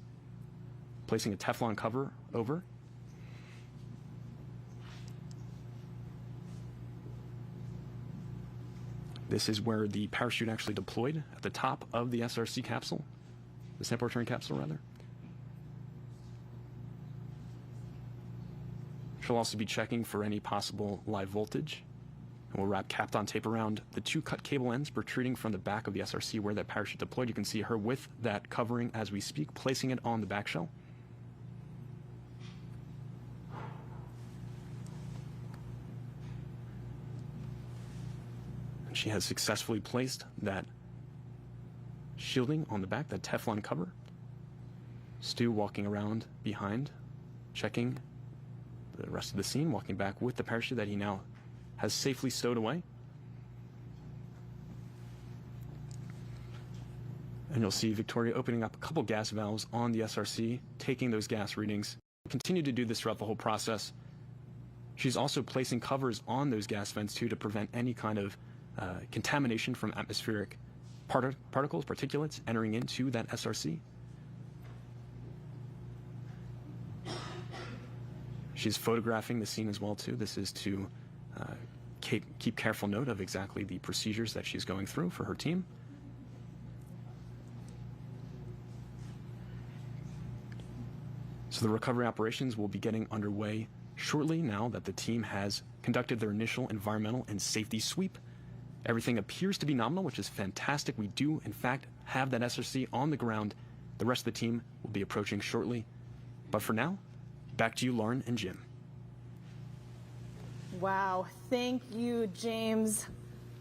placing a Teflon cover over. This is where the parachute actually deployed at the top of the SRC capsule, the sample return capsule rather. She'll also be checking for any possible live voltage. And we'll wrap Kapton tape around the two cut cable ends protruding from the back of the SRC where that parachute deployed. You can see her with that covering as we speak, placing it on the back shell. And she has successfully placed that shielding on the back, that Teflon cover. Stu walking around behind, checking the rest of the scene, walking back with the parachute that he now has safely stowed away. And you'll see Victoria opening up a couple gas valves on the SRC, taking those gas readings. Continue to do this throughout the whole process. She's also placing covers on those gas vents too to prevent any kind of contamination from atmospheric particles, particulates entering into that SRC. She's photographing the scene as well too. This is to keep careful note of exactly the procedures that she's going through for her team. So the recovery operations will be getting underway shortly now that the team has conducted their initial environmental and safety sweep. Everything appears to be nominal, which is fantastic. We do, in fact, have that SRC on the ground. The rest of the team will be approaching shortly. But for now, back to you, Lauren and Jim. Wow, thank you, James.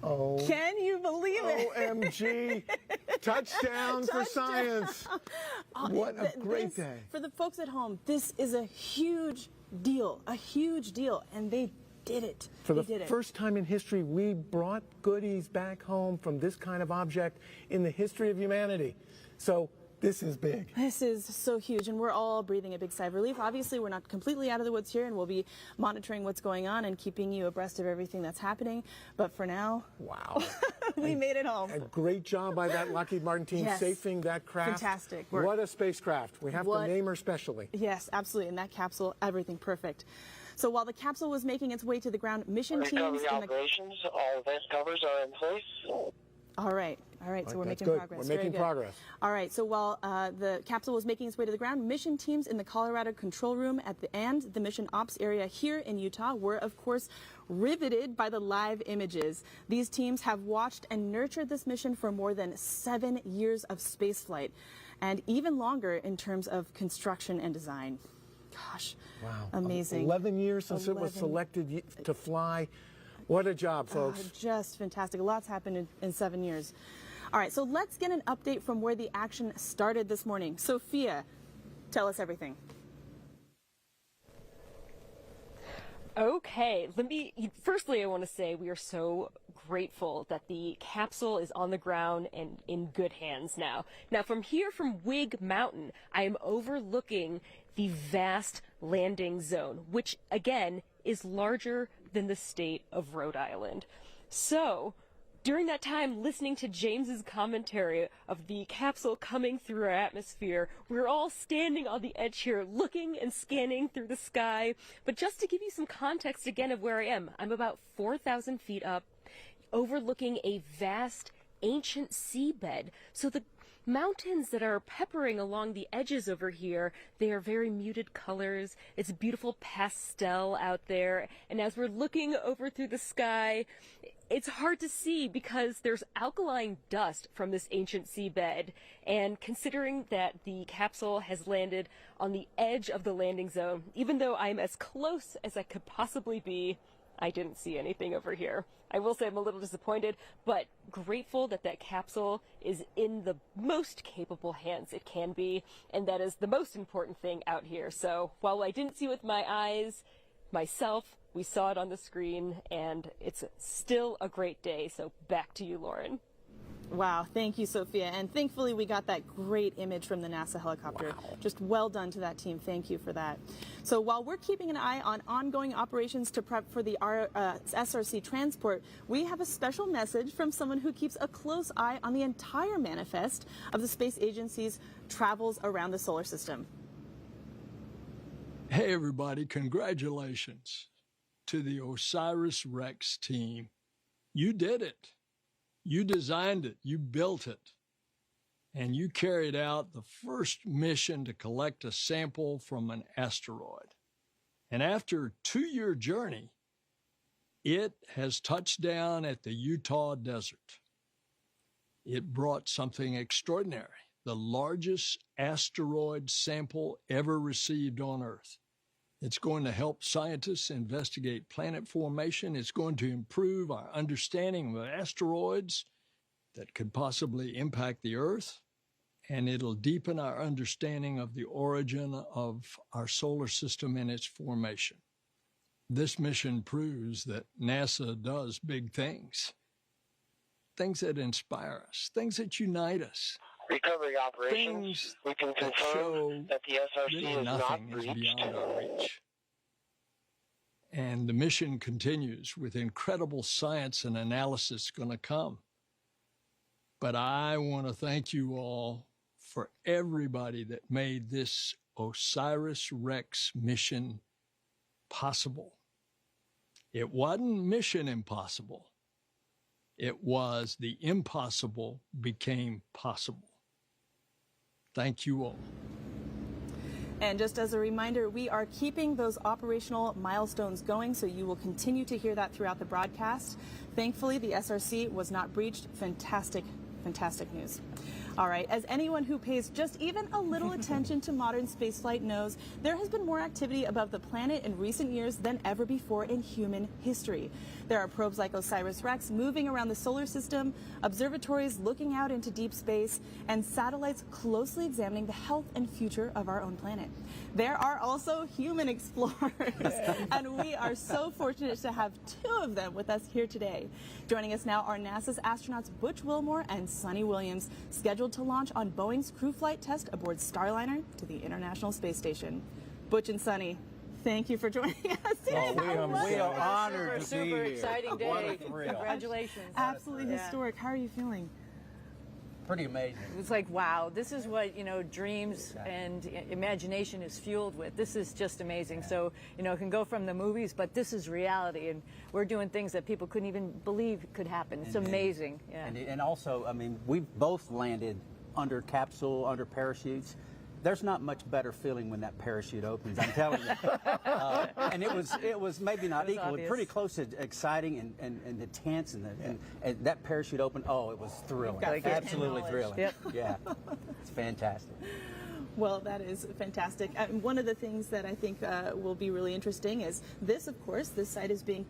Oh, can you believe it? OMG. Touchdown for science. What a great day. For the folks at home, this is a huge deal, and they did it. For the first time in history, we brought goodies back home from this kind of object in the history of humanity. So this is big. This is so huge, and we're all breathing a big sigh of relief. Obviously, we're not completely out of the woods here, and we'll be monitoring what's going on and keeping you abreast of everything that's happening. But for now, wow, we made it home. A great job by that Lockheed Martin team safing that craft. Fantastic. What a spacecraft. We have to name her specially. Yes, absolutely. In that capsule, everything perfect. So while the capsule was making its way to the ground, mission teams recovery operations, all event covers are in place. All right, so we're making progress. We're making progress. All right, so while the capsule was making its way to the ground, mission teams in the Colorado control room and the mission ops area here in Utah were, of course, riveted by the live images. These teams have watched and nurtured this mission for more than 7 years of spaceflight, and even longer in terms of construction and design. Gosh, wow, amazing. 11 years since it was selected to fly. What a job, folks. Just fantastic. A lot's happened in 7 years. All right, so let's get an update from where the action started this morning. Sophia, tell us everything. Okay, firstly, I want to say we are so grateful that the capsule is on the ground and in good hands now. Now, from here, from Whig Mountain, I am overlooking the vast landing zone, which, again, is larger than the state of Rhode Island. So, during that time, listening to James's commentary of the capsule coming through our atmosphere, we're all standing on the edge here, looking and scanning through the sky. But just to give you some context again of where I am, I'm about 4,000 feet up, overlooking a vast, ancient seabed. So mountains that are peppering along the edges over here. They are very muted colors. It's beautiful pastel out there. And as we're looking over through the sky, it's hard to see because there's alkaline dust from this ancient seabed. And considering that the capsule has landed on the edge of the landing zone, even though I'm as close as I could possibly be, I didn't see anything over here. I will say I'm a little disappointed, but grateful that that capsule is in the most capable hands it can be, and that is the most important thing out here. So while I didn't see with my eyes myself, we saw it on the screen, and it's still a great day. So back to you, Lauren. Wow, thank you, Sophia. And thankfully, we got that great image from the NASA helicopter. Wow. Just well done to that team. Thank you for that. So while we're keeping an eye on ongoing operations to prep for the SRC transport, we have a special message from someone who keeps a close eye on the entire manifest of the space agency's travels around the solar system. Hey, everybody, congratulations to the OSIRIS-REx team. You did it. You designed it, you built it, and you carried out the first mission to collect a sample from an asteroid. And after a 2-year journey, it has touched down at the Utah desert. It brought something extraordinary, the largest asteroid sample ever received on Earth. It's going to help scientists investigate planet formation. It's going to improve our understanding of asteroids that could possibly impact the Earth, and it'll deepen our understanding of the origin of our solar system and its formation. This mission proves that NASA does big things, things that inspire us, things that unite us. Recovery operations, we can confirm that the SRC is not breached. Beyond our reach. And the mission continues with incredible science and analysis going to come. But I want to thank you all for everybody that made this OSIRIS-REx mission possible. It wasn't mission impossible. It was the impossible became possible. Thank you all. And just as a reminder, we are keeping those operational milestones going, so you will continue to hear that throughout the broadcast. Thankfully, the SRC was not breached. Fantastic, fantastic news. All right, as anyone who pays just even a little attention to modern spaceflight knows, there has been more activity above the planet in recent years than ever before in human history. There are probes like OSIRIS-REx moving around the solar system, observatories looking out into deep space, and satellites closely examining the health and future of our own planet. There are also human explorers, and we are so fortunate to have 2 of them with us here today. Joining us now are NASA's astronauts Butch Wilmore and Sunny Williams, scheduled to launch on Boeing's crew flight test aboard Starliner to the International Space Station. Butch and Sunny, thank you for joining us. We are honored to be super here. exciting day. What a thrill. Congratulations. Absolutely historic. How are you feeling? Pretty amazing. It's like, wow, this is what, dreams and imagination is fueled with. This is just amazing. So, it can go from the movies, but this is reality, and we're doing things that people couldn't even believe could happen. It's amazing. Yeah. And also, we've both landed under capsule, under parachutes. There's not much better feeling when that parachute opens, I'm telling you. And it was maybe not equal, obvious. Pretty close to exciting and the tense and that parachute opened. Oh, it was thrilling, absolutely thrilling. Yep. Yeah, it's fantastic. Well, that is fantastic. One of the things that I think will be really interesting is this, of course, this site is being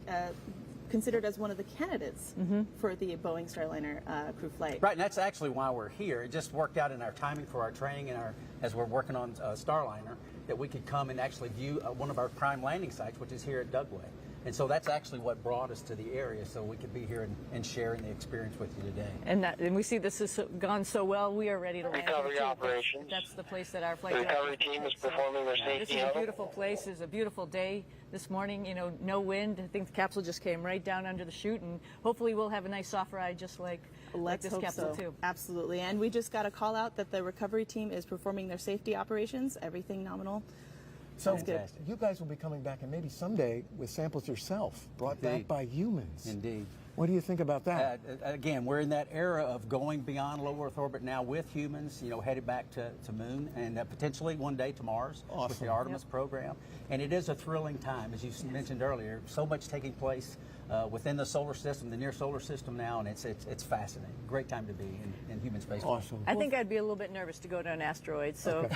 considered as one of the candidates for the Boeing Starliner crew flight. Right, and that's actually why we're here. It just worked out in our timing for our training and as we're working on Starliner, that we could come and actually view one of our prime landing sites, which is here at Dugway. And so that's actually what brought us to the area, so we could be here and sharing the experience with you today. And we see this has gone so well, we are ready to land. Recovery operations. That's the place that our flight The recovery team is performing their safety This is a huddle. beautiful place. It's a beautiful day this morning. No wind. I think the capsule just came right down under the chute, and hopefully we'll have a nice soft ride just like this hope capsule so. too. Absolutely. And we just got a call out that the recovery team is performing their safety operations. Everything nominal. So you guys will be coming back, and maybe someday with samples yourself, brought back by humans. Indeed. What do you think about that? Again, we're in that era of going beyond low Earth orbit now with humans, headed back to Moon and potentially one day to Mars with the Artemis program. And it is a thrilling time, as you mentioned earlier. So much taking place within the solar system, the near solar system now, and it's fascinating. Great time to be in human space. Awesome. I think I'd be a little bit nervous to go to an asteroid, so,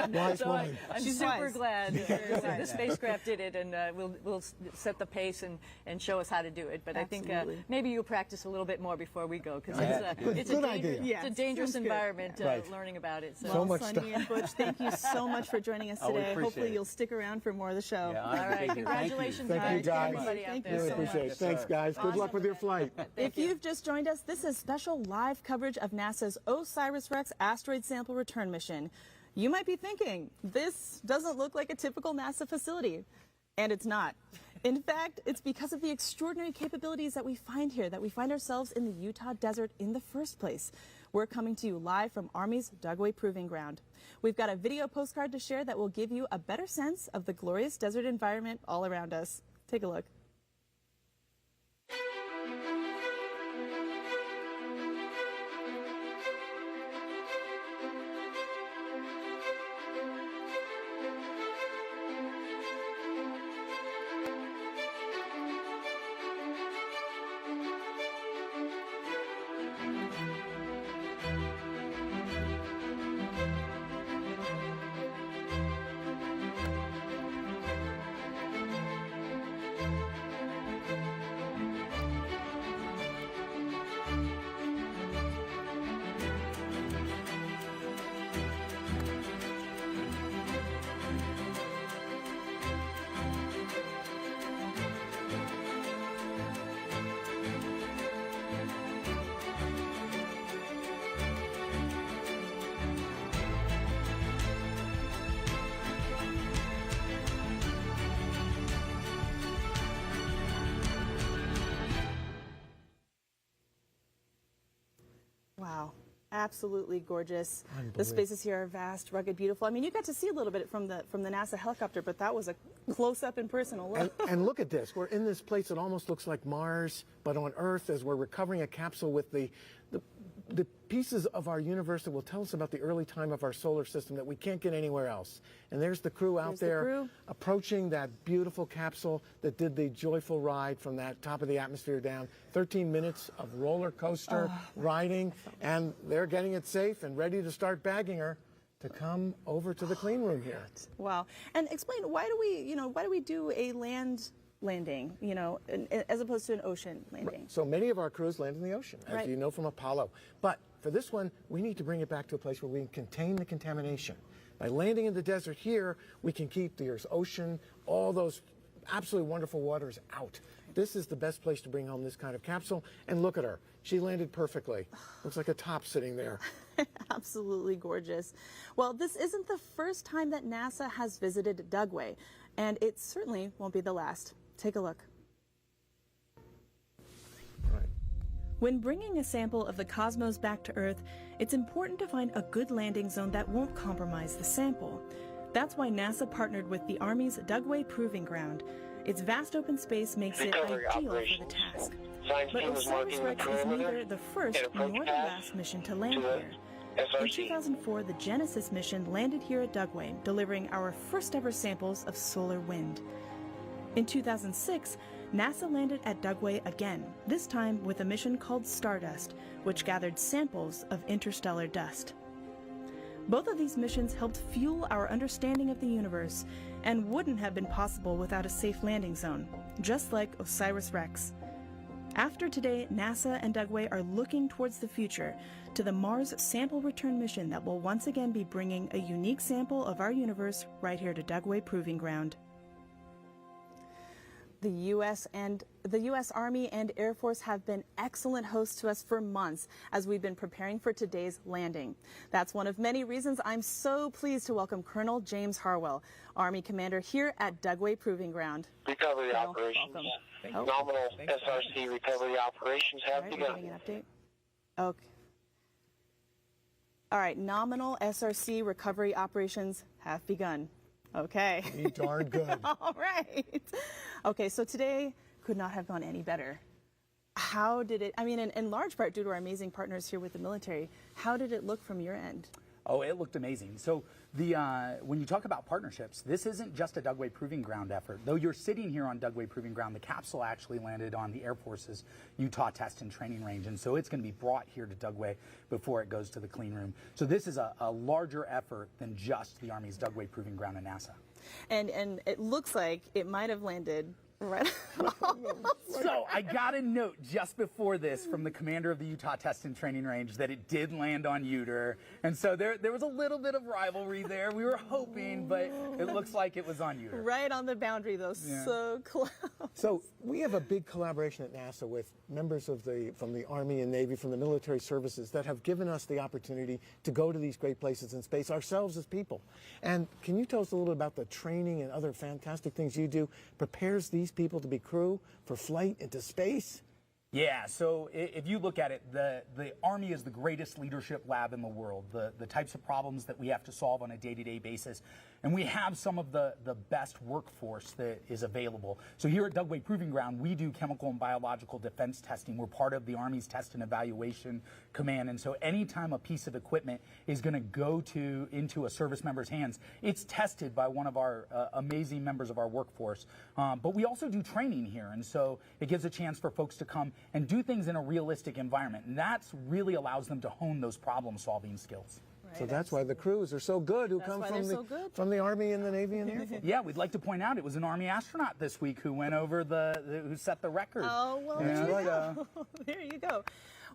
Wise so woman. I'm super glad the spacecraft did it, and we'll set the pace and show us how to do it. But I think maybe you'll practice a little bit more before we go, because it's a dangerous environment learning about it. So much Sunny and Butch, thank you so much for joining us today. Hopefully you'll stick around for more of the show. Yeah, all right, congratulations, Thank you, guys. everybody out there. Really appreciate it. Thanks, guys. Good luck with your flight. If you've just joined us, this is special live coverage of NASA's OSIRIS-REx asteroid sample return mission. You might be thinking, this doesn't look like a typical NASA facility. And it's not. In fact, it's because of the extraordinary capabilities that we find here, that we find ourselves in the Utah desert in the first place. We're coming to you live from Army's Dugway Proving Ground. We've got a video postcard to share that will give you a better sense of the glorious desert environment all around us. Take a look. Wow. Absolutely gorgeous. The spaces here are vast, rugged, beautiful. I mean, you got to see a little bit from the NASA helicopter, but that was a close-up and personal look. And look at this. We're in this place that almost looks like Mars, but on Earth, as we're recovering a capsule with the pieces of our universe that will tell us about the early time of our solar system that we can't get anywhere else. And there's the crew out there approaching that beautiful capsule that did the joyful ride from that top of the atmosphere down. 13 minutes of roller coaster riding, and they're getting it safe and ready to start bagging her to come over to the clean room here. Wow. And explain, why do we do a land landing, as opposed to an ocean landing? Right. So many of our crews land in the ocean, as you know from Apollo. But for this one, we need to bring it back to a place where we can contain the contamination. By landing in the desert here, we can keep the Earth's ocean, all those absolutely wonderful waters out. This is the best place to bring home this kind of capsule. And look at her. She landed perfectly. Looks like a top sitting there. Absolutely gorgeous. Well, this isn't the first time that NASA has visited Dugway, and it certainly won't be the last. Take a look. When bringing a sample of the cosmos back to Earth, it's important to find a good landing zone that won't compromise the sample. That's why NASA partnered with the Army's Dugway Proving Ground. Its vast open space makes it ideal for the task. But OSIRIS-REx is neither the first nor the last mission to land here. In 2004, the Genesis mission landed here at Dugway, delivering our first ever samples of solar wind. In 2006, NASA landed at Dugway again, this time with a mission called Stardust, which gathered samples of interstellar dust. Both of these missions helped fuel our understanding of the universe and wouldn't have been possible without a safe landing zone, just like OSIRIS-REx. After today, NASA and Dugway are looking towards the future, to the Mars sample return mission that will once again be bringing a unique sample of our universe right here to Dugway Proving Ground. The U.S. Army and Air Force have been excellent hosts to us for months as we've been preparing for today's landing. That's one of many reasons I'm so pleased to welcome Colonel James Harwell, Army Commander here at Dugway Proving Ground. Recovery operations. Nominal SRC recovery operations have begun. Getting an update. Okay. All right, nominal SRC recovery operations have begun. Okay. Darn good. All right. Okay, so today could not have gone any better. How did it, I mean, in large part due to our amazing partners here with the military, how did it look from your end? Oh, it looked amazing. So when you talk about partnerships, this isn't just a Dugway Proving Ground effort. Though you're sitting here on Dugway Proving Ground, the capsule actually landed on the Air Force's Utah Test and Training Range. And so it's going to be brought here to Dugway before it goes to the clean room. So this is a larger effort than just the Army's Dugway Proving Ground and NASA. And it looks like it might have landed right. So I got a note just before this from the commander of the Utah Test and Training Range that it did land on Uter. And so there was a little bit of rivalry there. We were hoping, but it looks like it was on Uter. Right on the boundary, though. Yeah. So close. So we have a big collaboration at NASA with members from the Army and Navy, from the military services that have given us the opportunity to go to these great places in space ourselves as people. And can you tell us a little bit about the training and other fantastic things you do prepares these people to be crew for flight into space? Yeah, so if you look at it, the Army is the greatest leadership lab in the world. The types of problems that we have to solve on a day-to-day basis. And we have some of the best workforce that is available. So here at Dugway Proving Ground, we do chemical and biological defense testing. We're part of the Army's Test and Evaluation Command. And so anytime a piece of equipment is going to go into a service member's hands, it's tested by one of our amazing members of our workforce. But we also do training here. And so it gives a chance for folks to come and do things in a realistic environment. And that really allows them to hone those problem-solving skills. So that's why the crews are so good who come from the Army and the Navy and Air Force. Yeah, we'd like to point out it was an Army astronaut this week who went over who set the record. Oh, well, there you go.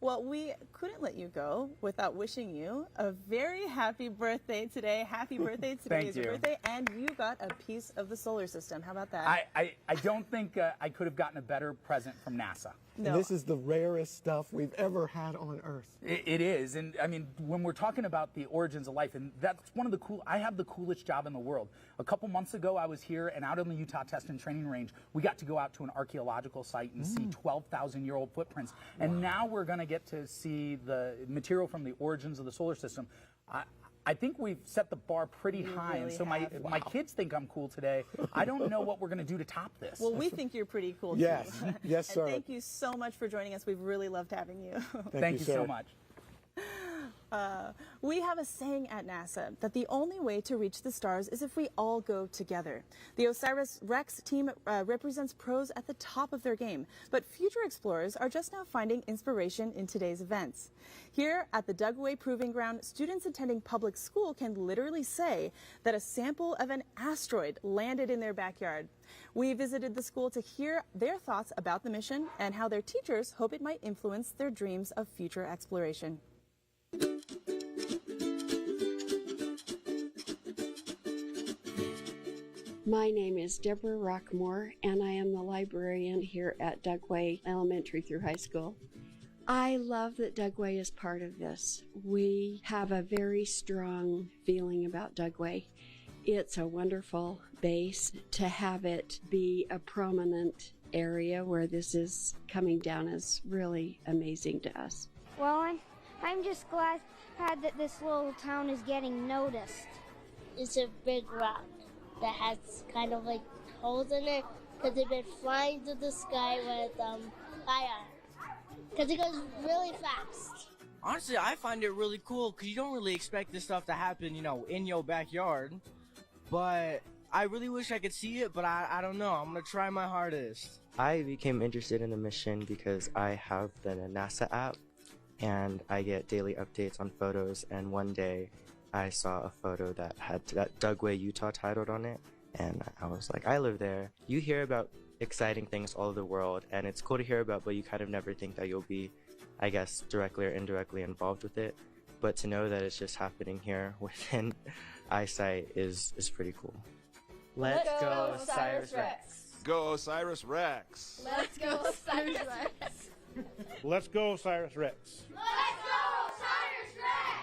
Well, we couldn't let you go without wishing you a very happy birthday today. Happy birthday. Today is your birthday, and you got a piece of the solar system. How about that? I don't think I could have gotten a better present from NASA. No. And this is the rarest stuff we've ever had on Earth. It is. And I mean, when we're talking about the origins of life, and that's one of the I have the coolest job in the world. A couple months ago, I was here, and out on the Utah Test and Training Range, we got to go out to an archaeological site and see 12,000-year-old footprints. And now we're going to get to see the material from the origins of the solar system. I think we've set the bar pretty high, really and so my kids think I'm cool today. I don't know what we're going to do to top this. Well, we think you're pretty cool, yes. too. Yes, sir. And thank you so much for joining us. We've really loved having you. Thank you so much. We have a saying at NASA that the only way to reach the stars is if we all go together. The OSIRIS-REx team represents pros at the top of their game, but future explorers are just now finding inspiration in today's events. Here at the Dugway Proving Ground, students attending public school can literally say that a sample of an asteroid landed in their backyard. We visited the school to hear their thoughts about the mission and how their teachers hope it might influence their dreams of future exploration. My name is Deborah Rockmore, and I am the librarian here at Dugway Elementary through High School. I love that Dugway is part of this. We have a very strong feeling about Dugway. It's a wonderful base. To have it be a prominent area where this is coming down is really amazing to us. Well, I'm just glad that this little town is getting noticed. It's a big rock that has kind of like holes in it because they've been flying through the sky with fire because it goes really fast. Honestly, I find it really cool because you don't really expect this stuff to happen, in your backyard. But I really wish I could see it, but I don't know. I'm going to try my hardest. I became interested in the mission because I have the NASA app and I get daily updates on photos, and one day I saw a photo that had that Dugway, Utah titled on it, and I was like, I live there. You hear about exciting things all over the world, and it's cool to hear about, but you kind of never think that you'll be, I guess, directly or indirectly involved with it. But to know that it's just happening here within eyesight is pretty cool. Let's go OSIRIS-REx. Go OSIRIS-REx. Let's go OSIRIS-REx. Let's go OSIRIS-REx. Let's go OSIRIS-REx.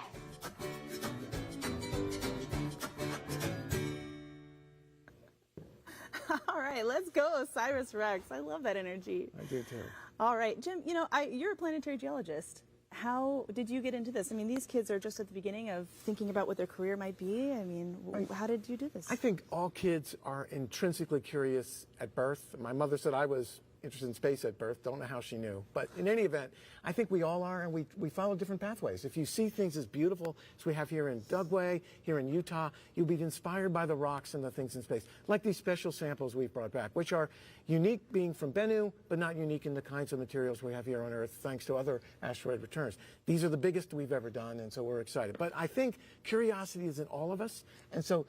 All right, let's go OSIRIS-REx. I love that energy. I do too. All right, Jim, you're a planetary geologist. How did you get into this? I mean, these kids are just at the beginning of thinking about what their career might be. I mean, how did you do this? I think all kids are intrinsically curious at birth. My mother said I was interested in space at birth. Don't know how she knew. But in any event, I think we all are, and we follow different pathways. If you see things as beautiful as we have here in Dugway, here in Utah, you'll be inspired by the rocks and the things in space, like these special samples we've brought back, which are unique being from Bennu, but not unique in the kinds of materials we have here on Earth, thanks to other asteroid returns. These are the biggest we've ever done, and so we're excited. But I think curiosity is in all of us, and so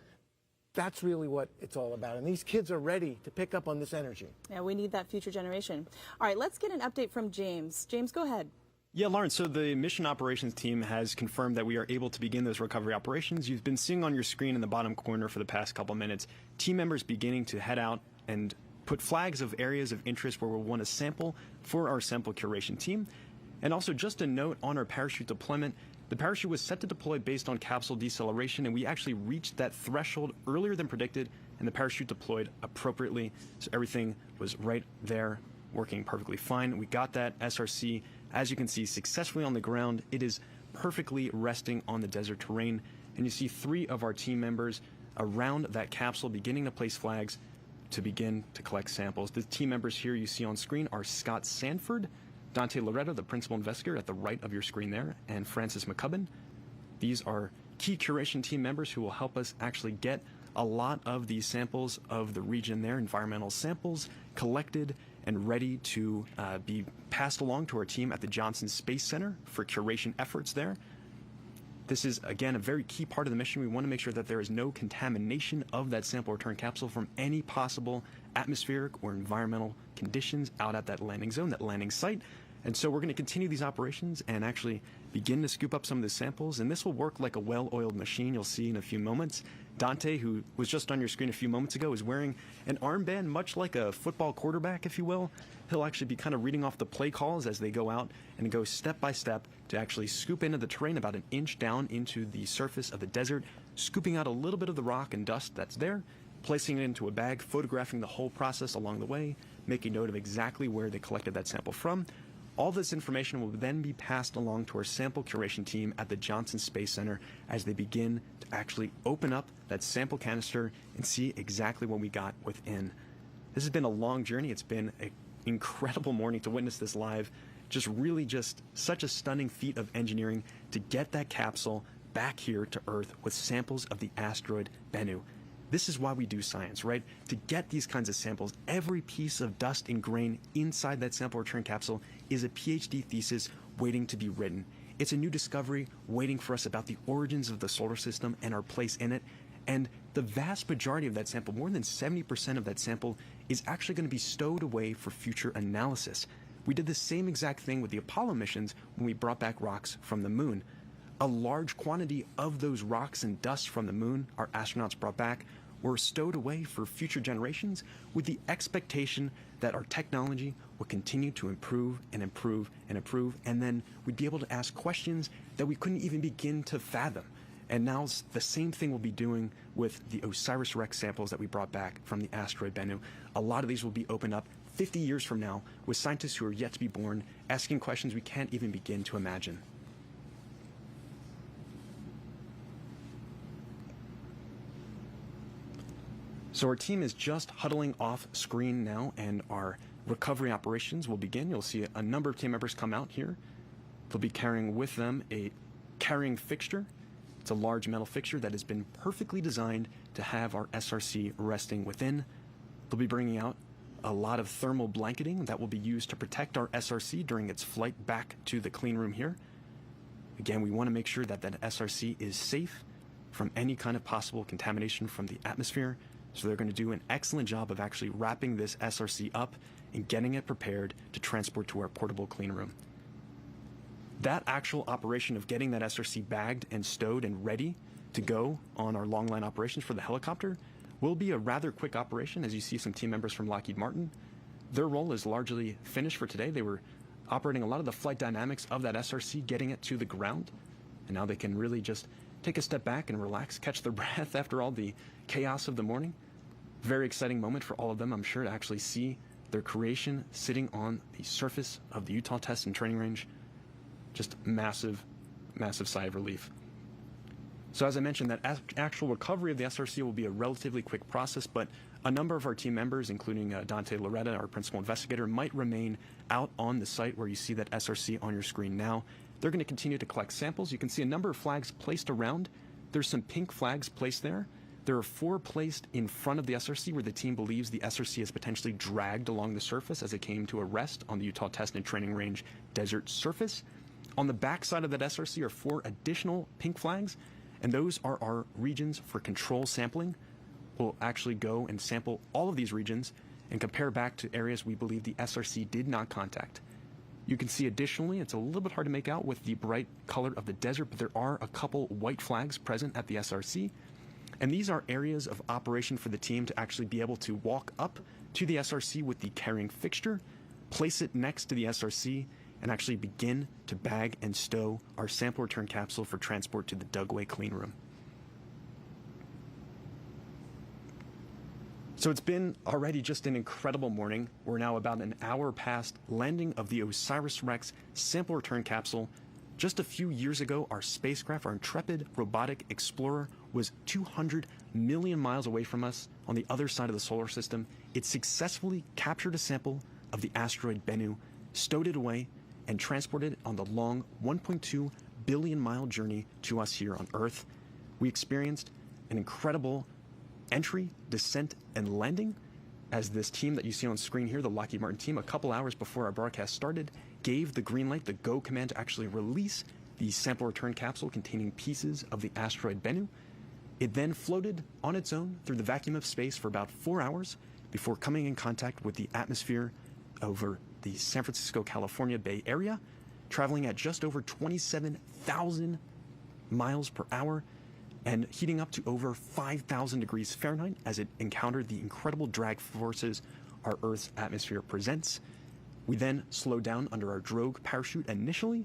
that's really what it's all about. And these kids are ready to pick up on this energy. Yeah, we need that future generation. All right, let's get an update from James. James, go ahead. Yeah, Lauren, so the mission operations team has confirmed that we are able to begin those recovery operations. You've been seeing on your screen in the bottom corner for the past couple minutes, team members beginning to head out and put flags of areas of interest where we'll want to sample for our sample curation team. And also just a note on our parachute deployment, the parachute was set to deploy based on capsule deceleration, and we actually reached that threshold earlier than predicted, and the parachute deployed appropriately. So everything was right there, working perfectly fine. We got that SRC, as you can see, successfully on the ground. It is perfectly resting on the desert terrain, and you see 3 of our team members around that capsule beginning to place flags to begin to collect samples. The team members here you see on screen are Scott Sanford, Dante Loretto, the principal investigator at the right of your screen there, and Francis McCubbin. These are key curation team members who will help us actually get a lot of these samples of the region there, environmental samples, collected and ready to be passed along to our team at the Johnson Space Center for curation efforts there. This is, again, a very key part of the mission. We want to make sure that there is no contamination of that sample return capsule from any possible atmospheric or environmental conditions out at that landing zone, that landing site. And so we're going to continue these operations and actually begin to scoop up some of the samples. And this will work like a well-oiled machine you'll see in a few moments. Dante, who was just on your screen a few moments ago, is wearing an armband, much like a football quarterback, if you will. He'll actually be kind of reading off the play calls as they go out and go step by step to actually scoop into the terrain about an inch down into the surface of the desert, scooping out a little bit of the rock and dust that's there, placing it into a bag, photographing the whole process along the way, making note of exactly where they collected that sample from. All this information will then be passed along to our sample curation team at the Johnson Space Center as they begin to actually open up that sample canister and see exactly what we got within. This has been a long journey. It's been an incredible morning to witness this live. Just such a stunning feat of engineering to get that capsule back here to Earth with samples of the asteroid Bennu. This is why we do science, right? To get these kinds of samples, every piece of dust and grain inside that sample return capsule is a PhD thesis waiting to be written. It's a new discovery waiting for us about the origins of the solar system and our place in it. And the vast majority of that sample, more than 70% of that sample, is actually going to be stowed away for future analysis. We did the same exact thing with the Apollo missions when we brought back rocks from the moon. A large quantity of those rocks and dust from the moon our astronauts brought back were stowed away for future generations with the expectation that our technology would continue to improve and improve and improve, and then we'd be able to ask questions that we couldn't even begin to fathom. And now the same thing we'll be doing with the OSIRIS-REx samples that we brought back from the asteroid Bennu. A lot of these will be opened up 50 years from now with scientists who are yet to be born, asking questions we can't even begin to imagine. So our team is just huddling off screen now, and our recovery operations will begin. You'll see a number of team members come out here. They'll be carrying with them a carrying fixture. It's a large metal fixture that has been perfectly designed to have our SRC resting within. They'll be bringing out a lot of thermal blanketing that will be used to protect our SRC during its flight back to the clean room here. Again, we want to make sure that that SRC is safe from any kind of possible contamination from the atmosphere. So they're going to do an excellent job of actually wrapping this SRC up and getting it prepared to transport to our portable clean room. That actual operation of getting that SRC bagged and stowed and ready to go on our long line operations for the helicopter will be a rather quick operation. As you see some team members from Lockheed Martin, their role is largely finished for today. They were operating a lot of the flight dynamics of that SRC, getting it to the ground, and now they can really just take a step back and relax, catch their breath after all the chaos of the morning. Very exciting moment for all of them, I'm sure, to actually see their creation sitting on the surface of the Utah Test and Training Range. Just massive, massive sigh of relief. So as I mentioned, that actual recovery of the SRC will be a relatively quick process, but A number of our team members, including Dante Loretta, our principal investigator, might remain out on the site where you see that SRC on your screen now. They're going to continue to collect samples. You can see a number of flags placed around. There's some pink flags placed there. There are 4 placed in front of the SRC where the team believes the SRC is potentially dragged along the surface as it came to a rest on the Utah Test and Training Range desert surface. On the back side of that SRC are 4 additional pink flags, and those are our regions for control sampling. We'll actually go and sample all of these regions and compare back to areas we believe the SRC did not contact. You can see additionally, it's a little bit hard to make out with the bright color of the desert, but there are a couple white flags present at the SRC. And these are areas of operation for the team to actually be able to walk up to the SRC with the carrying fixture, place it next to the SRC, and actually begin to bag and stow our sample return capsule for transport to the Dugway clean room. So it's been already just an incredible morning. We're now about an hour past landing of the OSIRIS-REx sample return capsule. Just a few years ago, our spacecraft, our intrepid robotic explorer, was 200 million miles away from us on the other side of the solar system. It successfully captured a sample of the asteroid Bennu, stowed it away, and transported it on the long 1.2 billion mile journey to us here on Earth. We experienced an incredible entry, descent, and landing as this team that you see on screen here, the Lockheed Martin team, a couple hours before our broadcast started, gave the green light, the go command to actually release the sample return capsule containing pieces of the asteroid Bennu. It then floated on its own through the vacuum of space for about 4 hours before coming in contact with the atmosphere over the San Francisco, California Bay Area, traveling at just over 27,000 miles per hour and heating up to over 5,000 degrees Fahrenheit as it encountered the incredible drag forces our Earth's atmosphere presents. We then slowed down under our drogue parachute initially,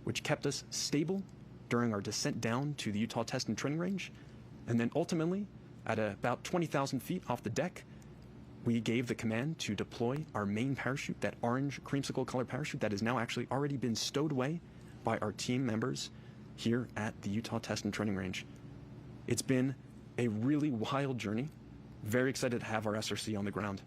which kept us stable during our descent down to the Utah Test and Training Range. And then ultimately, at about 20,000 feet off the deck, we gave the command to deploy our main parachute, that orange creamsicle color parachute that has now actually already been stowed away by our team members here at the Utah Test and Training Range. It's been a really wild journey. Very excited to have our SRC on the ground.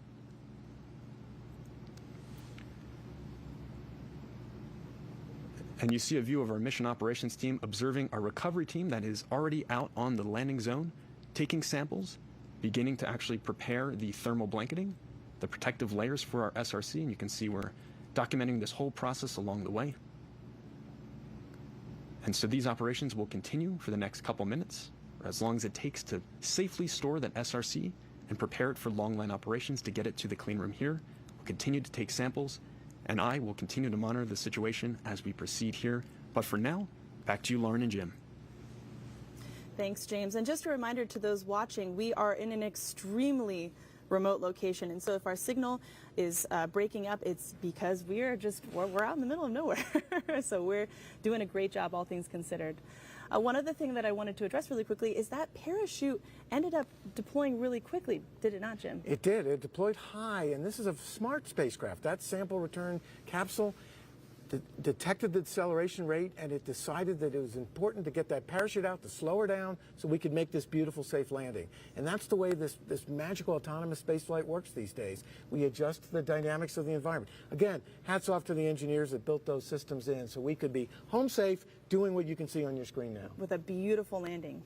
And you see a view of our mission operations team observing our recovery team that is already out on the landing zone, taking samples, beginning to actually prepare the thermal blanketing, the protective layers for our SRC, and you can see we're documenting this whole process along the way. And so these operations will continue for the next couple minutes, or as long as it takes to safely store that SRC and prepare it for long line operations to get it to the clean room here. We'll continue to take samples, and I will continue to monitor the situation as we proceed here. But for now, back to you, Lauren and Jim. Thanks, James. And just a reminder to those watching, we are in an extremely remote location. And so if our signal is breaking up, it's because we're out in the middle of nowhere. So we're doing a great job, all things considered. One other thing that I wanted to address really quickly is that parachute ended up deploying really quickly. Did it not, Jim? It did. It deployed high, and this is a smart spacecraft. That sample return capsule detected the deceleration rate, and it decided that it was important to get that parachute out to slow her down so we could make this beautiful, safe landing. And that's the way this magical autonomous spaceflight works these days. We adjust to the dynamics of the environment. Again, hats off to the engineers that built those systems in so we could be home safe doing what you can see on your screen now. With a beautiful landing.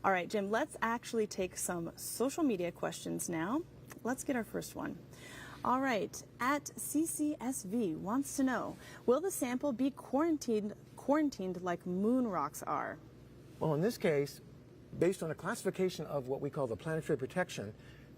All right, Jim, let's actually take some social media questions now. Let's get our first one. All right, at CCSV wants to know, will the sample be quarantined like moon rocks are? Well, in this case, based on a classification of what we call the planetary protection,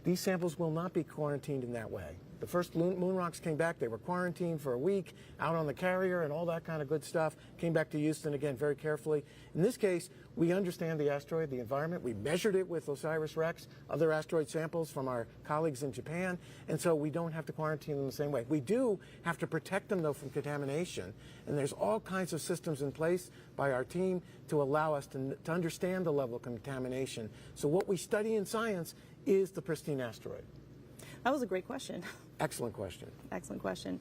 these samples will not be quarantined in that way. The first moon rocks came back, they were quarantined for a week, out on the carrier and all that kind of good stuff, came back to Houston again very carefully. In this case, we understand the asteroid, the environment, we measured it with OSIRIS-REx, other asteroid samples from our colleagues in Japan, and so we don't have to quarantine them the same way. We do have to protect them though from contamination, and there's all kinds of systems in place by our team to allow us to understand the level of contamination. So what we study in science is the pristine asteroid. That was a great question. Excellent question. Excellent question.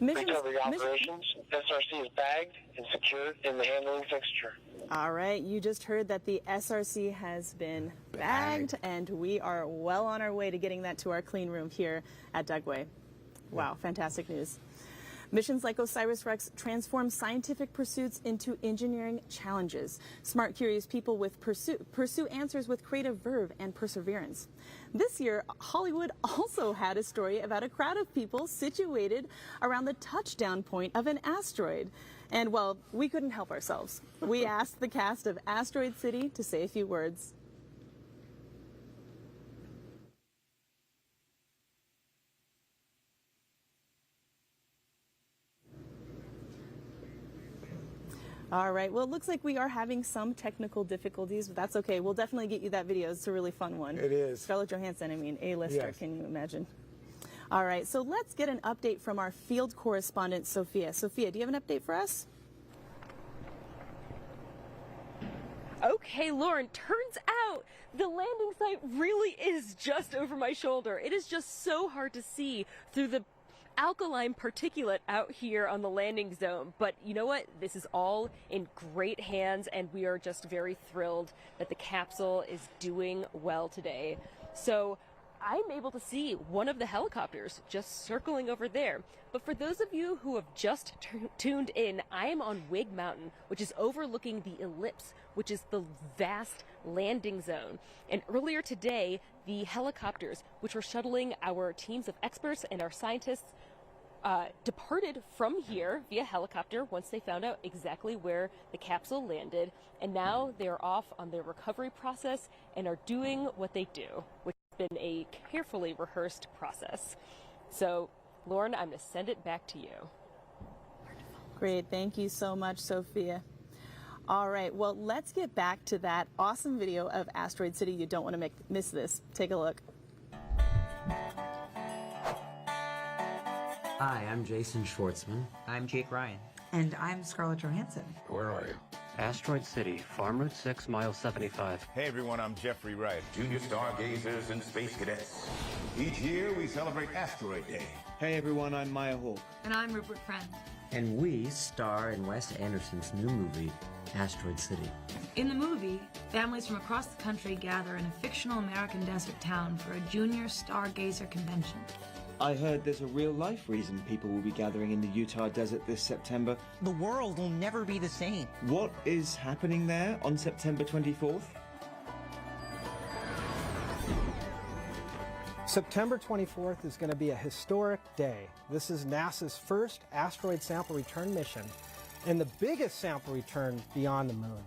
Recovery operations. SRC is bagged and secured in the handling fixture. All right, you just heard that the SRC has been bagged, and we are well on our way to getting that to our clean room here at Dugway. Wow, fantastic news. Missions like OSIRIS-REx transform scientific pursuits into engineering challenges. Smart, curious people with pursue answers with creative verve and perseverance. This year, Hollywood also had a story about a crowd of people situated around the touchdown point of an asteroid. And, well, we couldn't help ourselves. We asked the cast of Asteroid City to say a few words. All right, well, it looks like we are having some technical difficulties, but that's okay. We'll definitely get you that video. It's a really fun one. It is. Scarlett Johansson, I mean, A-lister, Yes. Can you imagine? All right, so let's get an update from our field correspondent, Sophia. Sophia, do you have an update for us? Okay, Lauren, turns out the landing site really is just over my shoulder. It is just so hard to see through the alkaline particulate out here on the landing zone. But you know what? This is all in great hands, and we are just very thrilled that the capsule is doing well today. So I'm able to see one of the helicopters just circling over there. But for those of you who have just tuned in, I am on Wig Mountain, which is overlooking the ellipse, which is the vast landing zone. And earlier today, the helicopters, which were shuttling our teams of experts and our scientists, departed from here via helicopter once they found out exactly where the capsule landed. And now they are off on their recovery process and are doing what they do, which has been a carefully rehearsed process. So, Lauren, I'm going to send it back to you. Great, thank you so much, Sophia. All right, well, let's get back to that awesome video of Asteroid City. You don't want to miss this. Take a look. Hi, I'm Jason Schwartzman. I'm Jake Ryan. And I'm Scarlett Johansson. Where are you? Asteroid City, Farm Route 6, mile 75. Hey everyone, I'm Jeffrey Wright. Junior stargazers and space cadets. Each year we celebrate Asteroid Day. Hey everyone, I'm Maya Hawke. And I'm Rupert Friend. And we star in Wes Anderson's new movie, Asteroid City. In the movie, families from across the country gather in a fictional American desert town for a junior stargazer convention. I heard there's a real-life reason people will be gathering in the Utah desert this September. The world will never be the same. What is happening there on September 24th? September 24th is going to be a historic day. This is NASA's first asteroid sample return mission and the biggest sample return beyond the moon.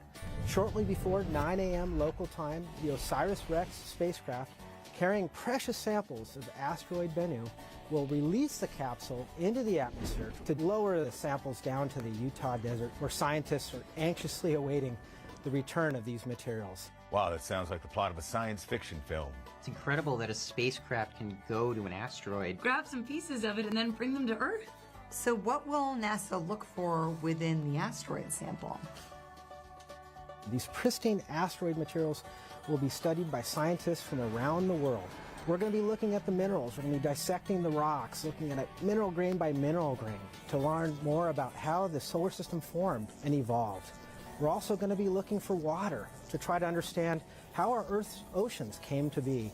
Shortly before 9 a.m. local time, the OSIRIS-REx spacecraft carrying precious samples of asteroid Bennu will release the capsule into the atmosphere to lower the samples down to the Utah desert, where scientists are anxiously awaiting the return of these materials. Wow, that sounds like the plot of a science fiction film. It's incredible that a spacecraft can go to an asteroid, Grab some pieces of it and then bring them to Earth. So what will NASA look for within the asteroid sample? These pristine asteroid materials will be studied by scientists from around the world. We're going to be looking at the minerals. We're going to be dissecting the rocks, looking at it mineral grain by mineral grain to learn more about how the solar system formed and evolved. We're also going to be looking for water to try to understand how our Earth's oceans came to be.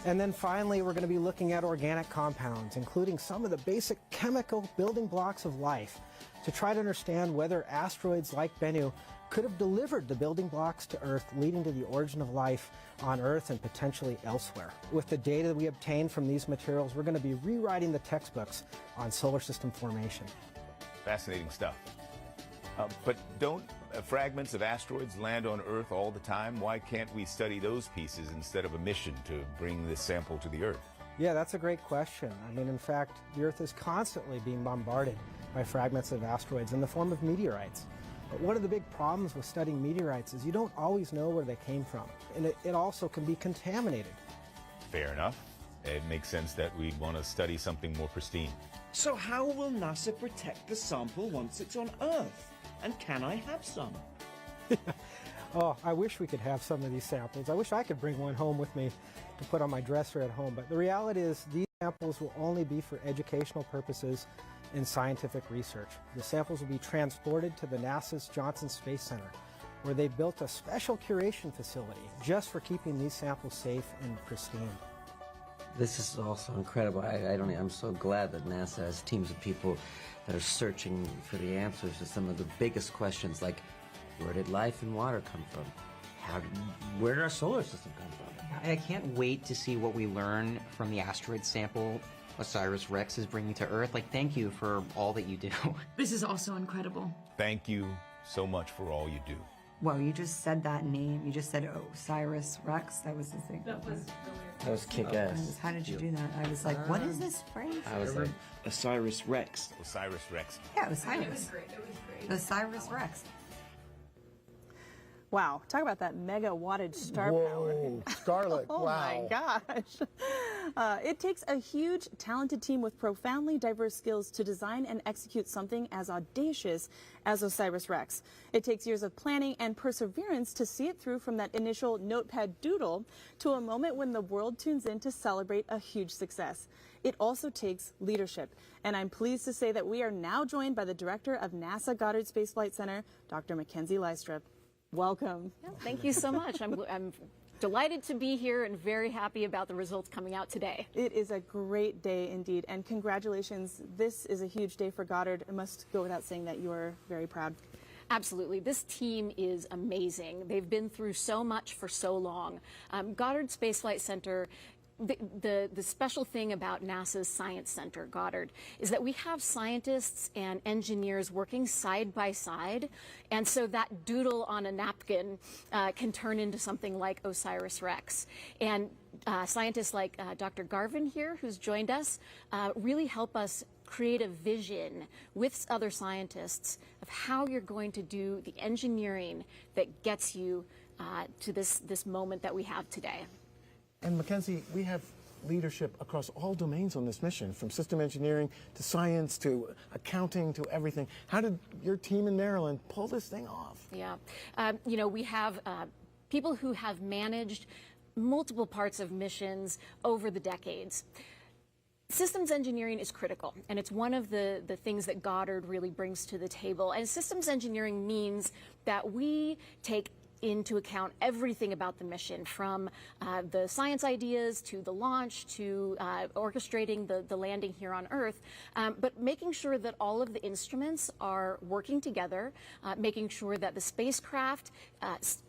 And then finally, we're going to be looking at organic compounds, including some of the basic chemical building blocks of life, to try to understand whether asteroids like Bennu could have delivered the building blocks to Earth, leading to the origin of life on Earth and potentially elsewhere. With the data that we obtained from these materials, we're going to be rewriting the textbooks on solar system formation. Fascinating stuff. But don't fragments of asteroids land on Earth all the time? Why can't we study those pieces instead of a mission to bring this sample to the Earth? Yeah, that's a great question. I mean, in fact, the Earth is constantly being bombarded by fragments of asteroids in the form of meteorites. But one of the big problems with studying meteorites is you don't always know where they came from, and it also can be contaminated. Fair enough. It makes sense that we'd want to study something more pristine. So how will NASA protect the sample once it's on Earth? And can I have some? Oh, I wish we could have some of these samples. I wish I could bring one home with me to put on my dresser at home. But the reality is these samples will only be for educational purposes and scientific research. The samples will be transported to the NASA's Johnson Space Center, where they built a special curation facility just for keeping these samples safe and pristine. This is also incredible. I'm so glad that NASA has teams of people that are searching for the answers to some of the biggest questions, like where did life and water come from? Where did our solar system come from? I can't wait to see what we learn from the asteroid sample OSIRIS-REx is bringing to Earth. Thank you for all that you do. This is also incredible. Thank you so much for all you do. Well, you just said that name. You just said OSIRIS-REx. That was the thing. That was kick-ass. How did you do that? I was like, what is this phrase? I was like, OSIRIS-REx. OSIRIS-REx. Yeah, OSIRIS. OSIRIS-REx. Wow, talk about that mega wattage star Whoa, power. Scarlet, Oh wow. my gosh. It takes a huge, talented team with profoundly diverse skills to design and execute something as audacious as OSIRIS-REx. It takes years of planning and perseverance to see it through from that initial notepad doodle to a moment when the world tunes in to celebrate a huge success. It also takes leadership. And I'm pleased to say that we are now joined by the director of NASA Goddard Space Flight Center, Dr. Mackenzie Lystrup. Welcome. Thank you so much. I'm delighted to be here and very happy about the results coming out today. It is a great day indeed, and congratulations. This is a huge day for Goddard. It must go without saying that you are very proud. Absolutely. This team is amazing. They've been through so much for so long. Goddard Space Flight Center, the special thing about NASA's Science Center, Goddard, is that we have scientists and engineers working side by side, and so that doodle on a napkin can turn into something like OSIRIS-REx. And scientists like Dr. Garvin here, who's joined us, really help us create a vision with other scientists of how you're going to do the engineering that gets you to this moment that we have today. And Mackenzie, we have leadership across all domains on this mission, from system engineering to science to accounting to everything. How did your team in Maryland pull this thing off? Yeah, we have people who have managed multiple parts of missions over the decades. Systems engineering is critical, and it's one of the things that Goddard really brings to the table. And systems engineering means that we take into account everything about the mission, from the science ideas to the launch to orchestrating the landing here on Earth, but making sure that all of the instruments are working together, making sure that the spacecraft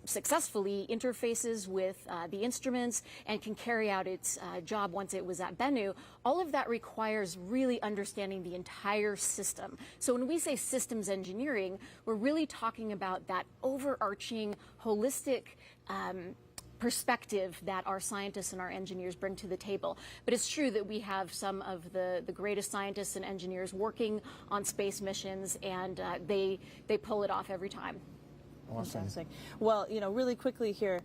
successfully interfaces with the instruments and can carry out its job once it was at Bennu. All of that requires really understanding the entire system. So when we say systems engineering, we're really talking about that overarching, holistic perspective that our scientists and our engineers bring to the table. But it's true that we have some of the greatest scientists and engineers working on space missions, and they pull it off every time. Awesome. Fantastic. Well, really quickly here,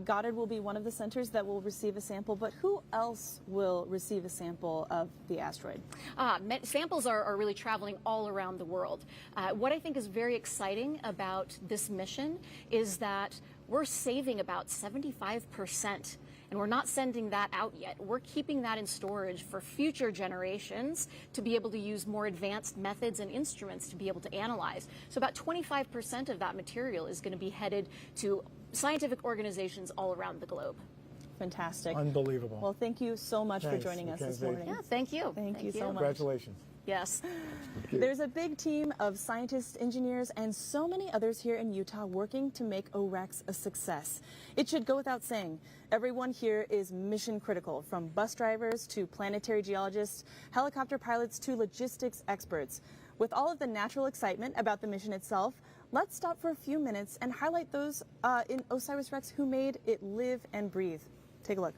Goddard will be one of the centers that will receive a sample, but who else will receive a sample of the asteroid? Samples are really traveling all around the world. What I think is very exciting about this mission is that we're saving about 75%. And we're not sending that out yet. We're keeping that in storage for future generations to be able to use more advanced methods and instruments to be able to analyze. So about 25% of that material is going to be headed to scientific organizations all around the globe. Fantastic. Unbelievable. Well, thank you so much for joining us this morning. Yeah, thank you. Thank you so much. Congratulations. Yes. There's a big team of scientists, engineers, and so many others here in Utah working to make OREX a success. It should go without saying, everyone here is mission critical, from bus drivers to planetary geologists, helicopter pilots to logistics experts. With all of the natural excitement about the mission itself, let's stop for a few minutes and highlight those in OSIRIS-REx who made it live and breathe. Take a look.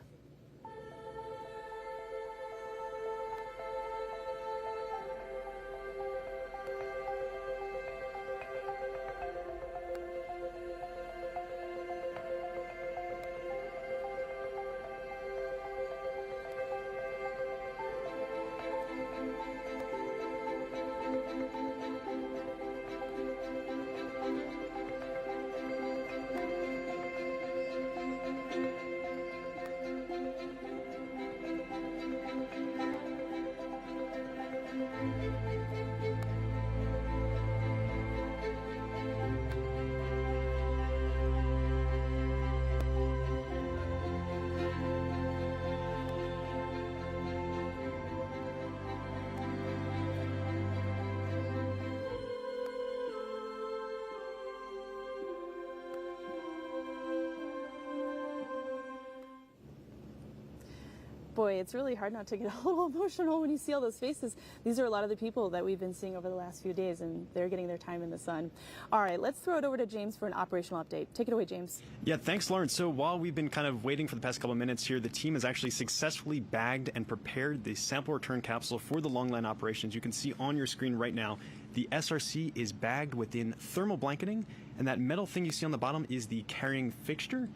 boy, it's really hard not to get a little emotional when you see all those faces. These are a lot of the people that we've been seeing over the last few days, and they're getting their time in the sun. All right, let's throw it over to James for an operational update. Take it away, James. Yeah, thanks, Lauren. So while we've been kind of waiting for the past couple of minutes here, the team has actually successfully bagged and prepared the sample return capsule for the long line operations. You can see on your screen right now, the SRC is bagged within thermal blanketing, and that metal thing you see on the bottom is the carrying fixture.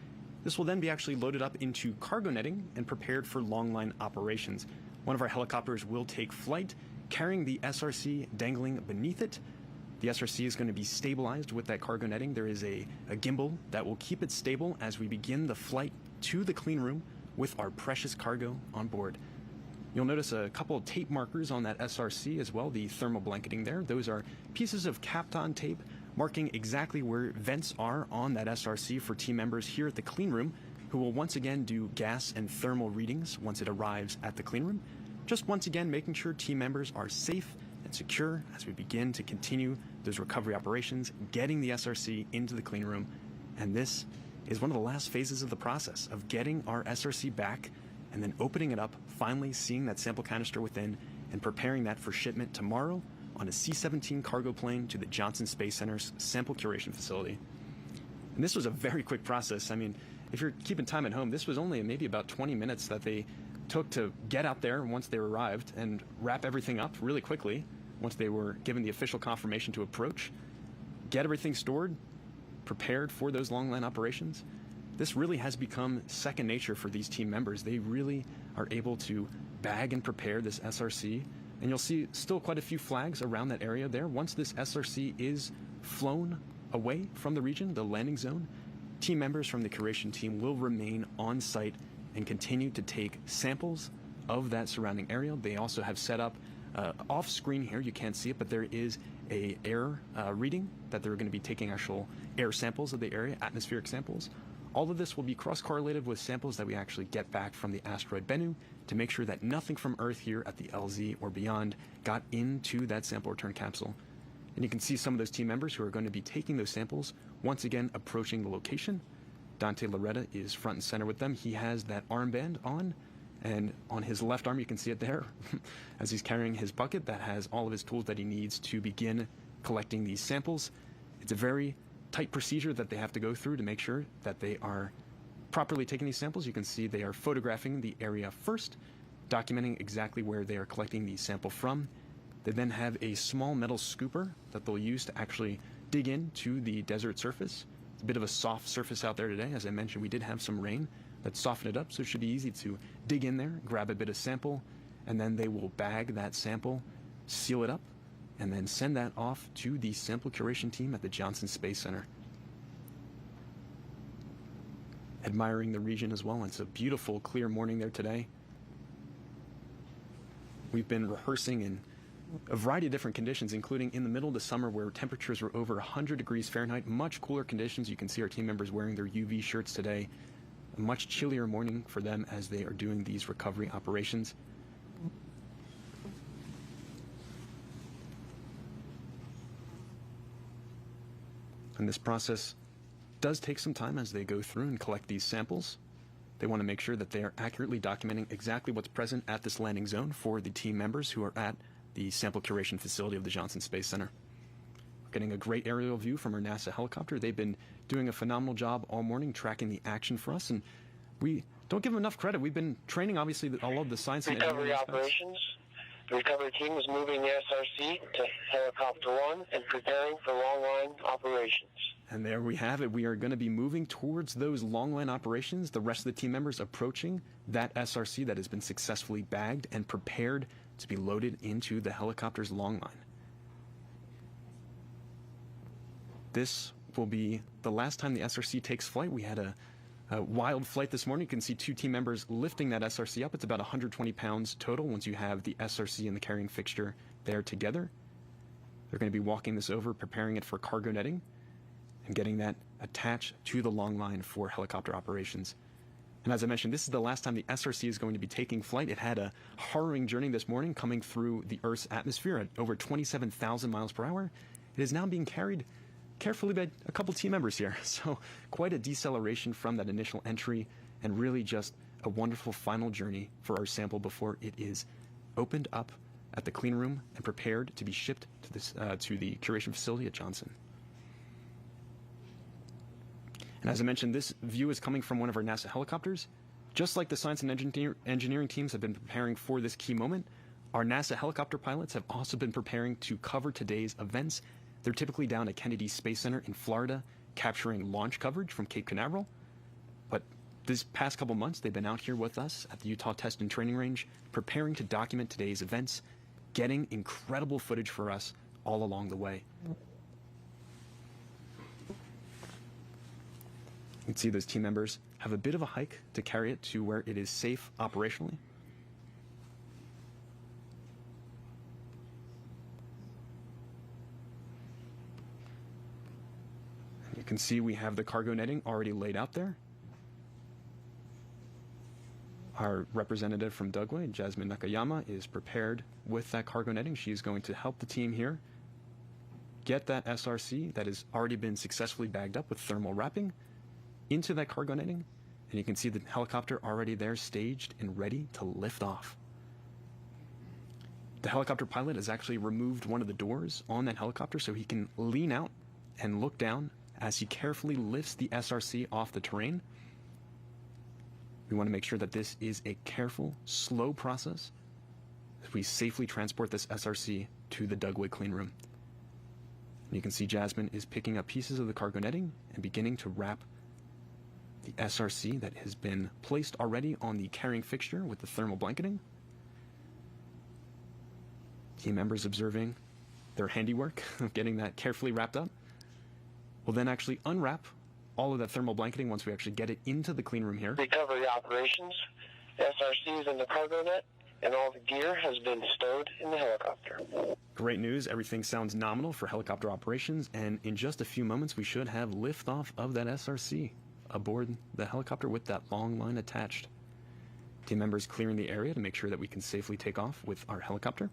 This will then be actually loaded up into cargo netting and prepared for long line operations. One of our helicopters will take flight, carrying the SRC dangling beneath it. The SRC is going to be stabilized with that cargo netting. There is a gimbal that will keep it stable as we begin the flight to the clean room with our precious cargo on board. You'll notice a couple of tape markers on that SRC as well, the thermal blanketing there. Those are pieces of Kapton tape marking exactly where vents are on that SRC for team members here at the clean room, who will once again do gas and thermal readings once it arrives at the clean room. Just once again making sure team members are safe and secure as we begin to continue those recovery operations, getting the SRC into the clean room. And this is one of the last phases of the process of getting our SRC back and then opening it up, finally seeing that sample canister within and preparing that for shipment tomorrow on a C-17 cargo plane to the Johnson Space Center's sample curation facility. And this was a very quick process. I mean, if you're keeping time at home, this was only maybe about 20 minutes that they took to get out there once they arrived and wrap everything up really quickly once they were given the official confirmation to approach, get everything stored, prepared for those long line operations. This really has become second nature for these team members. They really are able to bag and prepare this SRC, and you'll see still quite a few flags around that area there. Once this SRC is flown away from the region, the landing zone, team members from the curation team will remain on site and continue to take samples of that surrounding area. They also have set up off screen here, you can't see it, but there is a air reading that they're going to be taking actual air samples of the area, atmospheric samples. All of this will be cross-correlated with samples that we actually get back from the asteroid Bennu to make sure that nothing from Earth here at the LZ or beyond got into that sample return capsule. And you can see some of those team members who are going to be taking those samples once again approaching the location. Dante Loretta is front and center with them. He has that armband on, and on his left arm you can see it there as he's carrying his bucket that has all of his tools that he needs to begin collecting these samples. It's a very tight procedure that they have to go through to make sure that they are properly taking these samples. You can see they are photographing the area first, documenting exactly where they are collecting the sample from. They then have a small metal scooper that they'll use to actually dig into the desert surface. It's a bit of a soft surface out there today. As I mentioned, we did have some rain that softened it up, so it should be easy to dig in there, grab a bit of sample, and then they will bag that sample, seal it up, and then send that off to the sample curation team at the Johnson Space Center. Admiring the region as well. It's a beautiful, clear morning there today. We've been rehearsing in a variety of different conditions, including in the middle of the summer where temperatures were over 100 degrees Fahrenheit, much cooler conditions. You can see our team members wearing their UV shirts today. A much chillier morning for them as they are doing these recovery operations. And this process does take some time as they go through and collect these samples. They want to make sure that they are accurately documenting exactly what's present at this landing zone for the team members who are at the sample curation facility of the Johnson Space Center. We're getting a great aerial view from our NASA helicopter. They've been doing a phenomenal job all morning tracking the action for us, and we don't give them enough credit. We've been training, obviously, all of the science and recovery operations. The recovery team is moving the SRC to Helicopter 1 and preparing for long line operations. And there we have it. We are going to be moving towards those long line operations. The rest of the team members approaching that SRC that has been successfully bagged and prepared to be loaded into the helicopter's long line. This will be the last time the SRC takes flight. We had a wild flight this morning. You can see two team members lifting that SRC up. It's about 120 pounds total once you have the SRC and the carrying fixture there together. They're going to be walking this over, preparing it for cargo netting, and getting that attached to the long line for helicopter operations. And as I mentioned, this is the last time the SRC is going to be taking flight. It had a harrowing journey this morning coming through the Earth's atmosphere at over 27,000 miles per hour. It is now being carried carefully by a couple team members here. So quite a deceleration from that initial entry, and really just a wonderful final journey for our sample before it is opened up at the clean room and prepared to be shipped to the curation facility at Johnson. And as I mentioned, this view is coming from one of our NASA helicopters. Just like the science and engineering teams have been preparing for this key moment, our NASA helicopter pilots have also been preparing to cover today's events. They're typically down at Kennedy Space Center in Florida, capturing launch coverage from Cape Canaveral. But this past couple months, they've been out here with us at the Utah Test and Training Range, preparing to document today's events, getting incredible footage for us all along the way. You can see those team members have a bit of a hike to carry it to where it is safe operationally. And you can see we have the cargo netting already laid out there. Our representative from Dugway, Jasmine Nakayama, is prepared with that cargo netting. She's going to help the team here get that SRC that has already been successfully bagged up with thermal wrapping into that cargo netting, and you can see the helicopter already there staged and ready to lift off. The helicopter pilot has actually removed one of the doors on that helicopter so he can lean out and look down as he carefully lifts the SRC off the terrain. We want to make sure that this is a careful, slow process as we safely transport this SRC to the Dugway clean room. And you can see Jasmine is picking up pieces of the cargo netting and beginning to wrap the SRC that has been placed already on the carrying fixture with the thermal blanketing. Team members observing their handiwork of getting that carefully wrapped up. We'll then actually unwrap all of that thermal blanketing once we actually get it into the clean room here. Recovery operations, SRCs in the cargo net, and all the gear has been stowed in the helicopter. Great news, everything sounds nominal for helicopter operations, and in just a few moments we should have liftoff of that SRC aboard the helicopter with that long line attached. Team members clearing the area to make sure that we can safely take off with our helicopter.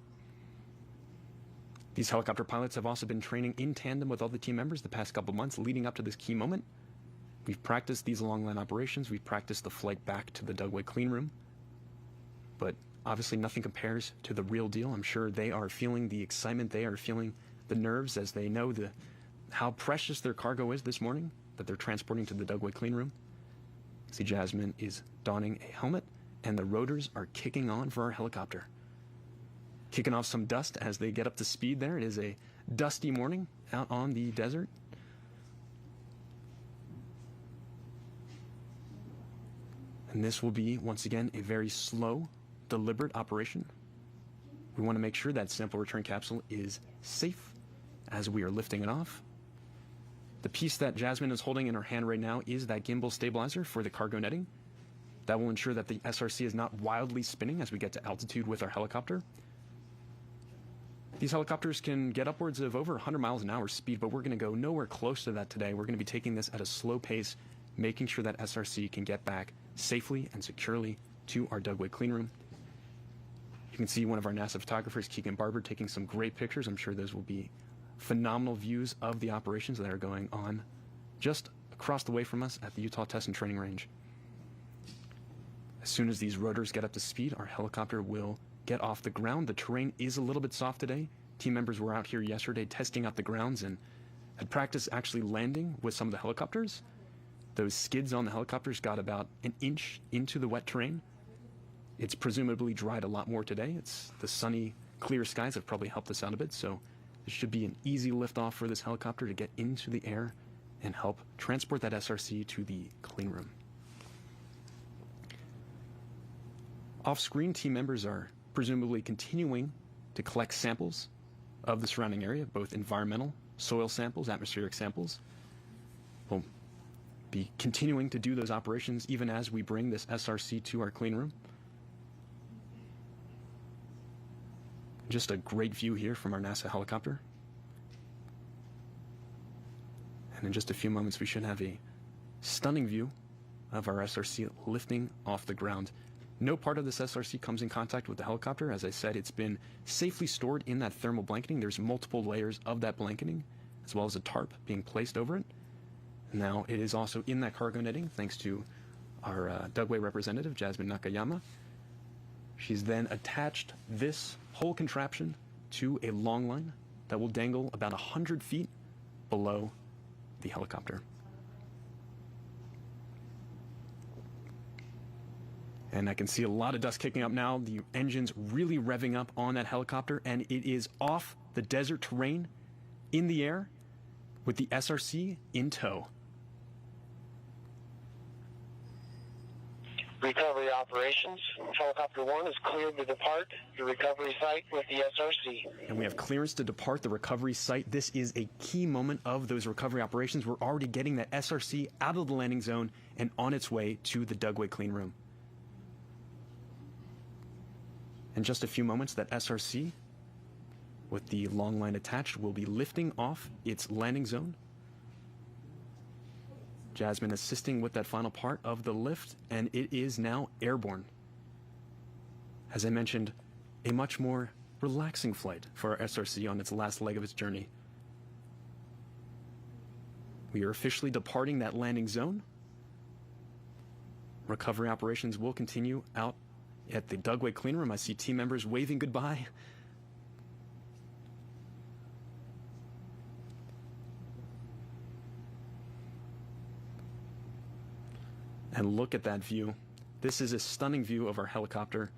These helicopter pilots have also been training in tandem with all the team members the past couple months leading up to this key moment. We've practiced these long line operations, we've practiced the flight back to the Dugway clean room, but obviously nothing compares to the real deal. I'm sure they are feeling the excitement, they are feeling the nerves as they know how precious their cargo is this morning that they're transporting to the Dugway clean room. See, Jasmine is donning a helmet, and the rotors are kicking on for our helicopter. Kicking off some dust as they get up to speed there. It is a dusty morning out on the desert. And this will be, once again, a very slow, deliberate operation. We want to make sure that sample return capsule is safe as we are lifting it off. The piece that Jasmine is holding in her hand right now is that gimbal stabilizer for the cargo netting. That will ensure that the SRC is not wildly spinning as we get to altitude with our helicopter. These helicopters can get upwards of over 100 miles an hour speed, but we're going to go nowhere close to that today. We're going to be taking this at a slow pace, making sure that SRC can get back safely and securely to our Dugway clean room. You can see one of our NASA photographers, Keegan Barber, taking some great pictures. I'm sure those will be phenomenal views of the operations that are going on just across the way from us at the Utah Test and Training Range. As soon as these rotors get up to speed, our helicopter will get off the ground. The terrain is a little bit soft today. Team members were out here yesterday testing out the grounds and had practiced actually landing with some of the helicopters. Those skids on the helicopters got about an inch into the wet terrain. It's presumably dried a lot more today. It's the sunny, clear skies have probably helped us out a bit, so this should be an easy liftoff for this helicopter to get into the air and help transport that SRC to the clean room. Off-screen, team members are presumably continuing to collect samples of the surrounding area, both environmental, soil samples, atmospheric samples. We'll be continuing to do those operations even as we bring this SRC to our clean room. Just a great view here from our NASA helicopter. And in just a few moments, we should have a stunning view of our SRC lifting off the ground. No part of this SRC comes in contact with the helicopter. As I said, it's been safely stored in that thermal blanketing. There's multiple layers of that blanketing, as well as a tarp being placed over it. Now, it is also in that cargo netting, thanks to our Dugway representative, Jasmine Nakayama. She's then attached this whole contraption to a long line that will dangle about 100 feet below the helicopter. And I can see a lot of dust kicking up now. The engine's really revving up on that helicopter, and it is off the desert terrain in the air with the SRC in tow. Recovery operations. Helicopter 1 is cleared to depart the recovery site with the SRC. And we have clearance to depart the recovery site. This is a key moment of those recovery operations. We're already getting that SRC out of the landing zone and on its way to the Dugway clean room. In just a few moments, that SRC with the long line attached will be lifting off its landing zone. Jasmine assisting with that final part of the lift, and it is now airborne. As I mentioned, a much more relaxing flight for our SRC on its last leg of its journey. We are officially departing that landing zone. Recovery operations will continue out at the Dugway clean room. I see team members waving goodbye. And look at that view. This is a stunning view of our helicopter.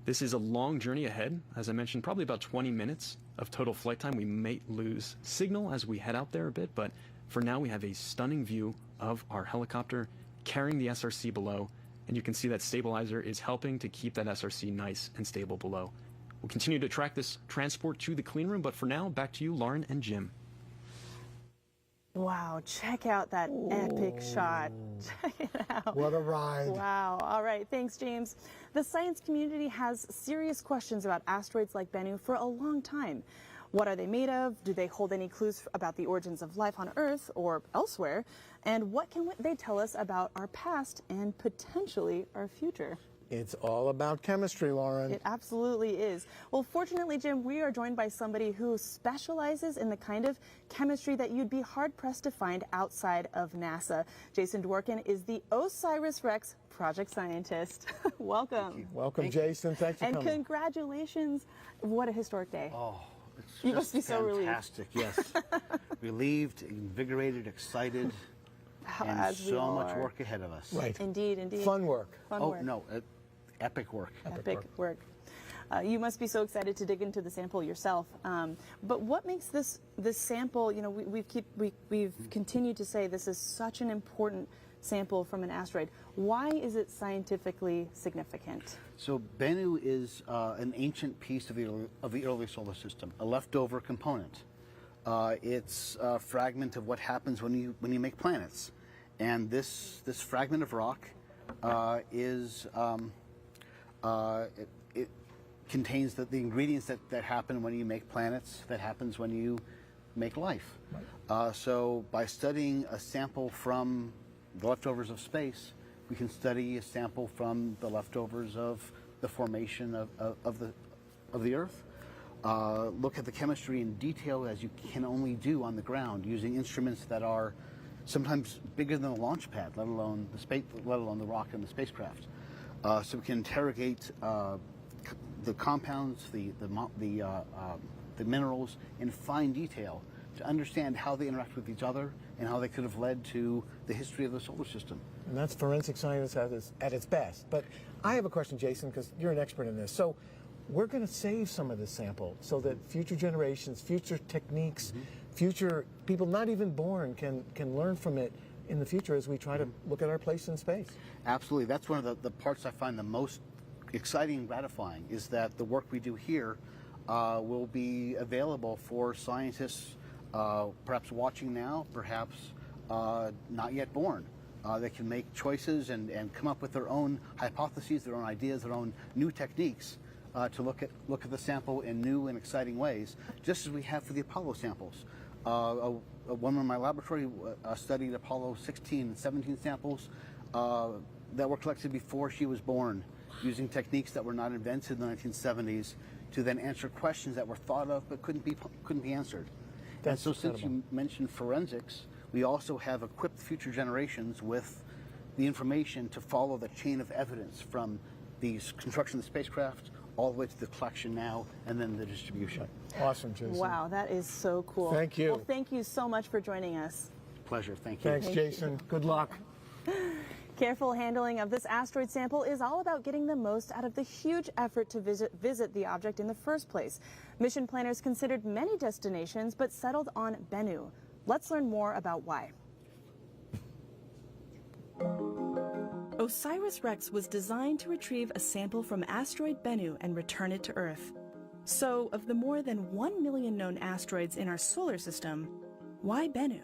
This is a long journey ahead. As I mentioned, probably about 20 minutes of total flight time. We may lose signal as we head out there a bit, but for now we have a stunning view of our helicopter carrying the SRC below. And you can see that stabilizer is helping to keep that SRC nice and stable below. We'll continue to track this transport to the clean room, but for now, back to you, Lauren and Jim. Wow, check out that epic shot. Check it out. What a ride. Wow. All right. Thanks, James. The science community has serious questions about asteroids like Bennu for a long time. What are they made of? Do they hold any clues about the origins of life on Earth or elsewhere? And what can they tell us about our past and potentially our future? It's all about chemistry, Lauren. It absolutely is. Well, fortunately, Jim, we are joined by somebody who specializes in the kind of chemistry that you'd be hard-pressed to find outside of NASA. Jason Dworkin is the OSIRIS-REx project scientist. Welcome. Welcome, Jason. Thanks for coming. And congratulations. What a historic day. Oh, it's you must be so relieved. Fantastic, yes. Relieved, invigorated, excited, and As we so all much are. work ahead of us. Right. Indeed, indeed. Fun work. Fun oh, work. no. Epic work. Epic work. You must be so excited to dig into the sample yourself. But what makes this sample? You know, we've continued to say this is such an important sample from an asteroid. Why is it scientifically significant? So Bennu is an ancient piece of the early solar system, a leftover component. It's a fragment of what happens when you make planets, and this fragment of rock it contains the ingredients that happen when you make planets, that happens when you make life. Right. So by studying a sample from the leftovers of space, we can study a sample from the leftovers of the formation of the Earth. Look at the chemistry in detail as you can only do on the ground using instruments that are sometimes bigger than a launch pad, let alone the rock and the spacecraft. So we can interrogate the compounds, the minerals in fine detail to understand how they interact with each other and how they could have led to the history of the solar system. And that's forensic science at its best. But I have a question, Jason, because you're an expert in this. So we're going to save some of this sample so that future generations, future techniques, future people not even born can learn from it in the future as we try to look at our place in space. Absolutely. That's one of the parts I find the most exciting and gratifying, is that the work we do here will be available for scientists perhaps watching now, perhaps not yet born. They can make choices and come up with their own hypotheses, their own ideas, their own new techniques to look at the sample in new and exciting ways, just as we have for the Apollo samples. A woman in my laboratory studied Apollo 16 and 17 samples that were collected before she was born, using techniques that were not invented in the 1970s to then answer questions that were thought of but couldn't be answered. That's and so incredible. Since you mentioned forensics, we also have equipped future generations with the information to follow the chain of evidence from the construction of the spacecraft all the way to the collection now and then the distribution. Awesome, Jason. Wow, that is so cool. Thank you. Well, thank you so much for joining us. Pleasure. Thank you. Thanks, Jason. Good luck. Careful handling of this asteroid sample is all about getting the most out of the huge effort to visit the object in the first place. Mission planners considered many destinations but settled on Bennu. Let's learn more about why. OSIRIS-REx was designed to retrieve a sample from asteroid Bennu and return it to Earth. So, of the more than 1 million known asteroids in our solar system, why Bennu?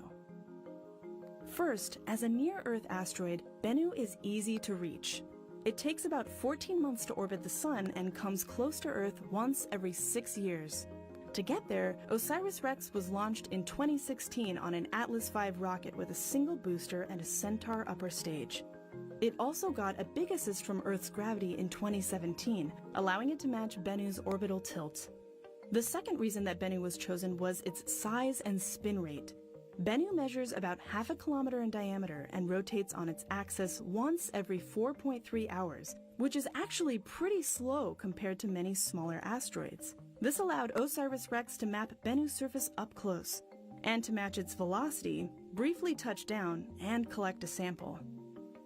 First, as a near-Earth asteroid, Bennu is easy to reach. It takes about 14 months to orbit the Sun and comes close to Earth once every 6 years. To get there, OSIRIS-REx was launched in 2016 on an Atlas V rocket with a single booster and a Centaur upper stage. It also got a big assist from Earth's gravity in 2017, allowing it to match Bennu's orbital tilt. The second reason that Bennu was chosen was its size and spin rate. Bennu measures about half a kilometer in diameter and rotates on its axis once every 4.3 hours, which is actually pretty slow compared to many smaller asteroids. This allowed OSIRIS-REx to map Bennu's surface up close, and to match its velocity, briefly touch down, and collect a sample.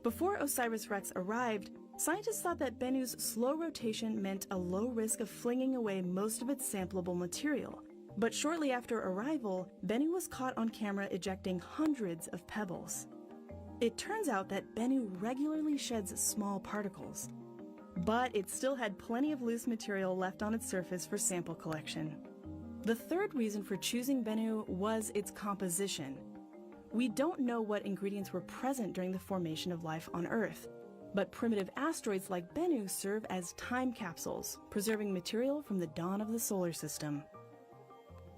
Before OSIRIS-REx arrived, scientists thought that Bennu's slow rotation meant a low risk of flinging away most of its sampleable material. But shortly after arrival, Bennu was caught on camera ejecting hundreds of pebbles. It turns out that Bennu regularly sheds small particles, but it still had plenty of loose material left on its surface for sample collection. The third reason for choosing Bennu was its composition. We don't know what ingredients were present during the formation of life on Earth, but primitive asteroids like Bennu serve as time capsules, preserving material from the dawn of the solar system.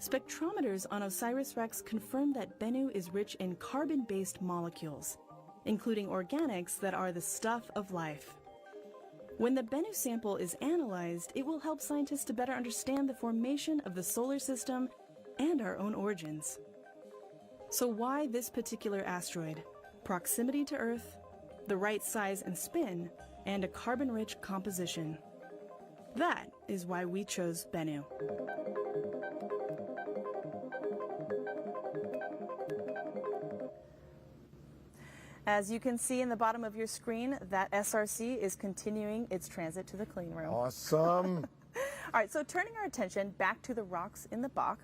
Spectrometers on OSIRIS-REx confirm that Bennu is rich in carbon-based molecules, including organics that are the stuff of life. When the Bennu sample is analyzed, it will help scientists to better understand the formation of the solar system and our own origins. So why this particular asteroid? Proximity to Earth, the right size and spin, and a carbon-rich composition. That is why we chose Bennu. As you can see in the bottom of your screen, that SRC is continuing its transit to the clean room. Awesome. All right, so turning our attention back to the rocks in the Bach,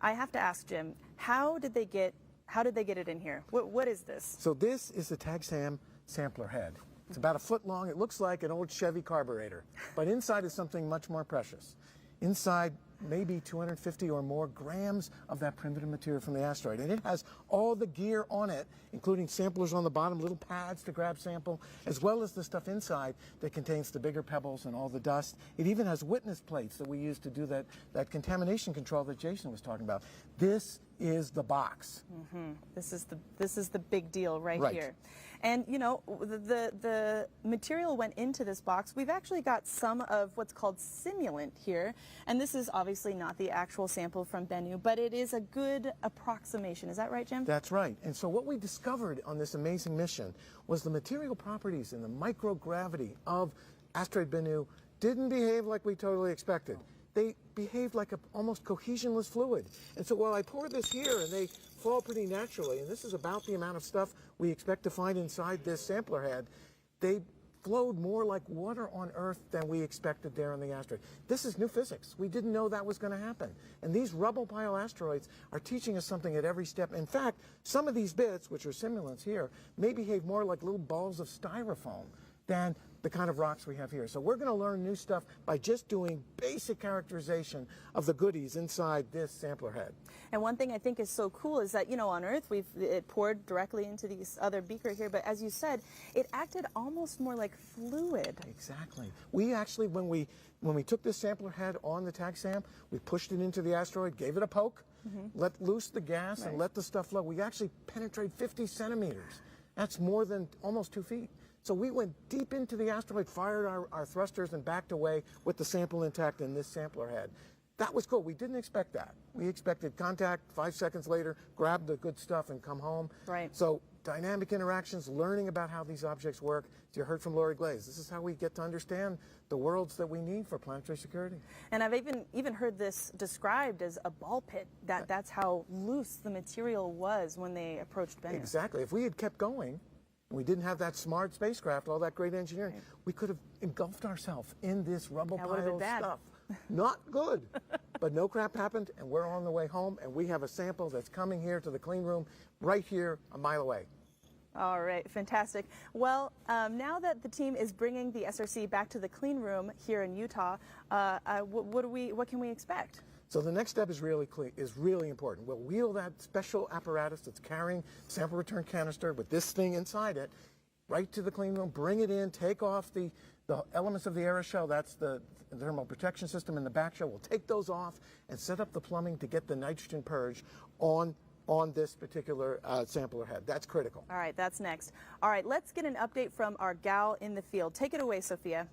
I have to ask Jim, how did they get it in here? What is this? So this is the TAGSAM sampler head. It's about 1 foot long. It looks like an old Chevy carburetor, but inside is something much more precious. Inside, maybe 250 or more grams of that primitive material from the asteroid. And it has all the gear on it, including samplers on the bottom, little pads to grab sample, as well as the stuff inside that contains the bigger pebbles and all the dust. It even has witness plates that we use to do that contamination control that Jason was talking about. This is the box. Mm-hmm. This is the big deal right here. And you know, the material went into this box. We've actually got some of what's called simulant here, and this is obviously not the actual sample from Bennu, but it is a good approximation. Is that right, Jim? That's right. And so what we discovered on this amazing mission was the material properties and the microgravity of asteroid Bennu didn't behave like we totally expected. They behaved like an almost cohesionless fluid. And so while I pour this here and they fall pretty naturally, and this is about the amount of stuff we expect to find inside this sampler head, they flowed more like water on Earth than we expected there on the asteroid. This is new physics. We didn't know that was going to happen. And these rubble pile asteroids are teaching us something at every step. In fact, some of these bits, which are simulants here, may behave more like little balls of styrofoam than the kind of rocks we have here. So we're going to learn new stuff by just doing basic characterization of the goodies inside this sampler head. And one thing I think is so cool is that, you know, on Earth it poured directly into these other beaker here, but as you said, it acted almost more like fluid. Exactly. We actually, when we took this sampler head on the TAGSAM, we pushed it into the asteroid, gave it a poke, let loose the gas and let the stuff flow. We actually penetrated 50 centimeters. That's more than almost 2 feet. So we went deep into the asteroid, fired our thrusters, and backed away with the sample intact in this sampler head. That was cool. We didn't expect that. We expected contact, 5 seconds later, grab the good stuff and come home. Right. So dynamic interactions, learning about how these objects work. As you heard from Lori Glaze, this is how we get to understand the worlds that we need for planetary security. And I've even heard this described as a ball pit. That's how loose the material was when they approached Bennu. Exactly. If we had kept going, and we didn't have that smart spacecraft, all that great engineering, we could have engulfed ourselves in this rubble That would've pile been of bad. stuff. Not good. But no crap happened, and we're on the way home, and we have a sample that's coming here to the clean room right here a mile away. All right, fantastic. Well, now that the team is bringing the SRC back to the clean room here in Utah, what can we expect? So the next step is really important. We'll wheel that special apparatus that's carrying sample return canister with this thing inside it right to the clean room, bring it in, take off the elements of the aeroshell. That's the thermal protection system in the back shell. We'll take those off and set up the plumbing to get the nitrogen purge on this particular sampler head. That's critical. All right, that's next. All right, let's get an update from our gal in the field. Take it away, Sophia.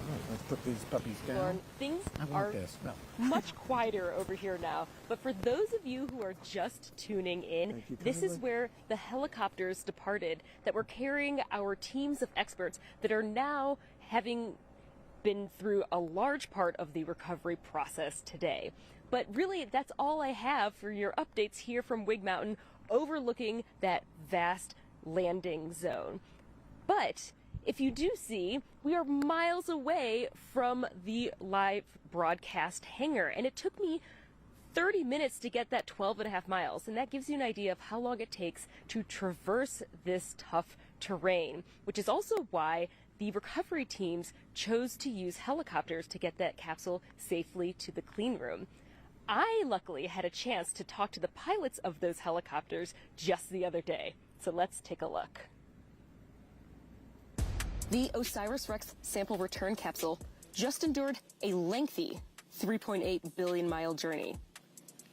All right, let's put these puppies down. Lauren, things I want are this. No. much quieter over here now. But for those of you who are just tuning in, this is where the helicopters departed that were carrying our teams of experts that are now having been through a large part of the recovery process today. But really, that's all I have for your updates here from Wig Mountain, overlooking that vast landing zone. But if you do see, we are miles away from the live broadcast hangar, and it took me 30 minutes to get that 12.5 miles, and that gives you an idea of how long it takes to traverse this tough terrain, which is also why the recovery teams chose to use helicopters to get that capsule safely to the clean room. I luckily had a chance to talk to the pilots of those helicopters just the other day, so let's take a look. The OSIRIS-REx sample return capsule just endured a lengthy 3.8 billion mile journey.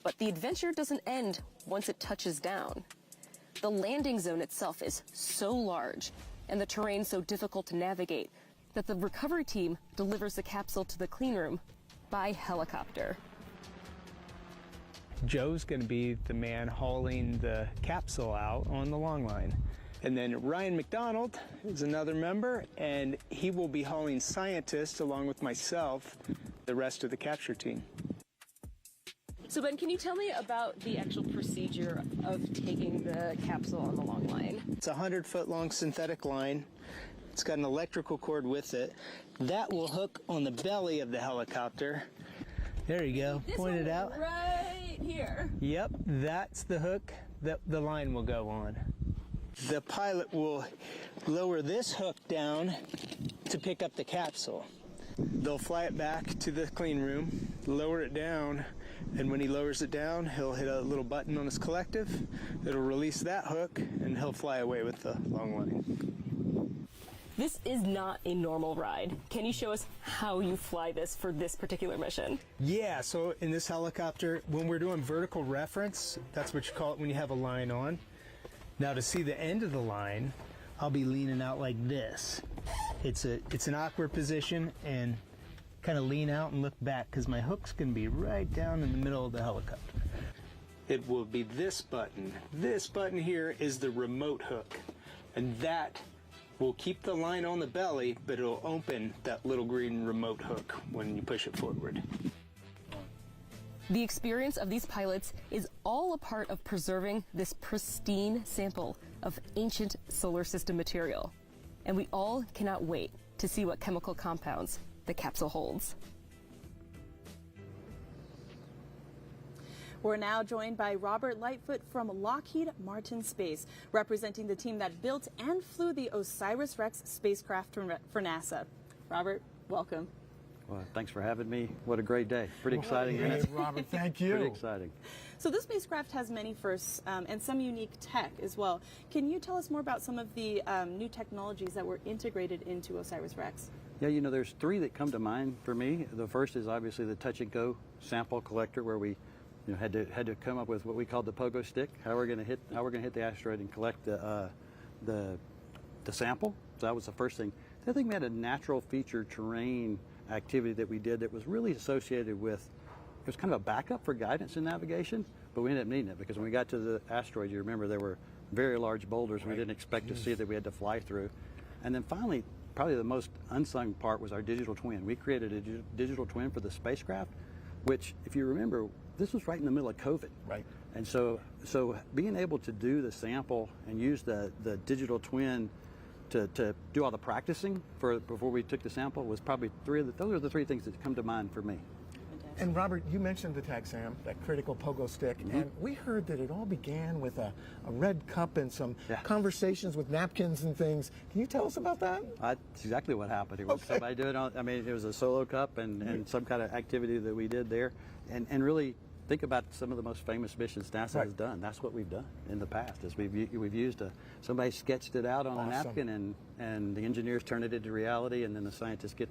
But the adventure doesn't end once it touches down. The landing zone itself is so large and the terrain so difficult to navigate that the recovery team delivers the capsule to the clean room by helicopter. Joe's going to be the man hauling the capsule out on the long line. And then Ryan McDonald is another member, and he will be hauling scientists along with myself, the rest of the capture team. So Ben, can you tell me about the actual procedure of taking the capsule on the long line? It's a 100-foot long synthetic line. It's got an electrical cord with it. That will hook on the belly of the helicopter. There you go, point it out. Right here. Yep, that's the hook that the line will go on. The pilot will lower this hook down to pick up the capsule. They'll fly it back to the clean room, lower it down, and when he lowers it down, he'll hit a little button on his collective. It'll release that hook, and he'll fly away with the long line. This is not a normal ride. Can you show us how you fly this for this particular mission? Yeah, so in this helicopter, when we're doing vertical reference, that's what you call it when you have a line on. Now to see the end of the line, I'll be leaning out like this. It's an awkward position, and kind of lean out and look back because my hook's going to be right down in the middle of the helicopter. It will be this button. This button here is the remote hook, and that will keep the line on the belly, but it'll open that little green remote hook when you push it forward. The experience of these pilots is all a part of preserving this pristine sample of ancient solar system material. And we all cannot wait to see what chemical compounds the capsule holds. We're now joined by Robert Lightfoot from Lockheed Martin Space, representing the team that built and flew the OSIRIS-REx spacecraft for NASA. Robert, welcome. Well, thanks for having me. What a great day. Pretty exciting. Hey, Robert, thank you. Pretty exciting. So this spacecraft has many firsts and some unique tech as well. Can you tell us more about some of the new technologies that were integrated into OSIRIS-REx? Yeah, you know, there's three that come to mind for me. The first is obviously the touch and go sample collector, where we had to come up with what we called the pogo stick. How we're going to hit the asteroid and collect the sample. So that was the first thing. The other thing, we had a natural feature terrain activity that we did that was really associated with was kind of a backup for guidance and navigation, but we ended up needing it because when we got to the asteroid, you remember there were very large boulders we didn't expect to see that we had to fly through. And then finally, probably the most unsung part was our digital twin. We created a digital twin for the spacecraft, which, if you remember, this was right in the middle of COVID. Right. And so being able to do the sample and use the digital twin to do all the practicing before we took the sample was probably those are the three things that come to mind for me. And Robert, you mentioned the TAG-SAM, that critical pogo stick, and we heard that it all began with a red cup and some conversations with napkins and things. Can you tell us about that? That's exactly what happened. It was somebody doing it was a solo cup and some kind of activity that we did there. And really think about some of the most famous missions NASA has done. That's what we've done in the past, is we've used somebody sketched it out on a napkin and the engineers turned it into reality, and then the scientists get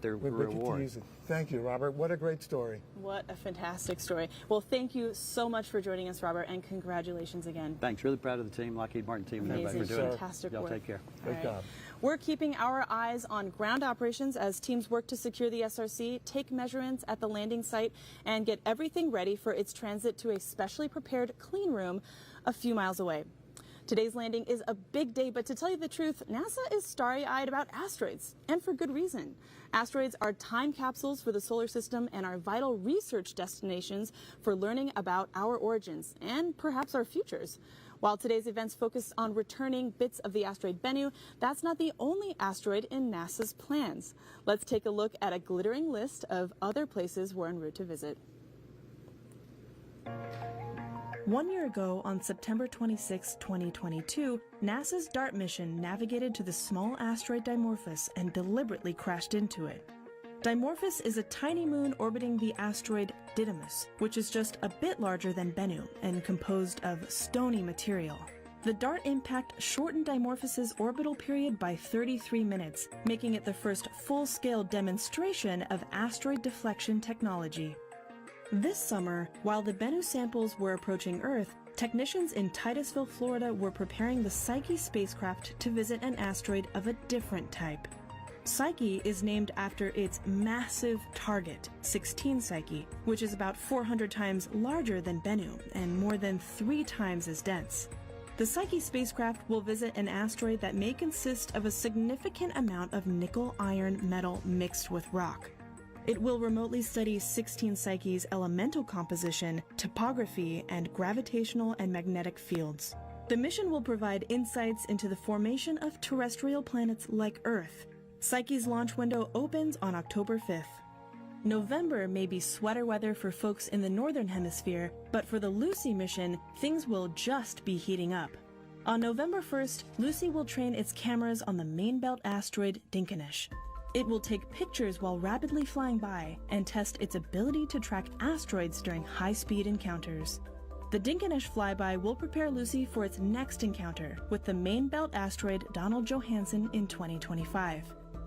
their reward. To use it. Thank you, Robert. What a great story. What a fantastic story. Well, thank you so much for joining us, Robert, and congratulations again. Thanks. Really proud of the team, Lockheed Martin team, and everybody for doing fantastic Y'all work. take care. Great job. We're keeping our eyes on ground operations as teams work to secure the SRC, take measurements at the landing site, and get everything ready for its transit to a specially prepared clean room a few miles away. Today's landing is a big day, but to tell you the truth, NASA is starry-eyed about asteroids, and for good reason. Asteroids are time capsules for the solar system and are vital research destinations for learning about our origins and perhaps our futures. While today's events focus on returning bits of the asteroid Bennu, that's not the only asteroid in NASA's plans. Let's take a look at a glittering list of other places we're en route to visit. 1 year ago, on September 26, 2022, NASA's DART mission navigated to the small asteroid Dimorphos and deliberately crashed into it. Dimorphos is a tiny moon orbiting the asteroid Didymos, which is just a bit larger than Bennu and composed of stony material. The DART impact shortened Dimorphos's orbital period by 33 minutes, making it the first full-scale demonstration of asteroid deflection technology. This summer, while the Bennu samples were approaching Earth, technicians in Titusville, Florida were preparing the Psyche spacecraft to visit an asteroid of a different type. Psyche is named after its massive target, 16 Psyche, which is about 400 times larger than Bennu and more than 3 times as dense. The Psyche spacecraft will visit an asteroid that may consist of a significant amount of nickel-iron metal mixed with rock. It will remotely study 16 Psyche's elemental composition, topography, and gravitational and magnetic fields. The mission will provide insights into the formation of terrestrial planets like Earth. Psyche's launch window opens on October 5th. November may be sweater weather for folks in the Northern Hemisphere, but for the Lucy mission, things will just be heating up. On November 1st, Lucy will train its cameras on the main belt asteroid Dinkinesh. It will take pictures while rapidly flying by and test its ability to track asteroids during high-speed encounters. The Dinkinesh flyby will prepare Lucy for its next encounter with the main belt asteroid Donald Johanson in 2025.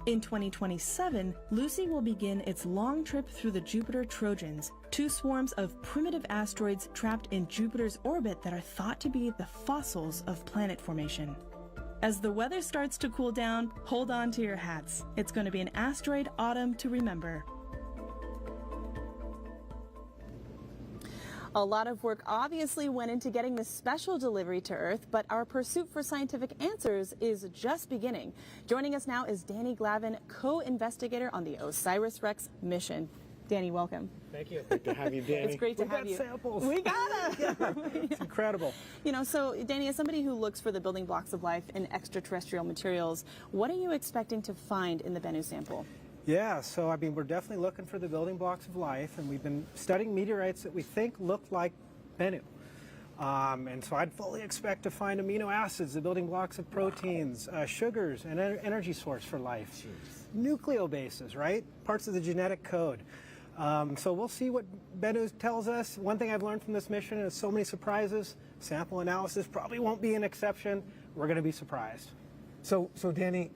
In 2027, Lucy will begin its long trip through the Jupiter Trojans, 2 swarms of primitive asteroids trapped in Jupiter's orbit that are thought to be the fossils of planet formation. As the weather starts to cool down, hold on to your hats. It's going to be an asteroid autumn to remember. A lot of work obviously went into getting this special delivery to Earth, but our pursuit for scientific answers is just beginning. Joining us now is Danny Glavin, co-investigator on the OSIRIS-REx mission. Danny, welcome. Thank you. Great to have you, Danny. It's great to have you. We got samples. We got them. It's incredible. You know, so Danny, as somebody who looks for the building blocks of life in extraterrestrial materials, what are you expecting to find in the Bennu sample? Yeah, so I mean, we're definitely looking for the building blocks of life, and we've been studying meteorites that we think look like Bennu. And so I'd fully expect to find amino acids, the building blocks of proteins, sugars, and energy source for life. Nucleobases, right? Parts of the genetic code. So we'll see what Bennu tells us. One thing I've learned from this mission is so many surprises. Sample analysis probably won't be an exception. We're going to be surprised. So Danny,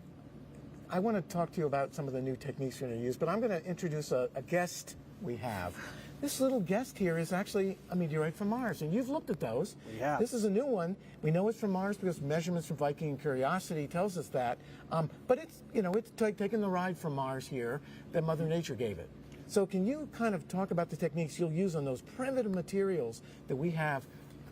I want to talk to you about some of the new techniques you're going to use, but I'm going to introduce a guest we have. This little guest here is actually a meteorite from Mars, and you've looked at those. Yeah. This is a new one. We know it's from Mars because measurements from Viking and Curiosity tells us that. But it's, you know, it's taking the ride from Mars here that Mother Nature gave it. So can you kind of talk about the techniques you'll use on those primitive materials that we have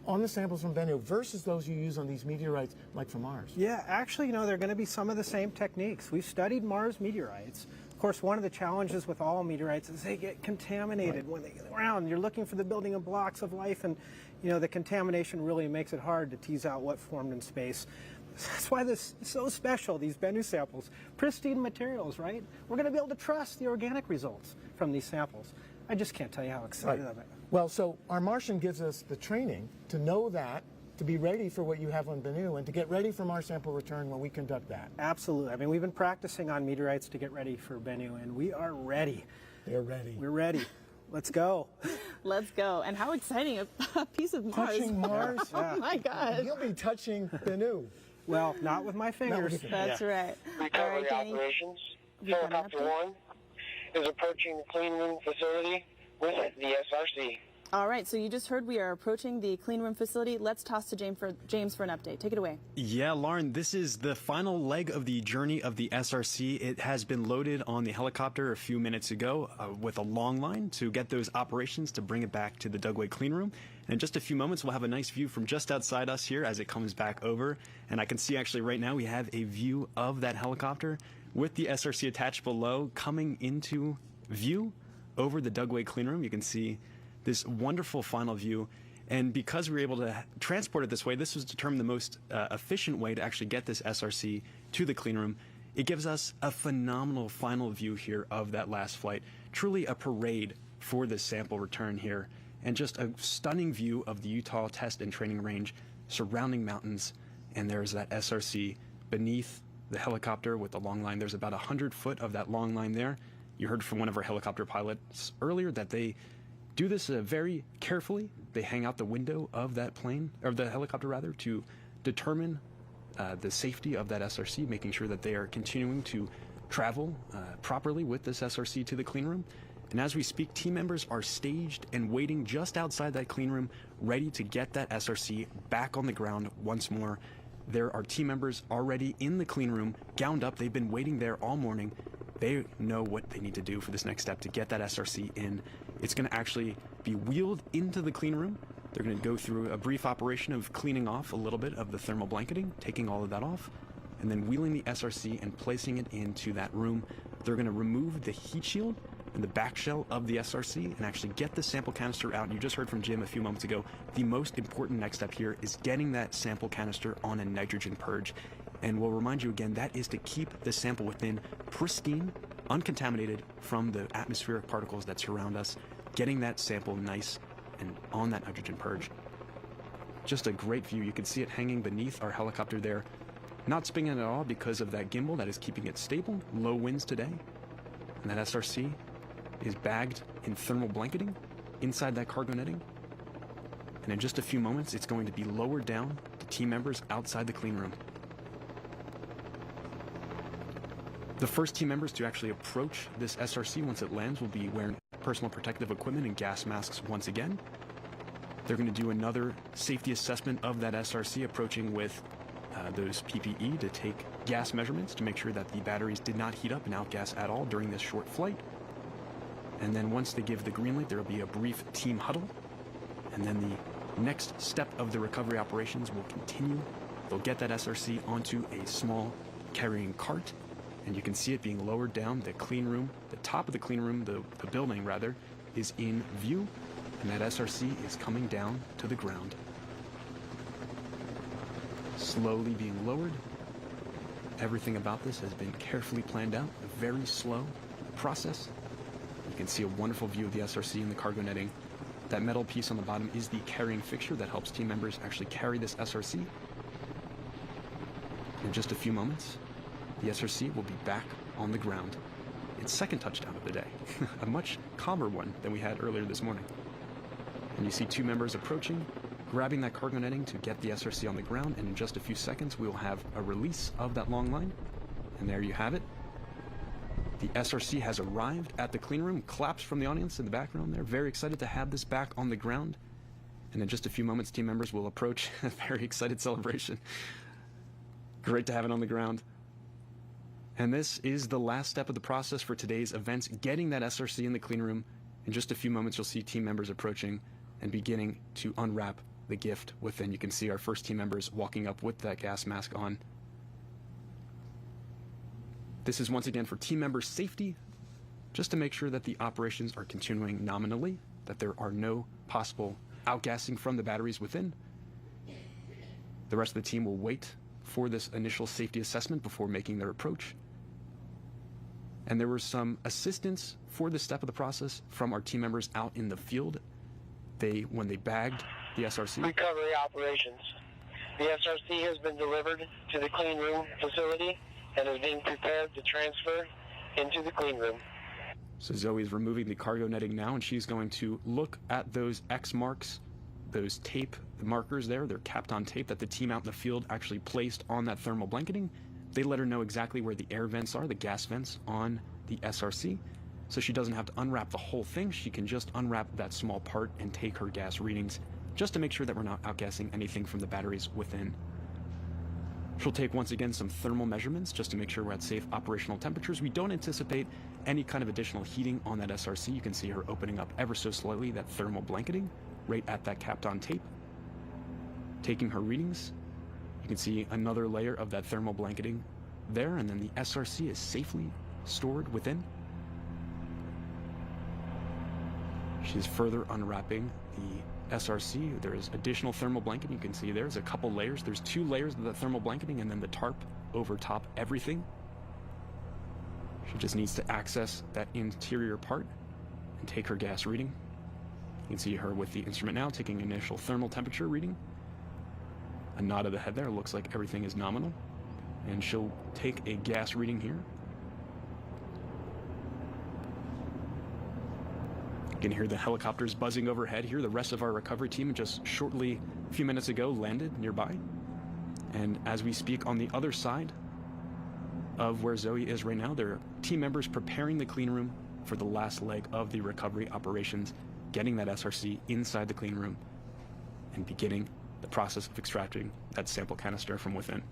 on the samples from Bennu versus those you use on these meteorites like from Mars? Yeah, actually, you know, they're going to be some of the same techniques. We've studied Mars meteorites. Of course, one of the challenges with all meteorites is they get contaminated when they get around. You're looking for the building of blocks of life, and you know, the contamination really makes it hard to tease out what formed in space. That's why this is so special, these Bennu samples. Pristine materials, right? We're going to be able to trust the organic results from these samples. I just can't tell you how excited I am. Well, so our Martian gives us the training to know that, to be ready for what you have on Bennu, and to get ready for Mars sample return when we conduct that. Absolutely. I mean, we've been practicing on meteorites to get ready for Bennu, and we are ready. They're ready. We're ready. Let's go. Let's go. And how exciting, a piece of Mars. Touching Mars? Oh my God. You'll be touching Bennu. Well, not with my fingers. That's right. Recovery All right, Danny. operations. You got an Helicopter update? 1 is approaching the clean room facility with the SRC. All right, so you just heard we are approaching the clean room facility. Let's toss to James for an update. Take it away. Yeah, Lauren, this is the final leg of the journey of the SRC. It has been loaded on the helicopter a few minutes ago with a long line to get those operations to bring it back to the Dugway clean room. And in just a few moments, we'll have a nice view from just outside us here as it comes back over. And I can see actually right now we have a view of that helicopter with the SRC attached below coming into view over the Dugway clean room. You can see this wonderful final view. And because we were able to transport it this way, this was determined the most efficient way to actually get this SRC to the clean room. It gives us a phenomenal final view here of that last flight. Truly a parade for this sample return here. And just a stunning view of the Utah Test and Training Range, surrounding mountains. And there's that SRC beneath the helicopter with the long line. There's about 100 foot of that long line there. You heard from one of our helicopter pilots earlier that they do this very carefully. They hang out the window of that plane, or the helicopter rather, to determine the safety of that SRC, making sure that they are continuing to travel properly with this SRC to the clean room. And as we speak, team members are staged and waiting just outside that clean room, ready to get that SRC back on the ground once more. There are team members already in the clean room, gowned up. They've been waiting there all morning. They know what they need to do for this next step to get that SRC in. It's going to actually be wheeled into the clean room. They're going to go through a brief operation of cleaning off a little bit of the thermal blanketing, taking all of that off, and then wheeling the SRC and placing it into that room. They're going to remove the heat shield and the back shell of the SRC and actually get the sample canister out. And you just heard from Jim a few moments ago, the most important next step here is getting that sample canister on a nitrogen purge. And we'll remind you again, that is to keep the sample within pristine, uncontaminated from the atmospheric particles that surround us, getting that sample nice and on that nitrogen purge. Just a great view. You can see it hanging beneath our helicopter there, not spinning at all because of that gimbal that is keeping it stable. Low winds today. And that SRC is bagged in thermal blanketing inside that cargo netting. And in just a few moments, it's going to be lowered down to team members outside the clean room. The first team members to actually approach this SRC once it lands will be wearing personal protective equipment and gas masks once again. They're going to do another safety assessment of that SRC, approaching with those PPE to take gas measurements to make sure that the batteries did not heat up and outgas at all during this short flight. And then once they give the green light, there will be a brief team huddle. And then the next step of the recovery operations will continue. They'll get that SRC onto a small carrying cart, and you can see it being lowered down. The clean room, the top of the clean room, the building rather, is in view, and that SRC is coming down to the ground. Slowly being lowered. Everything about this has been carefully planned out, a very slow process. You can see a wonderful view of the SRC and the cargo netting. That metal piece on the bottom is the carrying fixture that helps team members actually carry this SRC. In just a few moments, the SRC will be back on the ground. Its second touchdown of the day, a much calmer one than we had earlier this morning. And you see two members approaching, grabbing that cargo netting to get the SRC on the ground, and in just a few seconds we will have a release of that long line. And there you have it. The SRC has arrived at the clean room. Claps from the audience in the background there. Very excited to have this back on the ground. And in just a few moments, team members will approach. A very excited celebration. Great to have it on the ground. And this is the last step of the process for today's events, getting that SRC in the clean room. In just a few moments, you'll see team members approaching and beginning to unwrap the gift within. You can see our first team members walking up with that gas mask on. This is once again for team member safety, just to make sure that the operations are continuing nominally, that there are no possible outgassing from the batteries within. The rest of the team will wait for this initial safety assessment before making their approach. And there was some assistance for this step of the process from our team members out in the field. When they bagged the SRC. Recovery operations. The SRC has been delivered to the clean room facility and is being prepared to transfer into the clean room. So Zoe is removing the cargo netting now, and she's going to look at those X marks, those tape markers there. They're capped on tape that the team out in the field actually placed on that thermal blanketing. They let her know exactly where the air vents are, the gas vents on the SRC. So she doesn't have to unwrap the whole thing. She can just unwrap that small part and take her gas readings just to make sure that we're not outgassing anything from the batteries within. She'll take, once again, some thermal measurements just to make sure we're at safe operational temperatures. We don't anticipate any kind of additional heating on that SRC. You can see her opening up ever so slowly that thermal blanketing right at that capped on tape. Taking her readings. You can see another layer of that thermal blanketing there, and then the SRC is safely stored within. She's further unwrapping the SRC. There is additional thermal blanketing. You can see there's a couple layers. There's 2 layers of the thermal blanketing and then the tarp over top everything. She just needs to access that interior part and take her gas reading. You can see her with the instrument now taking initial thermal temperature reading. A nod of the head there. Looks like everything is nominal. And she'll take a gas reading here. You can hear the helicopters buzzing overhead here. The rest of our recovery team just shortly, a few minutes ago, landed nearby. And as we speak on the other side of where Zoe is right now, there are team members preparing the clean room for the last leg of the recovery operations, getting that SRC inside the clean room and beginning the process of extracting that sample canister from within.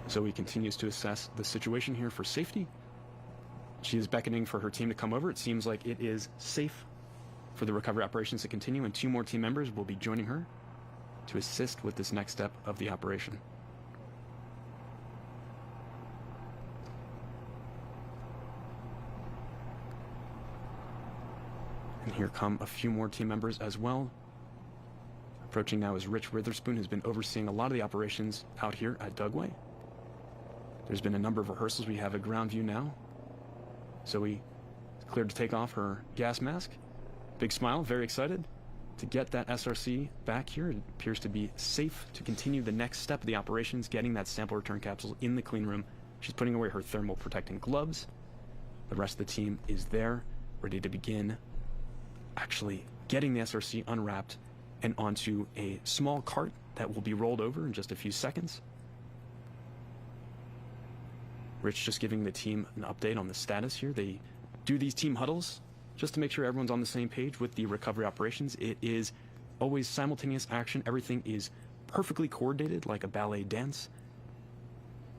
Zoe continues to assess the situation here for safety. She is beckoning for her team to come over. It seems like it is safe for the recovery operations to continue, and 2 more team members will be joining her to assist with this next step of the operation. And here come a few more team members as well. Approaching now is Rich Witherspoon, who's been overseeing a lot of the operations out here at Dugway. There's been a number of rehearsals. We have a ground view now. Zoe is cleared to take off her gas mask. Big smile, very excited to get that SRC back here. It appears to be safe to continue the next step of the operations, getting that sample return capsule in the clean room. She's putting away her thermal protecting gloves. The rest of the team is there, ready to begin actually getting the SRC unwrapped and onto a small cart that will be rolled over in just a few seconds. Rich just giving the team an update on the status here. They do these team huddles just to make sure everyone's on the same page with the recovery operations. It is always simultaneous action. Everything is perfectly coordinated like a ballet dance.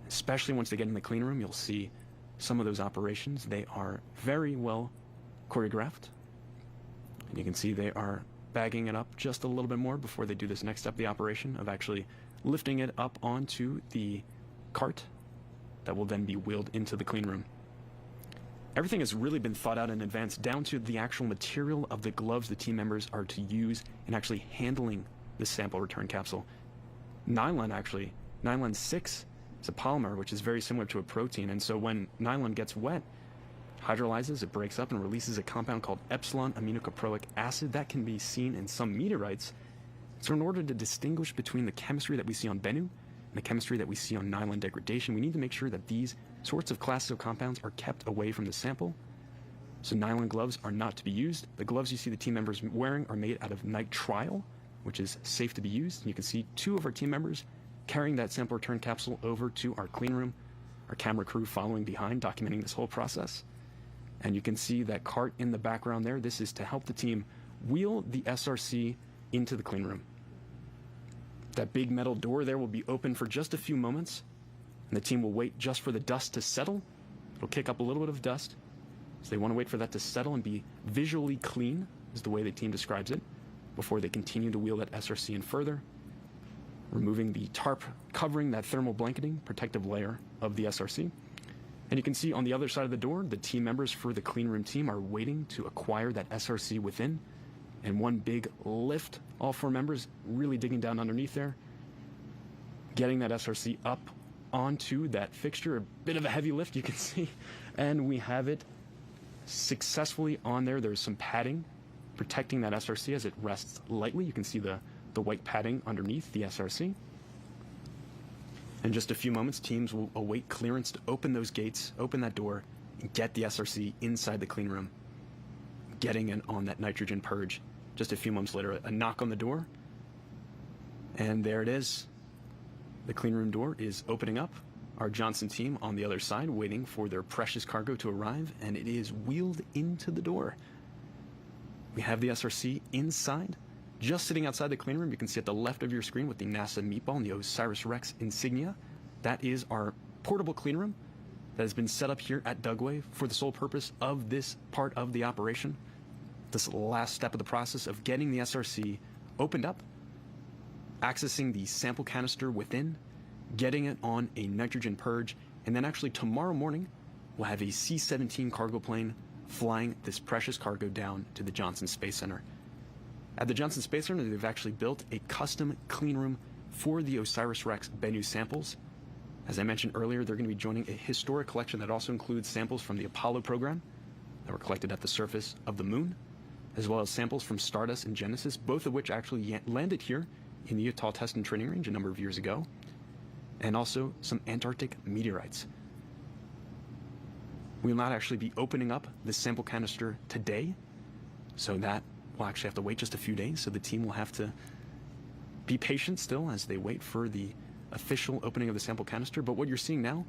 Especially once they get in the clean room, you'll see some of those operations. They are very well choreographed. And you can see they are bagging it up just a little bit more before they do this next step of the operation of actually lifting it up onto the cart that will then be wheeled into the clean room. Everything has really been thought out in advance, down to the actual material of the gloves the team members are to use in actually handling this sample return capsule. Nylon 6 is a polymer which is very similar to a protein, and so when nylon gets wet, hydrolyzes, it breaks up and releases a compound called epsilon aminocaproic acid that can be seen in some meteorites. So in order to distinguish between the chemistry that we see on Bennu and the chemistry that we see on nylon degradation, we need to make sure that these sorts of classes of compounds are kept away from the sample. So nylon gloves are not to be used. The gloves you see the team members wearing are made out of nitrile, which is safe to be used. And you can see 2 of our team members carrying that sample return capsule over to our clean room, our camera crew following behind, documenting this whole process. And you can see that cart in the background there. This is to help the team wheel the SRC into the clean room. That big metal door there will be open for just a few moments, and the team will wait just for the dust to settle. It'll kick up a little bit of dust. So they want to wait for that to settle and be visually clean, is the way the team describes it, before they continue to wheel that SRC in further, removing the tarp covering that thermal blanketing protective layer of the SRC. And you can see on the other side of the door, the team members for the clean room team are waiting to acquire that SRC within. And one big lift, all 4 members really digging down underneath there, getting that SRC up onto that fixture. A bit of a heavy lift, you can see. And we have it successfully on there. There's some padding protecting that SRC as it rests lightly. You can see the white padding underneath the SRC. In just a few moments, teams will await clearance to open those gates, open that door, and get the SRC inside the clean room, getting it on that nitrogen purge. Just a few moments later, a knock on the door, and there it is. The clean room door is opening up. Our Johnson team on the other side waiting for their precious cargo to arrive, and it is wheeled into the door. We have the SRC inside. Just sitting outside the clean room, you can see at the left of your screen with the NASA meatball and the OSIRIS-REx insignia. That is our portable clean room that has been set up here at Dugway for the sole purpose of this part of the operation. This last step of the process of getting the SRC opened up, accessing the sample canister within, getting it on a nitrogen purge, and then actually tomorrow morning, we'll have a C-17 cargo plane flying this precious cargo down to the Johnson Space Center. At the Johnson Space Center, they've actually built a custom clean room for the OSIRIS-REx Bennu samples. As I mentioned earlier, they're going to be joining a historic collection that also includes samples from the Apollo program that were collected at the surface of the moon, as well as samples from Stardust and Genesis, both of which actually landed here in the Utah Test and Training Range a number of years ago, and also some Antarctic meteorites. We will not actually be opening up the sample canister today, so that we'll actually have to wait just a few days, so the team will have to be patient still as they wait for the official opening of the sample canister. But what you're seeing now,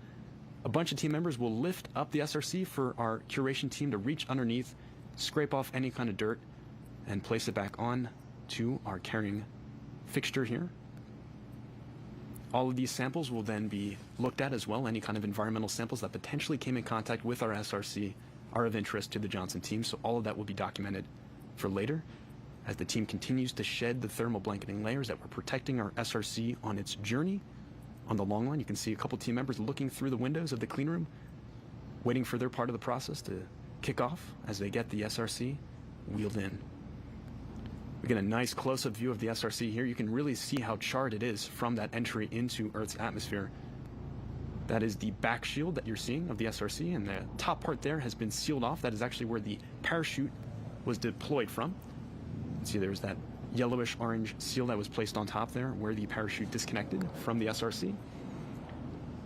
a bunch of team members will lift up the SRC for our curation team to reach underneath, scrape off any kind of dirt, and place it back on to our carrying fixture here. All of these samples will then be looked at as well. Any kind of environmental samples that potentially came in contact with our SRC are of interest to the Johnson team, so all of that will be documented for later as the team continues to shed the thermal blanketing layers that were protecting our SRC on its journey. On the long line, you can see a couple team members looking through the windows of the clean room, waiting for their part of the process to kick off as they get the SRC wheeled in. We get a nice close-up view of the SRC here. You can really see how charred it is from that entry into Earth's atmosphere. That is the back shield that you're seeing of the SRC, and the top part there has been sealed off. That is actually where the parachute was deployed from. See, there's that yellowish orange seal that was placed on top there where the parachute disconnected from the SRC.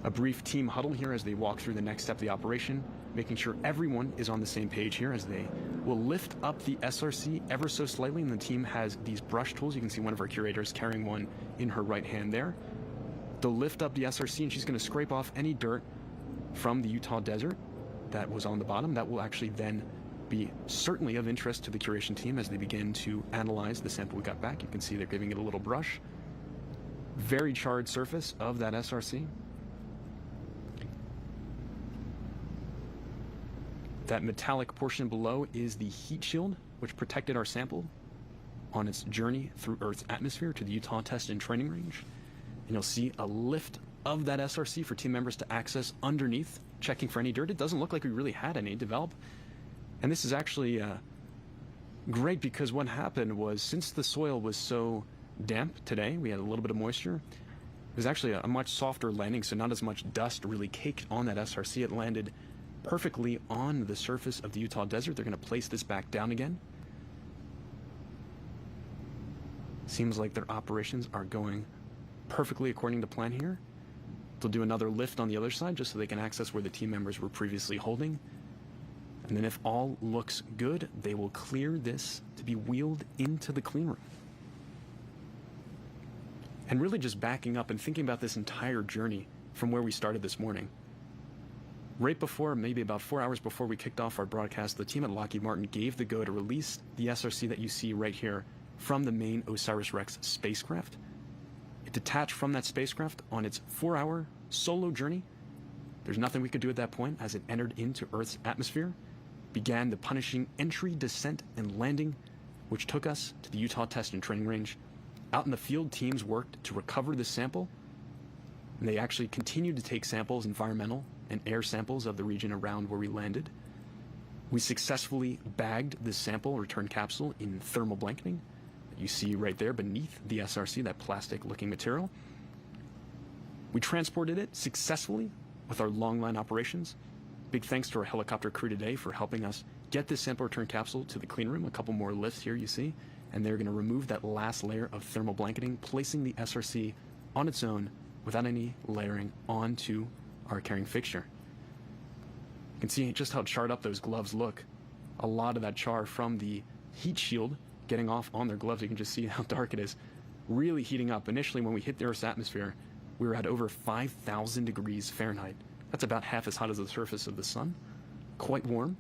A brief team huddle here as they walk through the next step of the operation, making sure everyone is on the same page here as they will lift up the SRC ever so slightly, and the team has these brush tools. You can see one of our curators carrying one in her right hand there. They'll lift up the SRC, and she's going to scrape off any dirt from the Utah desert that was on the bottom. That will actually then be certainly of interest to the curation team as they begin to analyze the sample we got back. You can see they're giving it a little brush. Very charred surface of that SRC. That metallic portion below is the heat shield, which protected our sample on its journey through Earth's atmosphere to the Utah Test and Training Range. And you'll see a lift of that SRC for team members to access underneath, checking for any dirt. It doesn't look like we really had any develop. And this is actually great because what happened was, since the soil was so damp today, we had a little bit of moisture. It was actually a much softer landing, so not as much dust really caked on that SRC. It landed perfectly on the surface of the Utah desert. They're going to place this back down again. Seems like their operations are going perfectly according to plan here. They'll do another lift on the other side just so they can access where the team members were previously holding. And then if all looks good, they will clear this to be wheeled into the clean room. And really just backing up and thinking about this entire journey from where we started this morning. Right before, maybe about 4 hours before we kicked off our broadcast, the team at Lockheed Martin gave the go to release the SRC that you see right here from the main OSIRIS-REx spacecraft. It detached from that spacecraft on its 4-hour solo journey. There's nothing we could do at that point as it entered into Earth's atmosphere, began the punishing entry, descent, and landing, which took us to the Utah Test and Training Range. Out in the field, teams worked to recover this sample, and they actually continued to take samples, environmental and air samples of the region around where we landed. We successfully bagged this sample return capsule in thermal blanketing that you see right there beneath the SRC, that plastic-looking material. We transported it successfully with our long line operations. Big thanks to our helicopter crew today for helping us get this sample return capsule to the clean room. A couple more lifts here you see, and they're going to remove that last layer of thermal blanketing, placing the SRC on its own without any layering onto our carrying fixture. You can see just how charred up those gloves look. A lot of that char from the heat shield getting off on their gloves. You can just see how dark it is. Really heating up. Initially, when we hit the Earth's atmosphere, we were at over 5,000 degrees Fahrenheit. That's about half as hot as the surface of the sun. Quite warm.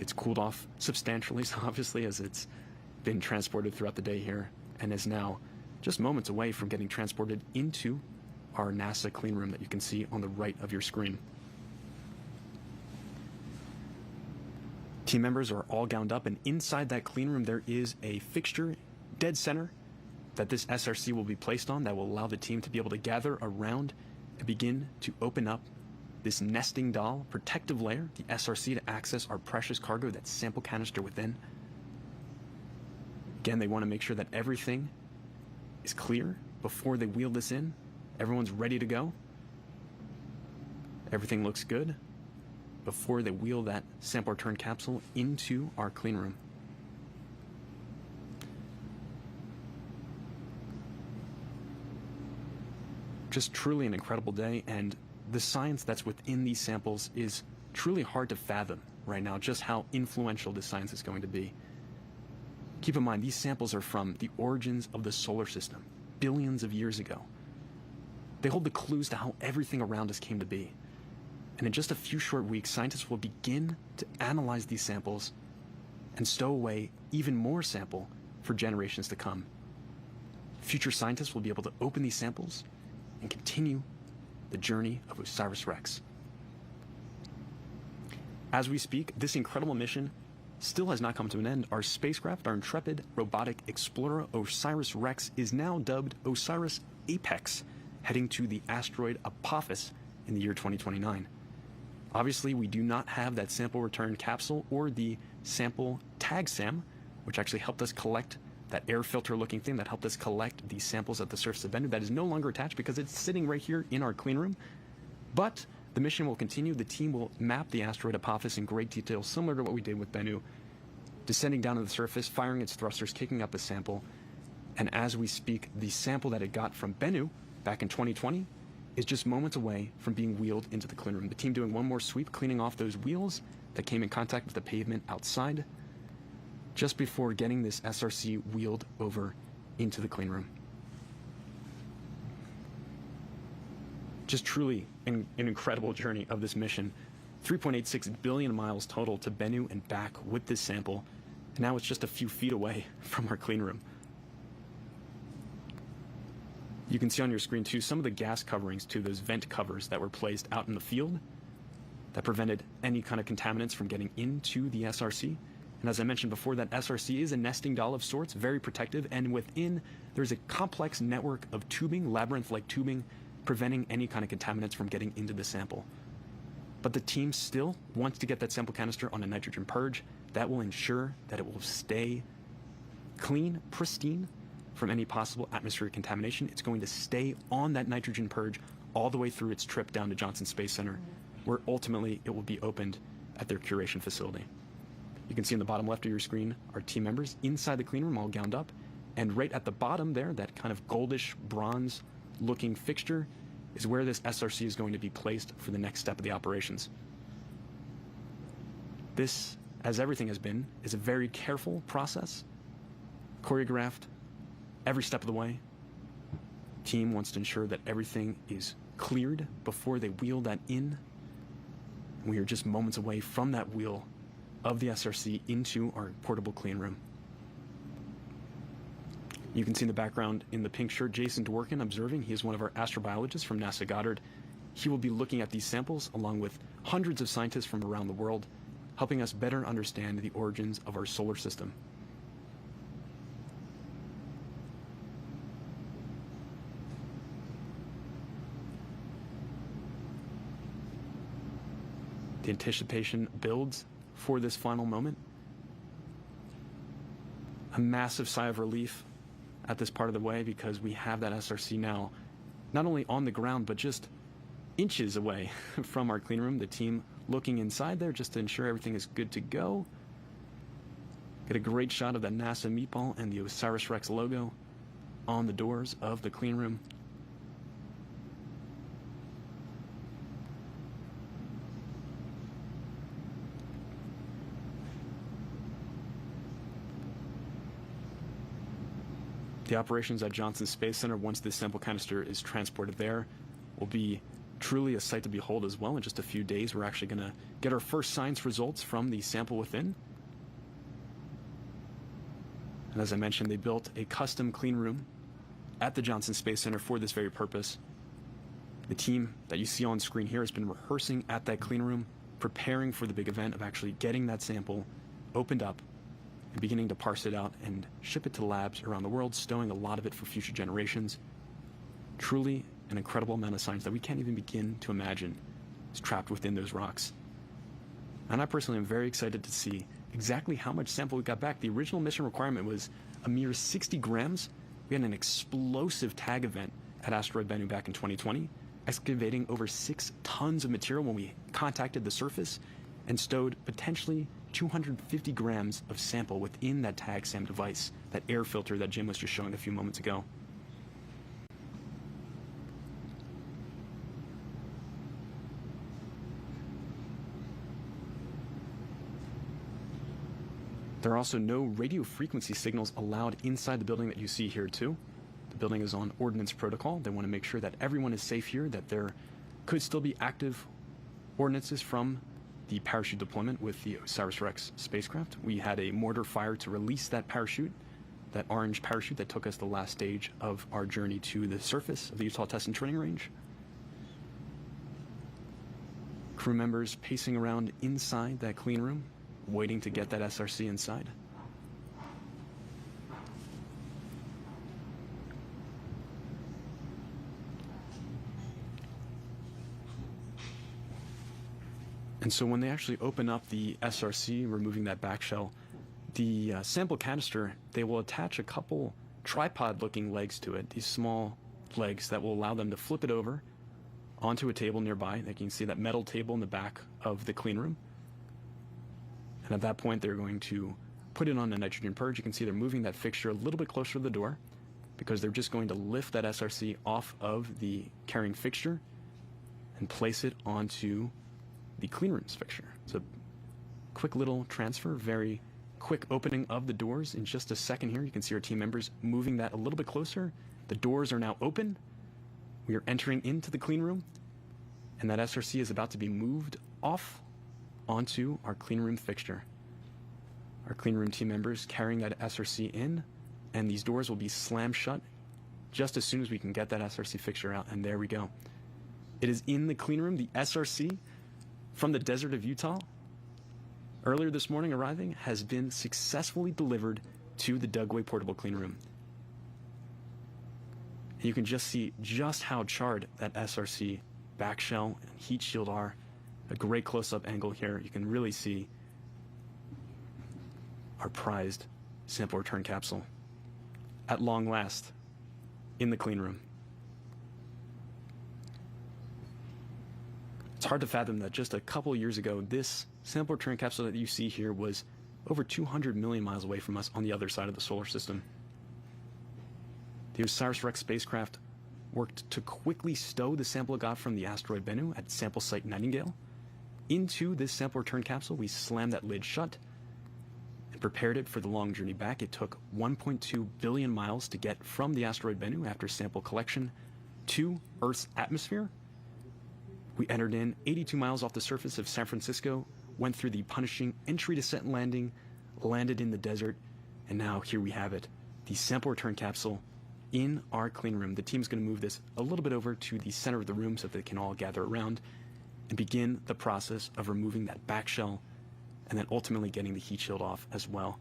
It's cooled off substantially, so obviously, as it's been transported throughout the day here, and is now just moments away from getting transported into our NASA clean room that you can see on the right of your screen. Team members are all gowned up, and inside that clean room there is a fixture dead center that this SRC will be placed on that will allow the team to be able to gather around and begin to open up this nesting doll protective layer, the SRC, to access our precious cargo, that sample canister within. Again, they want to make sure that everything is clear before they wheel this in. Everyone's ready to go. Everything looks good before they wheel that sample return capsule into our clean room. Just truly an incredible day, and the science that's within these samples is truly hard to fathom right now, just how influential this science is going to be. Keep in mind, these samples are from the origins of the solar system, billions of years ago. They hold the clues to how everything around us came to be. And in just a few short weeks, scientists will begin to analyze these samples and stow away even more sample for generations to come. Future scientists will be able to open these samples and continue the journey of OSIRIS-REx. As we speak, this incredible mission still has not come to an end. Our spacecraft, our intrepid robotic explorer OSIRIS-REx, is now dubbed OSIRIS-APEX, heading to the asteroid Apophis in the year 2029. Obviously, we do not have that sample return capsule or the sample tag SAM, which actually helped us collect that air filter looking thing that helped us collect the samples at the surface of Bennu. That is no longer attached because it's sitting right here in our clean room. But the mission will continue. The team will map the asteroid Apophis in great detail, similar to what we did with Bennu, descending down to the surface, firing its thrusters, kicking up a sample. And as we speak, the sample that it got from Bennu back in 2020 is just moments away from being wheeled into the clean room. The team doing one more sweep, cleaning off those wheels that came in contact with the pavement outside, just before getting this SRC wheeled over into the clean room. Just truly an incredible journey of this mission. 3.86 billion miles total to Bennu and back with this sample. And now it's just a few feet away from our clean room. You can see on your screen too some of the gas coverings to those vent covers that were placed out in the field that prevented any kind of contaminants from getting into the SRC. And as I mentioned before, that SRC is a nesting doll of sorts, very protective, and within there's a complex network of tubing, labyrinth-like tubing, preventing any kind of contaminants from getting into the sample. But the team still wants to get that sample canister on a nitrogen purge. That will ensure that it will stay clean, pristine from any possible atmospheric contamination. It's going to stay on that nitrogen purge all the way through its trip down to Johnson Space Center, where ultimately it will be opened at their curation facility. You can see in the bottom left of your screen our team members inside the clean room, all gowned up, and right at the bottom there, that kind of goldish bronze looking fixture is where this SRC is going to be placed for the next step of the operations. This, as everything has been, is a very careful process, choreographed every step of the way. Team wants to ensure that everything is cleared before they wheel that in We are just moments away from that wheel of the SRC into our portable clean room. You can see in the background in the pink shirt, Jason Dworkin observing. He is one of our astrobiologists from NASA Goddard. He will be looking at these samples along with hundreds of scientists from around the world, helping us better understand the origins of our solar system. The anticipation builds for this final moment. A massive sigh of relief at this part of the way, because we have that SRC now not only on the ground but just inches away from our clean room. The team looking inside there just to ensure everything is good to go. Get a great shot of that NASA meatball and the OSIRIS-REx logo on the doors of the clean room. The operations at Johnson Space Center, once this sample canister is transported there, will be truly a sight to behold as well. In just a few days, we're actually going to get our first science results from the sample within. And as I mentioned, they built a custom clean room at the Johnson Space Center for this very purpose. The team that you see on screen here has been rehearsing at that clean room, preparing for the big event of actually getting that sample opened up and beginning to parse it out and ship it to labs around the world, stowing a lot of it for future generations. Truly an incredible amount of science that we can't even begin to imagine is trapped within those rocks. And I personally am very excited to see exactly how much sample we got back. The original mission requirement was a mere 60 grams. We had an explosive tag event at Asteroid Bennu back in 2020, excavating over 6 tons of material when we contacted the surface and stowed potentially 250 grams of sample within that tag SAM device, that air filter that Jim was just showing a few moments ago. There are also no radio frequency signals allowed inside the building that you see here too. The building is on ordnance protocol. They want to make sure that everyone is safe here, that there could still be active ordinances from the parachute deployment with the OSIRIS-REx spacecraft. We had a mortar fire to release that parachute, that orange parachute that took us the last stage of our journey to the surface of the Utah Test and Training Range. Crew members pacing around inside that clean room, waiting to get that SRC inside. And so when they actually open up the SRC, removing that back shell, the sample canister, they will attach a couple tripod-looking legs to it, these small legs that will allow them to flip it over onto a table nearby. You can see that metal table in the back of the clean room. And at that point, they're going to put it on a nitrogen purge. You can see they're moving that fixture a little bit closer to the door because they're just going to lift that SRC off of the carrying fixture and place it onto the clean room's fixture. It's a quick little transfer, very quick opening of the doors. In just a second here, you can see our team members moving that a little bit closer. The doors are now open. We are entering into the clean room, and that SRC is about to be moved off onto our clean room fixture. Our clean room team members carrying that SRC in, and these doors will be slammed shut just as soon as we can get that SRC fixture out, and there we go. It is in the clean room. The SRC from the desert of Utah, earlier this morning arriving, has been successfully delivered to the Dugway portable clean room. And you can just see just how charred that SRC back shell and heat shield are. A great close-up angle here. You can really see our prized sample return capsule at long last in the clean room. It's hard to fathom that just a couple years ago, this sample return capsule that you see here was over 200 million miles away from us on the other side of the solar system. The OSIRIS-REx spacecraft worked to quickly stow the sample it got from the asteroid Bennu at sample site Nightingale into this sample return capsule. We slammed that lid shut and prepared it for the long journey back. It took 1.2 billion miles to get from the asteroid Bennu after sample collection to Earth's atmosphere. We entered in 82 miles off the surface of San Francisco, went through the punishing entry, descent, and landing, landed in the desert, and now here we have it, the sample return capsule in our clean room. The team's going to move this a little bit over to the center of the room so they can all gather around and begin the process of removing that back shell and then ultimately getting the heat shield off as well.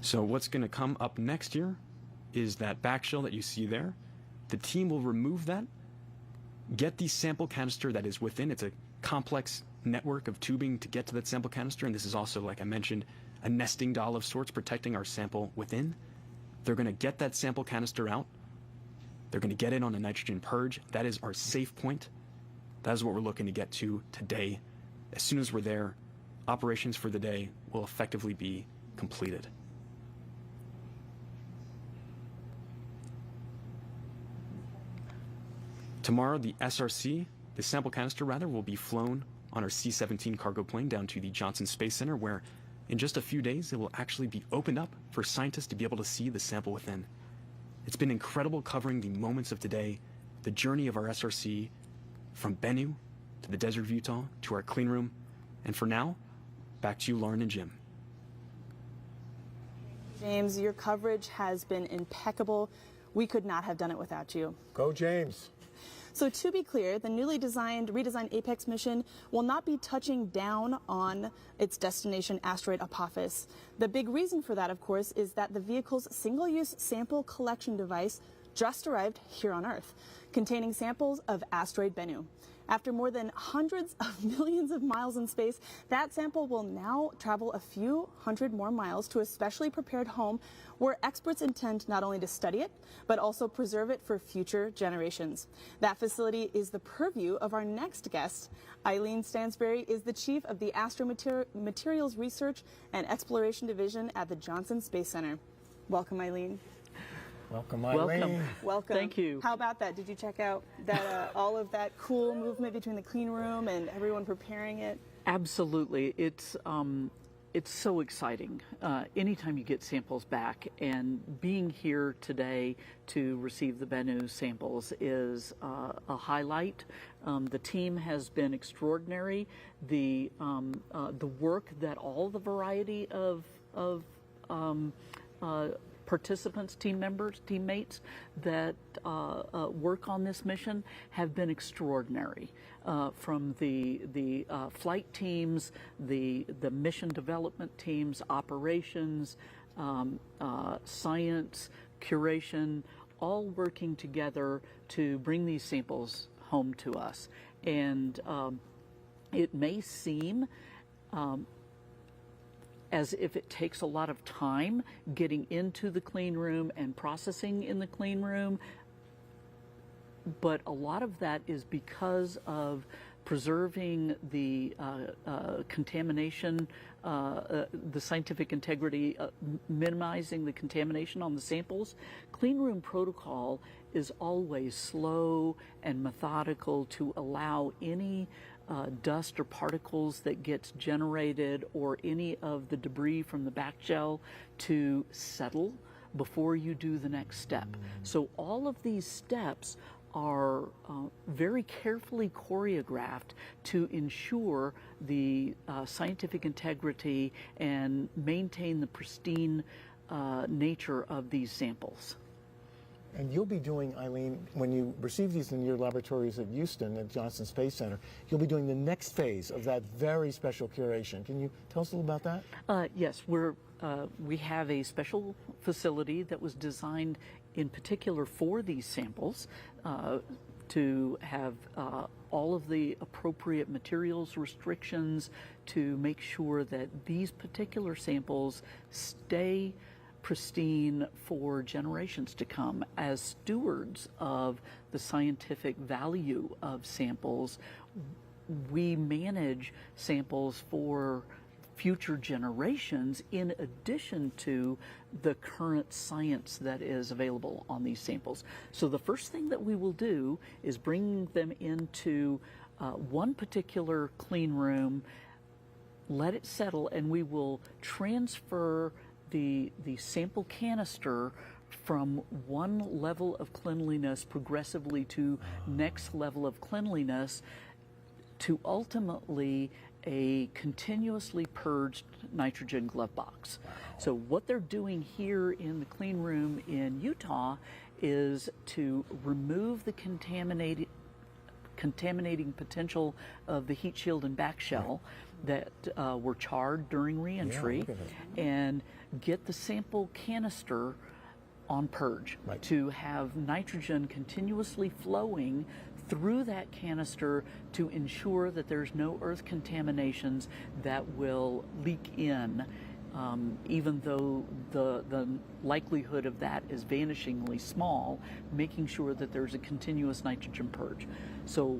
So what's going to come up next here is that back shell that you see there. The team will remove that, get the sample canister that is within. It's a complex network of tubing to get to that sample canister, and this is also, like I mentioned, a nesting doll of sorts protecting our sample within. They're going to get that sample canister out. They're going to get it on a nitrogen purge. That is our safe point. That is what we're looking to get to today. As soon as we're there, operations for the day will effectively be completed. Tomorrow, the SRC, the sample canister rather, will be flown on our C-17 cargo plane down to the Johnson Space Center, where in just a few days, it will actually be opened up for scientists to be able to see the sample within. It's been incredible covering the moments of today, the journey of our SRC from Bennu to the desert of Utah to our clean room. And for now, back to you, Lauren and Jim. James, your coverage has been impeccable. We could not have done it without you. Go, James. So to be clear, the newly redesigned Apex mission will not be touching down on its destination asteroid Apophis. The big reason for that, of course, is that the vehicle's single-use sample collection device just arrived here on Earth, containing samples of asteroid Bennu. After more than hundreds of millions of miles in space, that sample will now travel a few hundred more miles to a specially prepared home where experts intend not only to study it, but also preserve it for future generations. That facility is the purview of our next guest. Eileen Stansberry is the chief of the Astromaterials Research and Exploration Division at the Johnson Space Center. Welcome, Eileen. Welcome, Eileen. Welcome. Thank you. How about that? Did you check out that all of that cool movement between the clean room and everyone preparing it? Absolutely. It's so exciting. Anytime you get samples back, and being here today to receive the Bennu samples is a highlight. The team has been extraordinary. The work that all the variety of participants, team members, teammates that work on this mission have been extraordinary. From the flight teams, the mission development teams, operations, science, curation, all working together to bring these samples home to us. And it may seem as if it takes a lot of time getting into the clean room and processing in the clean room, but a lot of that is because of preserving the contamination, the scientific integrity, minimizing the contamination on the samples. Clean room protocol is always slow and methodical to allow any dust or particles that gets generated or any of the debris from the back shell to settle before you do the next step. So all of these steps are very carefully choreographed to ensure the scientific integrity and maintain the pristine nature of these samples. And you'll be doing, Eileen, when you receive these in your laboratories at Houston at Johnson Space Center, you'll be doing the next phase of that very special curation. Can you tell us a little about that? Yes, we have a special facility that was designed in particular for these samples to have all of the appropriate materials restrictions to make sure that these particular samples stay pristine for generations to come. As stewards of the scientific value of samples, we manage samples for future generations in addition to the current science that is available on these samples. So the first thing that we will do is bring them into one particular clean room, let it settle, and we will transfer the sample canister from one level of cleanliness progressively to next level of cleanliness to ultimately a continuously purged nitrogen glove box. So what they're doing here in the clean room in Utah is to remove the contaminating potential of the heat shield and back shell that were charred during reentry, and get the sample canister on purge to have nitrogen continuously flowing through that canister to ensure that there's no earth contaminations that will leak in, even though the likelihood of that is vanishingly small, making sure that there's a continuous nitrogen purge. So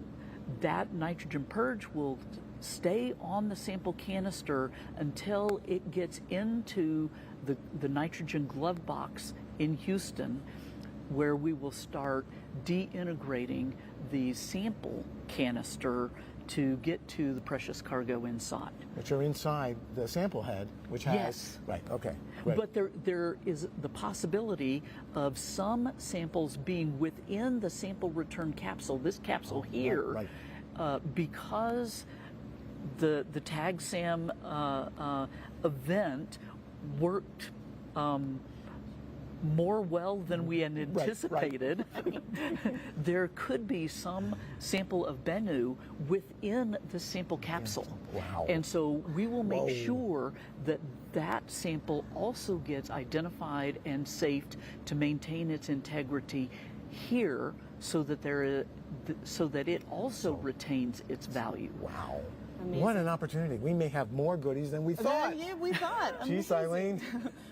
that nitrogen purge will stay on the sample canister until it gets into the nitrogen glove box in Houston, where we will start deintegrating the sample canister to get to the precious cargo inside. Which are inside the sample head, which has... Yes. Right, okay. Great. But there is the possibility of some samples being within the sample return capsule, this capsule here, because the Tag SAM event worked more well than we had anticipated. There could be some sample of Bennu within the sample capsule. Wow. And so we will make sure that that sample also gets identified and safed to maintain its integrity here, so that it also retains its value. Wow. Amazing. What an opportunity. We may have more goodies than we thought. Yeah, we thought. Jeez, Eileen.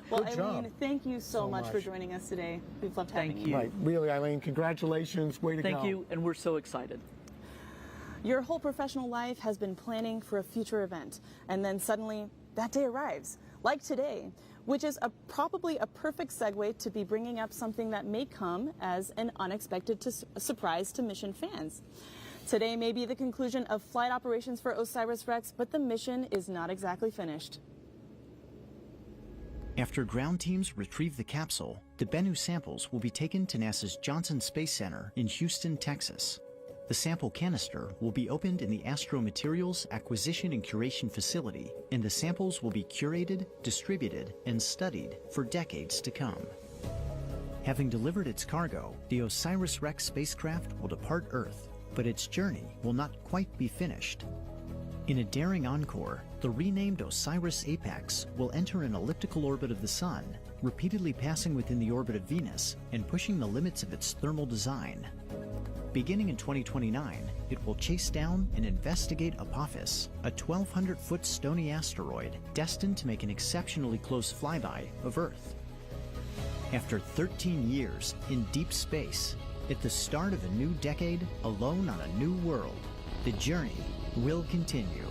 Well, Good Eileen, job. thank you so much for joining us today. We've loved having you. Right, really, Eileen, congratulations. Way to go. Thank you, and we're so excited. Your whole professional life has been planning for a future event, and then suddenly that day arrives, like today, which is probably a perfect segue to be bringing up something that may come as an unexpected surprise to mission fans. Today may be the conclusion of flight operations for OSIRIS-REx, but the mission is not exactly finished. After ground teams retrieve the capsule, the Bennu samples will be taken to NASA's Johnson Space Center in Houston, Texas. The sample canister will be opened in the Astro Materials Acquisition and Curation Facility, and the samples will be curated, distributed, and studied for decades to come. Having delivered its cargo, the OSIRIS-REx spacecraft will depart Earth, but its journey will not quite be finished. In a daring encore, the renamed OSIRIS-APEX will enter an elliptical orbit of the Sun, repeatedly passing within the orbit of Venus and pushing the limits of its thermal design. Beginning in 2029, it will chase down and investigate Apophis, a 1,200-foot stony asteroid destined to make an exceptionally close flyby of Earth. After 13 years in deep space, at the start of a new decade, alone on a new world, the journey will continue.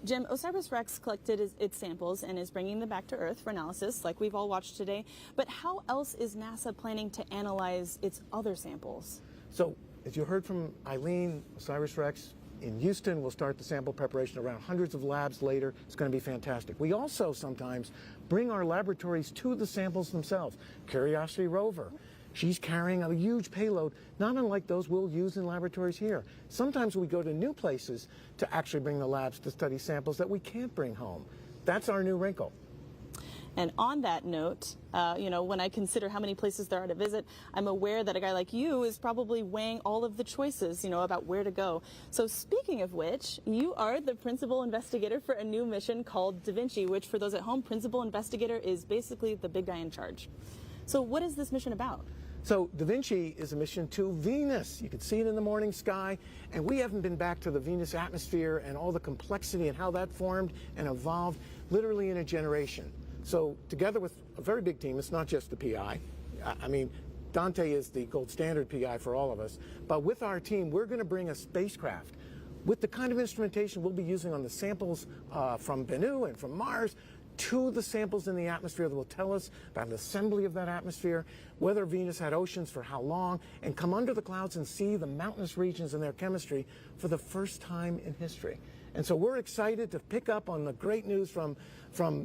Jim, OSIRIS-REx collected its samples and is bringing them back to Earth for analysis, like we've all watched today. But how else is NASA planning to analyze its other samples? So, as you heard from Eileen, OSIRIS-REx in Houston will start the sample preparation around hundreds of labs later. It's going to be fantastic. We also sometimes bring our laboratories to the samples themselves. Curiosity rover, she's carrying a huge payload, not unlike those we'll use in laboratories here. Sometimes we go to new places to actually bring the labs to study samples that we can't bring home. That's our new wrinkle. And on that note, when I consider how many places there are to visit, I'm aware that a guy like you is probably weighing all of the choices, about where to go. So speaking of which, you are the principal investigator for a new mission called Da Vinci, which for those at home, principal investigator is basically the big guy in charge. So what is this mission about? So Da Vinci is a mission to Venus. You can see it in the morning sky, and we haven't been back to the Venus atmosphere and all the complexity and how that formed and evolved literally in a generation. So together with a very big team, it's not just the PI. I mean, Dante is the gold standard PI for all of us. But with our team, we're going to bring a spacecraft with the kind of instrumentation we'll be using on the samples from Bennu and from Mars to the samples in the atmosphere that will tell us about the assembly of that atmosphere, whether Venus had oceans for how long, and come under the clouds and see the mountainous regions and their chemistry for the first time in history. And so we're excited to pick up on the great news from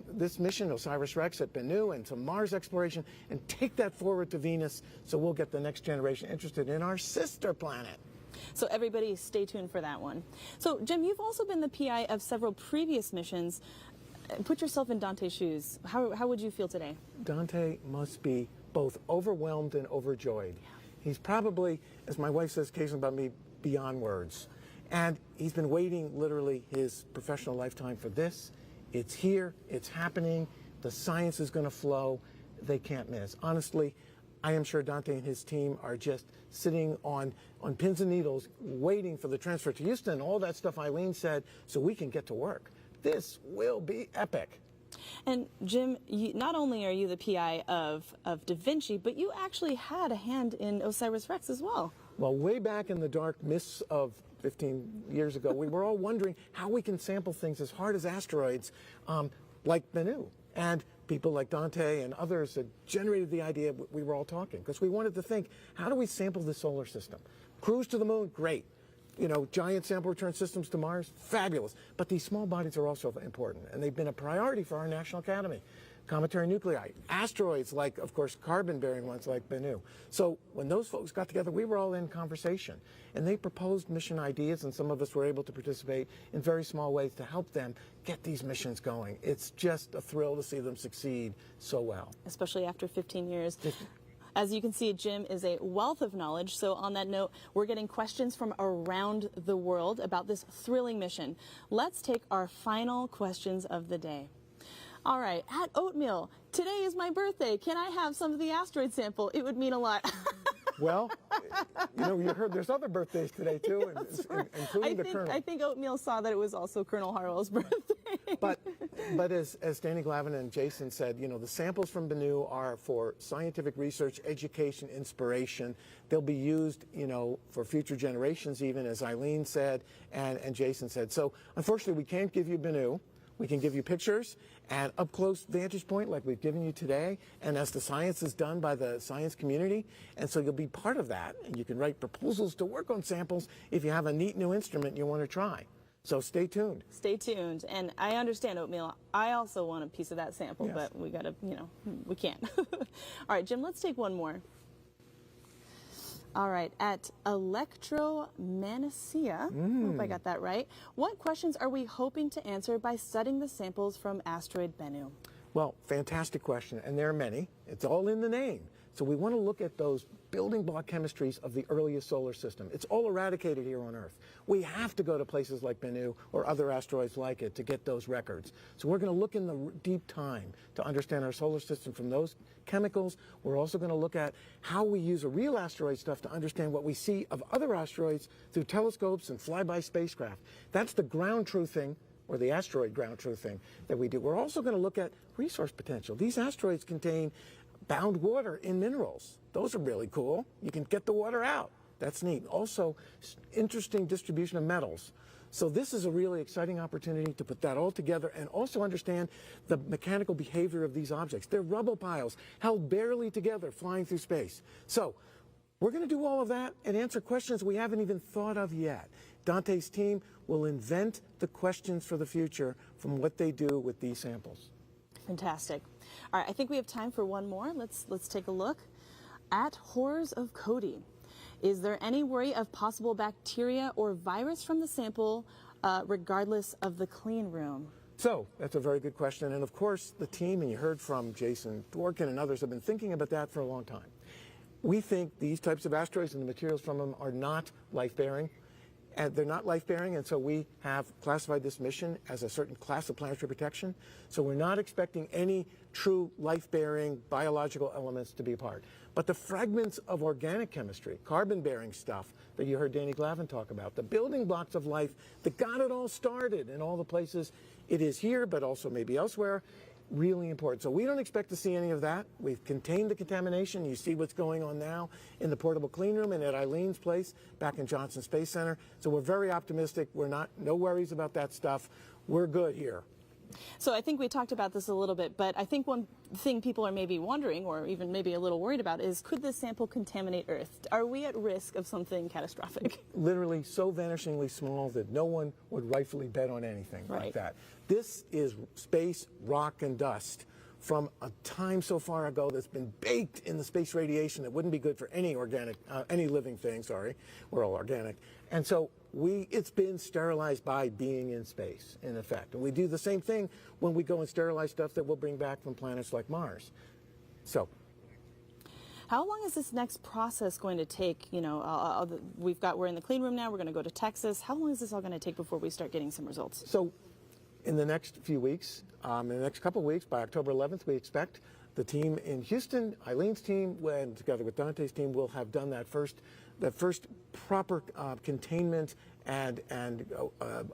this mission, OSIRIS-REx at Bennu, and some Mars exploration, and take that forward to Venus so we'll get the next generation interested in our sister planet. So everybody stay tuned for that one. So Jim, you've also been the PI of several previous missions. Put yourself in Dante's shoes. How would you feel today? Dante must be both overwhelmed and overjoyed. Yeah. He's probably, as my wife says occasionally about me, beyond words. And he's been waiting literally his professional lifetime for this. It's here, it's happening, the science is going to flow, they can't miss. Honestly, I am sure Dante and his team are just sitting on pins and needles waiting for the transfer to Houston, all that stuff Eileen said, so we can get to work. This will be epic. And Jim, not only are you the PI of Da Vinci, but you actually had a hand in OSIRIS-REx as well. Well, way back in the dark mists of 15 years ago, we were all wondering how we can sample things as hard as asteroids like Bennu. And people like Dante and others had generated the idea we were all talking, because we wanted to think, how do we sample the solar system? Cruise to the moon, great. You know, giant sample return systems to Mars, fabulous. But these small bodies are also important, and they've been a priority for our National Academy. Cometary nuclei, asteroids like, of course, carbon-bearing ones like Bennu. So when those folks got together, we were all in conversation, and they proposed mission ideas, and some of us were able to participate in very small ways to help them get these missions going. It's just a thrill to see them succeed so well. Especially after 15 years. As you can see, Jim is a wealth of knowledge. So on that note, we're getting questions from around the world about this thrilling mission. Let's take our final questions of the day. All right, at Oatmeal, today is my birthday. Can I have some of the asteroid sample? It would mean a lot. Well, you know, you heard there's other birthdays today, too, including the Colonel. I think Oatmeal saw that it was also Colonel Harwell's birthday. But as Danny Glavin and Jason said, you know, the samples from Bennu are for scientific research, education, inspiration. They'll be used, you know, for future generations even, as Eileen said and Jason said. So, unfortunately, we can't give you Bennu. We can give you pictures and up-close vantage point like we've given you today, and as the science is done by the science community, and so you'll be part of that, and you can write proposals to work on samples if you have a neat new instrument you want to try. So stay tuned. Stay tuned. And I understand, Oatmeal. I also want a piece of that sample, yes. But we got to, you know, we can't. All right, Jim, let's take one more. All right, at Electromanicia, I hope I got that right. What questions are we hoping to answer by studying the samples from asteroid Bennu? Well, fantastic question, and there are many. It's all in the name. So we want to look at those building block chemistries of the earliest solar system. It's all eradicated here on Earth. We have to go to places like Bennu or other asteroids like it to get those records. So we're going to look in the deep time to understand our solar system from those chemicals. We're also going to look at how we use a real asteroid stuff to understand what we see of other asteroids through telescopes and flyby spacecraft. That's the ground truthing, or the asteroid ground truthing that we do. We're also going to look at resource potential. These asteroids contain bound water in minerals. Those are really cool. You can get the water out. That's neat. Also, interesting distribution of metals. So this is a really exciting opportunity to put that all together and also understand the mechanical behavior of these objects. They're rubble piles held barely together flying through space. So we're going to do all of that and answer questions we haven't even thought of yet. Dante's team will invent the questions for the future from what they do with these samples. Fantastic. All right, I think we have time for one more. Let's take a look. At Horrors of Cody, is there any worry of possible bacteria or virus from the sample, regardless of the clean room? So that's a very good question. And of course, the team, and you heard from Jason Dworkin and others, have been thinking about that for a long time. We think these types of asteroids and the materials from them are not life-bearing. And they're not life-bearing, and so we have classified this mission as a certain class of planetary protection. So we're not expecting any true life-bearing biological elements to be a part. But the fragments of organic chemistry, carbon-bearing stuff that you heard Danny Glavin talk about, the building blocks of life that got it all started in all the places it is here, but also maybe elsewhere, really important. So we don't expect to see any of that. We've contained the contamination. You see what's going on now in the portable clean room and at Eileen's place back in Johnson Space Center. So we're very optimistic. No worries about that stuff. We're good here. So I think we talked about this a little bit, but I think one thing people are maybe wondering, or even maybe a little worried about, is could this sample contaminate Earth? Are we at risk of something catastrophic? Literally so vanishingly small that no one would rightfully bet on anything like that. This is space, rock, and dust from a time so far ago that's been baked in the space radiation that wouldn't be good for any organic, any living thing, sorry. We're all organic. And so it's been sterilized by being in space, in effect. And we do the same thing when we go and sterilize stuff that we'll bring back from planets like Mars. So. How long is this next process going to take? You know, we're in the clean room now, we're going to go to Texas. How long is this all going to take before we start getting some results? So in the next few weeks, in the next couple of weeks, by October 11th, we expect the team in Houston, Eileen's team, and together with Dante's team, will have done that first proper containment and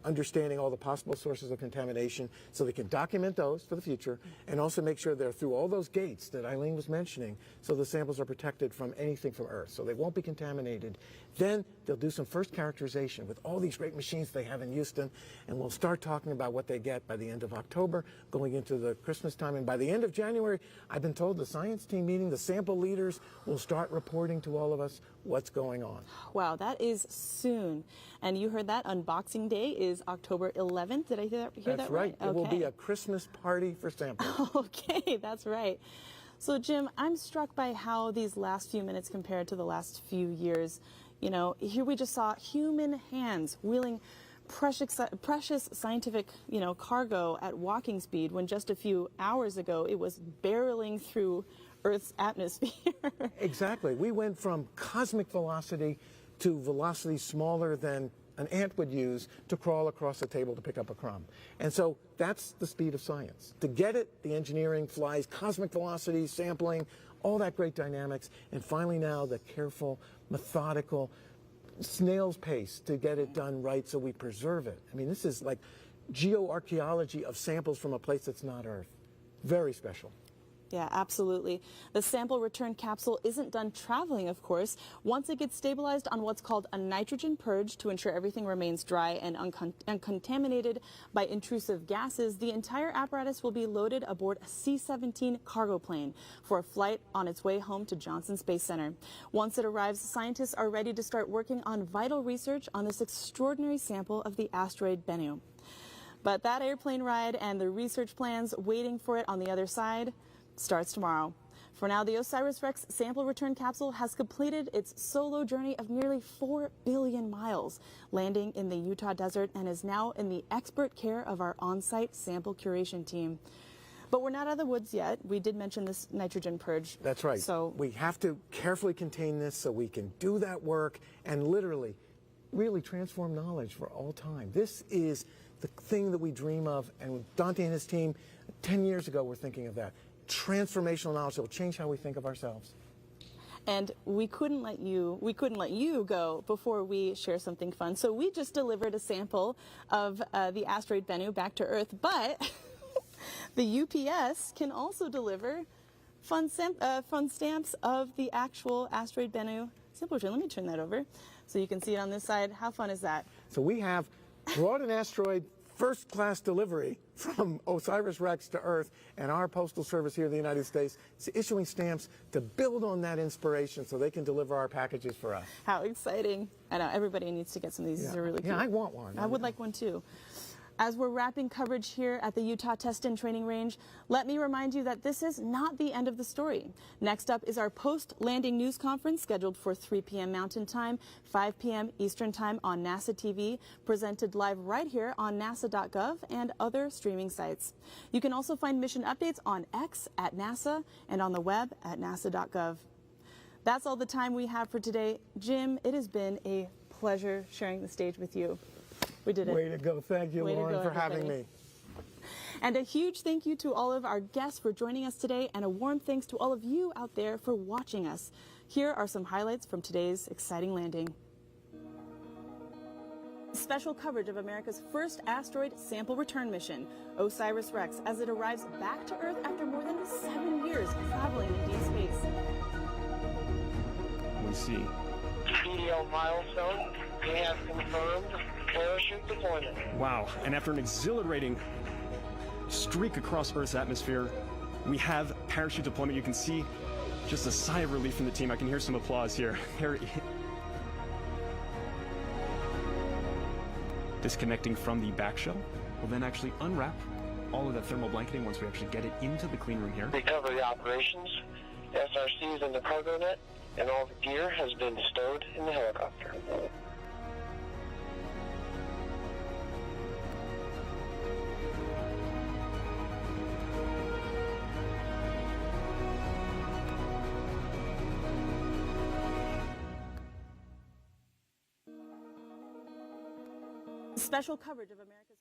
understanding all the possible sources of contamination, so they can document those for the future and also make sure they're through all those gates that Eileen was mentioning, so the samples are protected from anything from Earth, so they won't be contaminated. Then they'll do some first characterization with all these great machines they have in Houston, and we'll start talking about what they get by the end of October, going into the Christmas time. And by the end of January, I've been told the science team meeting, the sample leaders will start reporting to all of us what's going on. Wow, that is soon. And you heard that Unboxing Day is October 11th. Did I hear that That's right. Okay. It will be a Christmas party for samples. Okay, that's right. So, Jim, I'm struck by how these last few minutes compared to the last few years. You know, here we just saw human hands wheeling precious scientific, cargo at walking speed, when just a few hours ago it was barreling through Earth's atmosphere. Exactly. We went from cosmic velocity to velocity smaller than an ant would use to crawl across the table to pick up a crumb. And so that's the speed of science. To get it, the engineering flies, cosmic velocity, sampling, all that great dynamics, and finally now the careful, methodical, snail's pace to get it done right so we preserve it. I mean, this is like geoarchaeology of samples from a place that's not Earth. Very special. Yeah, absolutely. The sample return capsule isn't done traveling, of course. Once it gets stabilized on what's called a nitrogen purge to ensure everything remains dry and uncontaminated by intrusive gases, the entire apparatus will be loaded aboard a C-17 cargo plane for a flight on its way home to Johnson Space Center. Once it arrives, scientists are ready to start working on vital research on this extraordinary sample of the asteroid Bennu. But that airplane ride and the research plans waiting for it on the other side starts tomorrow. For now, the OSIRIS-REx sample return capsule has completed its solo journey of nearly 4 billion miles, landing in the Utah desert, and is now in the expert care of our on-site sample curation team. But we're not out of the woods yet. We did mention this nitrogen purge. That's right. So we have to carefully contain this so we can do that work and literally, really transform knowledge for all time. This is the thing that we dream of, and Dante and his team, 10 years ago, were thinking of that. Transformational knowledge that will change how we think of ourselves. And we couldn't let you go before we share something fun. So we just delivered a sample of the asteroid Bennu back to Earth, but the UPS can also deliver fun stamps of the actual asteroid Bennu sample return. Let me turn that over so you can see it on this side. How fun is that? So we have brought an asteroid first-class delivery from OSIRIS-REx to Earth, and our postal service here in the United States is issuing stamps to build on that inspiration so they can deliver our packages for us. How exciting. I know, everybody needs to get some of these. These are really cute. Yeah, I want one. I would like one too. As we're wrapping coverage here at the Utah Test and Training Range, let me remind you that this is not the end of the story. Next up is our post-landing news conference scheduled for 3 p.m. Mountain Time, 5 p.m. Eastern Time on NASA TV, presented live right here on nasa.gov and other streaming sites. You can also find mission updates on X at NASA and on the web at nasa.gov. That's all the time we have for today. Jim, it has been a pleasure sharing the stage with you. We did it. Way to go. Thank you, Lauren, for having me. And a huge thank you to all of our guests for joining us today, and a warm thanks to all of you out there for watching us. Here are some highlights from today's exciting landing. Special coverage of America's first asteroid sample return mission, OSIRIS-REx, as it arrives back to Earth after more than 7 years traveling in deep space. We see. PDL milestone. We have confirmed parachute deployment. Wow. And after an exhilarating streak across Earth's atmosphere. We have parachute deployment. You can see just a sigh of relief from the team. I can hear some applause here. Disconnecting from the back shell, we'll then actually unwrap all of that thermal blanketing once we actually get it into the clean room here. Recovery operations, SRC is in the cargo net, and all the gear has been stowed in the helicopter. Special coverage of America's